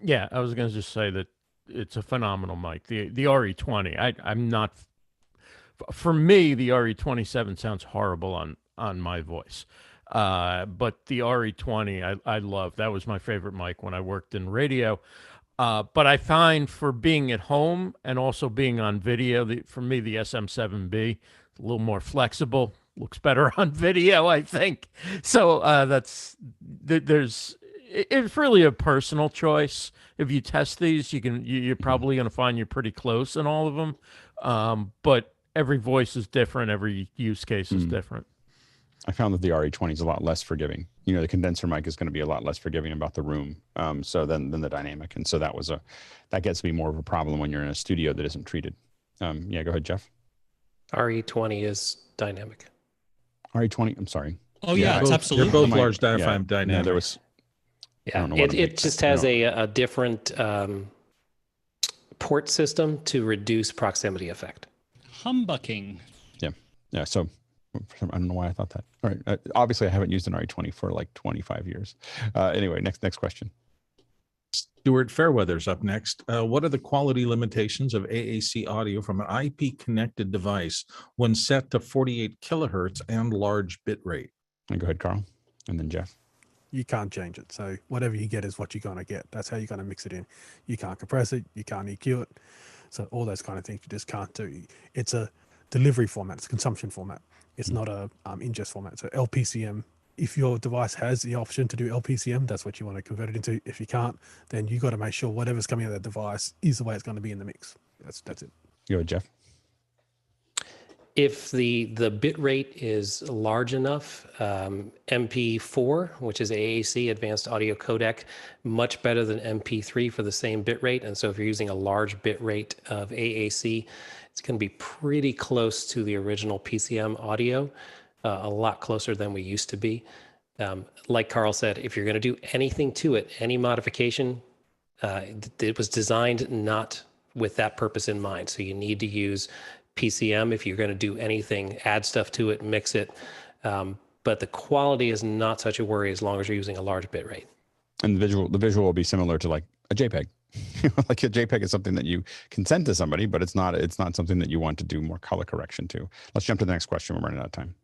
Yeah, I was going to just say that it's a phenomenal mic. The RE20, I'm not, for me, the RE27 sounds horrible on my voice. But the RE20, I love. That was my favorite mic when I worked in radio. But I find for being at home and also being on video, for me, the SM7B, a little more flexible, looks better on video, I think. So it's really a personal choice. If you test these, you're probably going to find you're pretty close in all of them. But every voice is different. Every use case is different. I found that the RE20 is a lot less forgiving. The condenser mic is going to be a lot less forgiving about the room, so than the dynamic, and so that gets to be more of a problem when you're in a studio that isn't treated. Yeah, go ahead, Jeff. RE20 is dynamic. RE20. I'm sorry. Oh yeah, it's absolutely. They're both large diaphragm dynamic. Yeah, there was. Yeah, it just has a different port system to reduce proximity effect. Humbucking. Yeah. So. I don't know why I thought that. All right. Obviously, I haven't used an RE20 for like 25 years. Anyway, next question. Stuart Fairweather's up next. What are the quality limitations of AAC audio from an IP-connected device when set to 48 kilohertz and large bit rate? Go ahead, Carl, and then Jeff. You can't change it. So whatever you get is what you're going to get. That's how you're going to mix it in. You can't compress it. You can't EQ it. So all those kind of things you just can't do. It's a delivery format. It's a consumption format. It's not a ingest format. So LPCM, if your device has the option to do LPCM, that's what you want to convert it into. If you can't, then you got to make sure whatever's coming out of that device is the way it's going to be in the mix. That's it. Go ahead, Jeff. If the bit rate is large enough, MP4, which is AAC, Advanced Audio Codec, much better than MP3 for the same bit rate. And so if you're using a large bit rate of AAC, it's going to be pretty close to the original PCM audio, a lot closer than we used to be. Like Carl said, if you're going to do anything to it, any modification, it was designed not with that purpose in mind. So you need to use PCM if you're going to do anything, add stuff to it, mix it. But the quality is not such a worry as long as you're using a large bit rate. And the visual will be similar to like a JPEG. Like a JPEG is something that you can send to somebody, but it's not something that you want to do more color correction to. Let's jump to the next question. We're running out of time.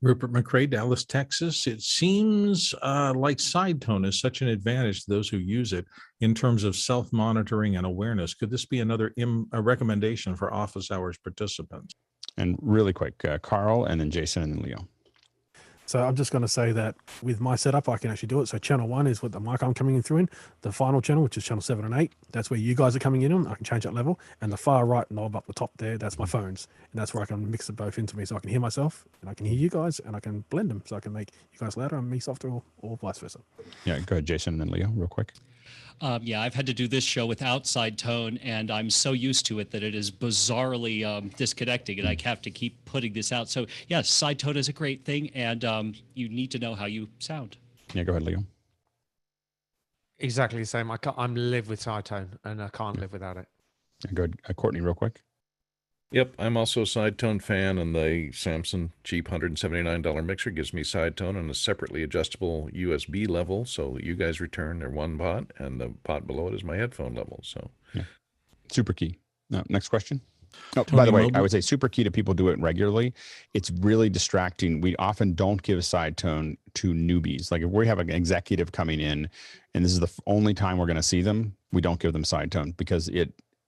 Rupert McRae, Dallas, Texas. It seems like side tone is such an advantage to those who use it in terms of self-monitoring and awareness. Could this be another a recommendation for office hours participants? And really quick, Carl, and then Jason, and then Leo. So I'm just going to say that with my setup, I can actually do it. So channel 1 is what the mic I'm coming in through in. The final channel, which is channel 7 and 8, that's where you guys are coming in on. I can change that level. And the far right knob up the top there, that's my phones. And that's where I can mix it both into me. So I can hear myself and I can hear you guys and I can blend them. So I can make you guys louder and me softer or vice versa. Yeah, go ahead, Jason, and then Leo, real quick. Yeah, I've had to do this show without side tone, and I'm so used to it that it is bizarrely disconnecting, and I have to keep putting this out. So, yes, side tone is a great thing, and you need to know how you sound. Yeah, go ahead, Leo. Exactly the same. I'm live with side tone, and I can't live without it. Yeah, go ahead, Courtney, real quick. Yep, I'm also a side tone fan, and the Samsung cheap $179 mixer gives me side tone on a separately adjustable USB level. So you guys return their one pot, and the pot below it is my headphone level. So yeah, super key. Next question. Oh, by the way, I would say super key to people do it regularly. It's really distracting. We often don't give side tone to newbies. Like if we have an executive coming in, and this is the only time we're going to see them, we don't give them side tone because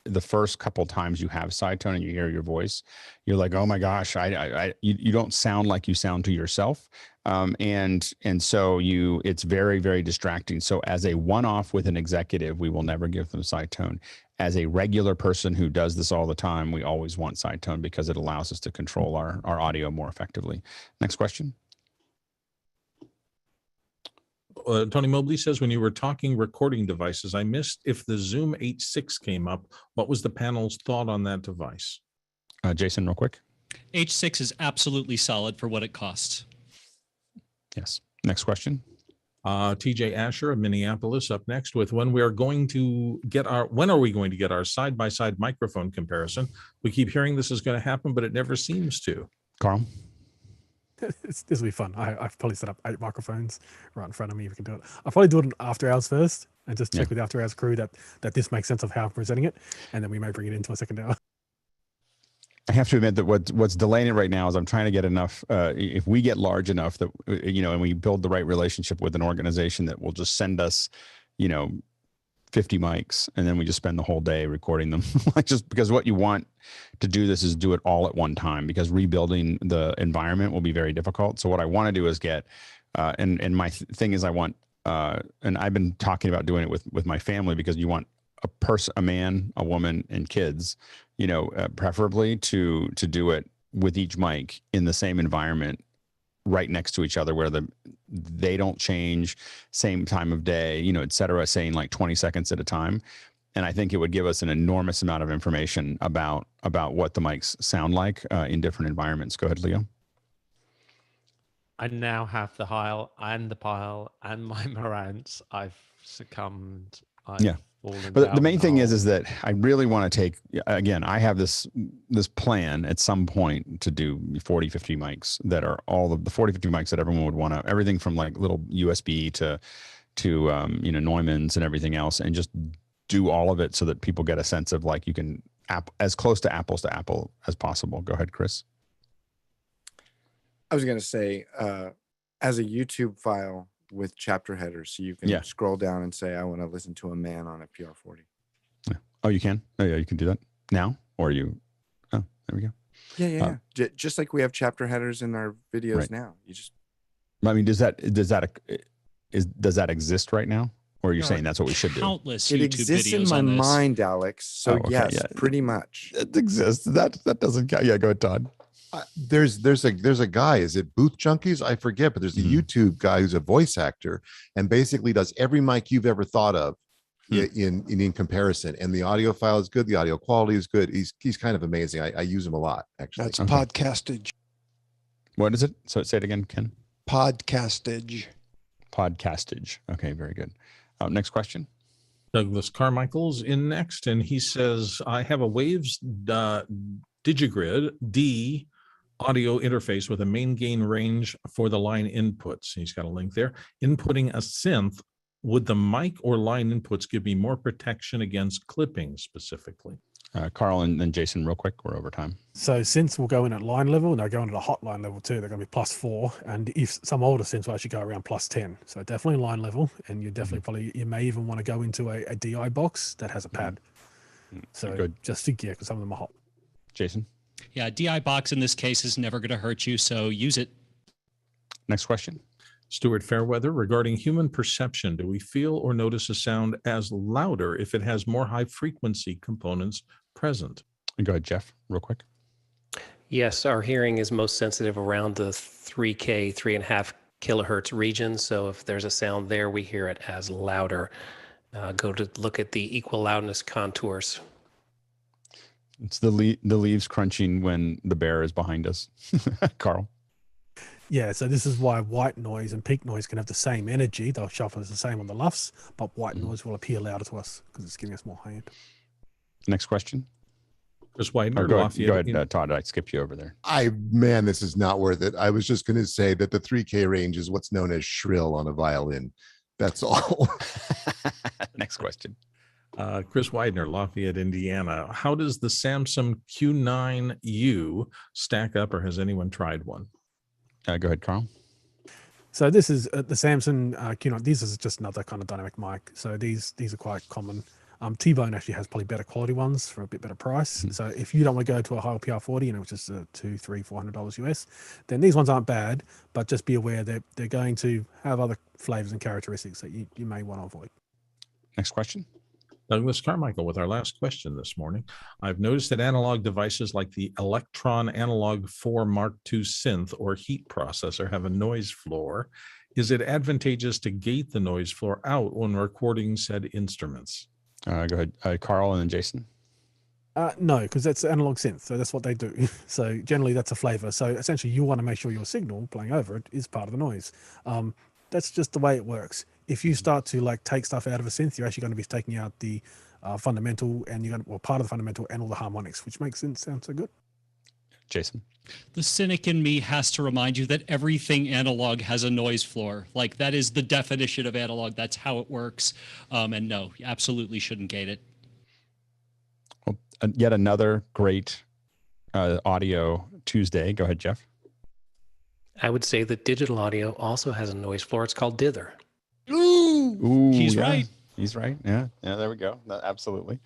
the first couple times you have side tone and you hear your voice, you're like, oh my gosh, you don't sound like you sound to yourself. And so it's very, very distracting. So as a one-off with an executive, we will never give them side tone. As a regular person who does this all the time, we always want side tone because it allows us to control our audio more effectively. Next question. Tony Mobley says, when you were talking recording devices, I missed if the Zoom H6 came up. What was the panel's thought on that device? Jason, real quick. H6 is absolutely solid for what it costs. Yes. Next question. TJ Asher of Minneapolis up next with when are we going to get our side-by-side microphone comparison? We keep hearing this is going to happen, but it never seems to. Carl? This will be fun. I've probably set up 8 microphones right in front of me. If we can do it, I'll probably do it after hours first and just check with the after hours crew that this makes sense of how I'm presenting it, and then we may bring it into a second hour. I have to admit that what's delaying it right now is I'm trying to get enough. If we get large enough that and we build the right relationship with an organization that will just send us, 50 mics, and then we just spend the whole day recording them. Just because what you want to do this is do it all at one time, because rebuilding the environment will be very difficult. So what I want to do is get, and my thing is I want, and I've been talking about doing it with my family, because you want a man, a woman, and kids, preferably to do it with each mic in the same environment, right next to each other, where they don't change, same time of day, et cetera, saying like 20 seconds at a time. And I think it would give us an enormous amount of information about what the mics sound like in different environments. Go ahead, Leo. I now have the Heil and the Pile and my Marantz. I've succumbed. But the main thing is that I really want to take, again, I have this plan at some point to do 40, 50 mics that are all of the 40, 50 mics that everyone would want to, everything from like little USB to Neumanns and everything else, and just do all of it so that people get a sense of like, you can as close to apples to apple as possible. Go ahead, Chris. I was going to say, as a YouTube file with chapter headers, so you can scroll down and say, I want to listen to a man on a PR40. Yeah. Oh, you can? Oh, yeah, you can do that now? Or there we go. Yeah. Just like we have chapter headers in our videos now. You just... I mean, does that exist right now? Or are you saying that's what we should do? Countless it YouTube exists videos in my on this. mind, Alex. So yes, pretty much. It exists. That doesn't count. Yeah, go ahead, Todd. There's a guy, is it Booth Junkies? I forget, but there's a YouTube guy who's a voice actor and basically does every mic you've ever thought of in comparison. And the audio file is good. The audio quality is good. He's kind of amazing. I use him a lot, actually. That's podcastage. What is it? So say it again, Ken. Podcastage. Podcastage. Okay, very good. Next question. Douglas Carmichael's in next, and he says, I have a Waves Digigrid D audio interface with a main gain range for the line inputs. He's got a link there. Inputting a synth, would the mic or line inputs give me more protection against clipping specifically? Carl and then Jason, real quick, we're over time. So synths will go in at line level, and they'll go into the hotline level too. They're going to be +4, and if some older synths will actually go around +10. So definitely line level, and you definitely probably, you may even want to go into a DI box that has a pad. So good. Just to gear, because some of them are hot. Jason? Yeah, DI box in this case is never going to hurt you, so use it. Next question. Stuart Fairweather, regarding human perception, do we feel or notice a sound as louder if it has more high frequency components present? Go ahead, Jeff, real quick. Yes, our hearing is most sensitive around the 3K, 3.5 kilohertz region. So if there's a sound there, we hear it as louder. Go to look at the equal loudness contours. It's the leaves crunching when the bear is behind us. Carl? Yeah, so this is why white noise and peak noise can have the same energy. They'll show up as the same on the LUFS, but white noise will appear louder to us because it's giving us more high end. Next question. Chris Widener, go ahead, Todd. I skipped you over there. Man, this is not worth it. I was just going to say that the 3K range is what's known as shrill on a violin. That's all. Next question. Chris Widener, Lafayette, Indiana. How does the Samsung Q9U stack up, or has anyone tried one? Go ahead, Carl. So this is the Samsung Q9. This is just another kind of dynamic mic. So these are quite common. T-Bone actually has probably better quality ones for a bit better price. So if you don't want to go to a high PR40, which is $200, $300, $400 US, then these ones aren't bad, but just be aware that they're going to have other flavors and characteristics that you may want to avoid. Next question. Douglas Carmichael with our last question this morning. I've noticed that analog devices like the Electron Analog 4 Mark II synth or heat processor have a noise floor. Is it advantageous to gate the noise floor out when recording said instruments? Go ahead, Carl, and then Jason. No, because that's analog synth, so that's what they do. So generally that's a flavor. So essentially you want to make sure your signal playing over it is part of the noise. That's just the way it works. If you start to take stuff out of a synth, you're actually going to be taking out the fundamental, and you're going to, part of the fundamental and all the harmonics, which makes it sound so good. Jason? The cynic in me has to remind you that everything analog has a noise floor. Like, that is the definition of analog. That's how it works. And no, you absolutely shouldn't gate it. Well, yet another great audio Tuesday. Go ahead, Jeff. I would say that digital audio also has a noise floor. It's called dither. Ooh, he's yeah. right. He's right. Yeah, there we go. Absolutely.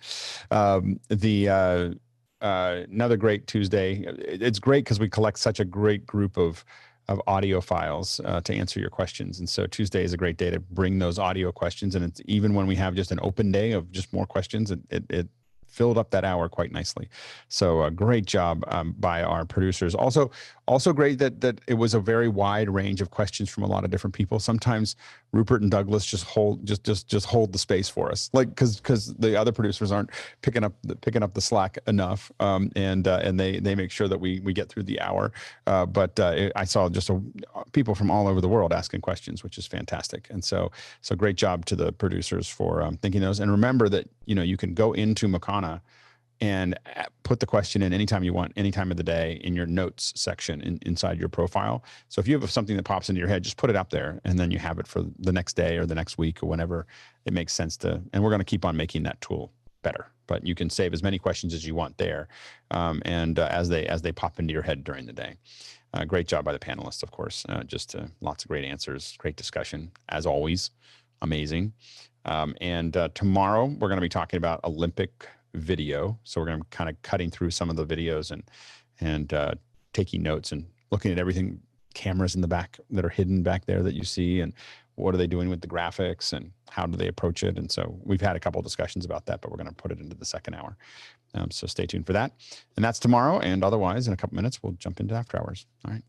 Another great Tuesday. It's great because we collect such a great group of audio files to answer your questions. And so Tuesday is a great day to bring those audio questions. And it's even when we have just an open day of just more questions, it filled up that hour quite nicely. So a great job by our producers. Also great that it was a very wide range of questions from a lot of different people. Sometimes Rupert and Douglas just hold the space for us, like because the other producers aren't picking up the slack enough, and they make sure that we get through the hour. But I saw just people from all over the world asking questions, which is fantastic. And so great job to the producers for thinking those. And remember that you can go into Makana and put the question in anytime you want, any time of the day, in your notes section inside your profile. So if you have something that pops into your head, just put it up there, and then you have it for the next day or the next week or whenever it makes sense to. And we're going to keep on making that tool better. But you can save as many questions as you want there, and as they pop into your head during the day. Great job by the panelists, of course. Lots of great answers, great discussion as always, amazing. And tomorrow we're going to be talking about Olympic video. So we're going to be kind of cutting through some of the videos and taking notes and looking at everything, cameras in the back that are hidden back there that you see, and what are they doing with the graphics and how do they approach it? And so we've had a couple of discussions about that, but we're going to put it into the second hour. So stay tuned for that. And that's tomorrow. And otherwise, in a couple minutes, we'll jump into After Hours. All right.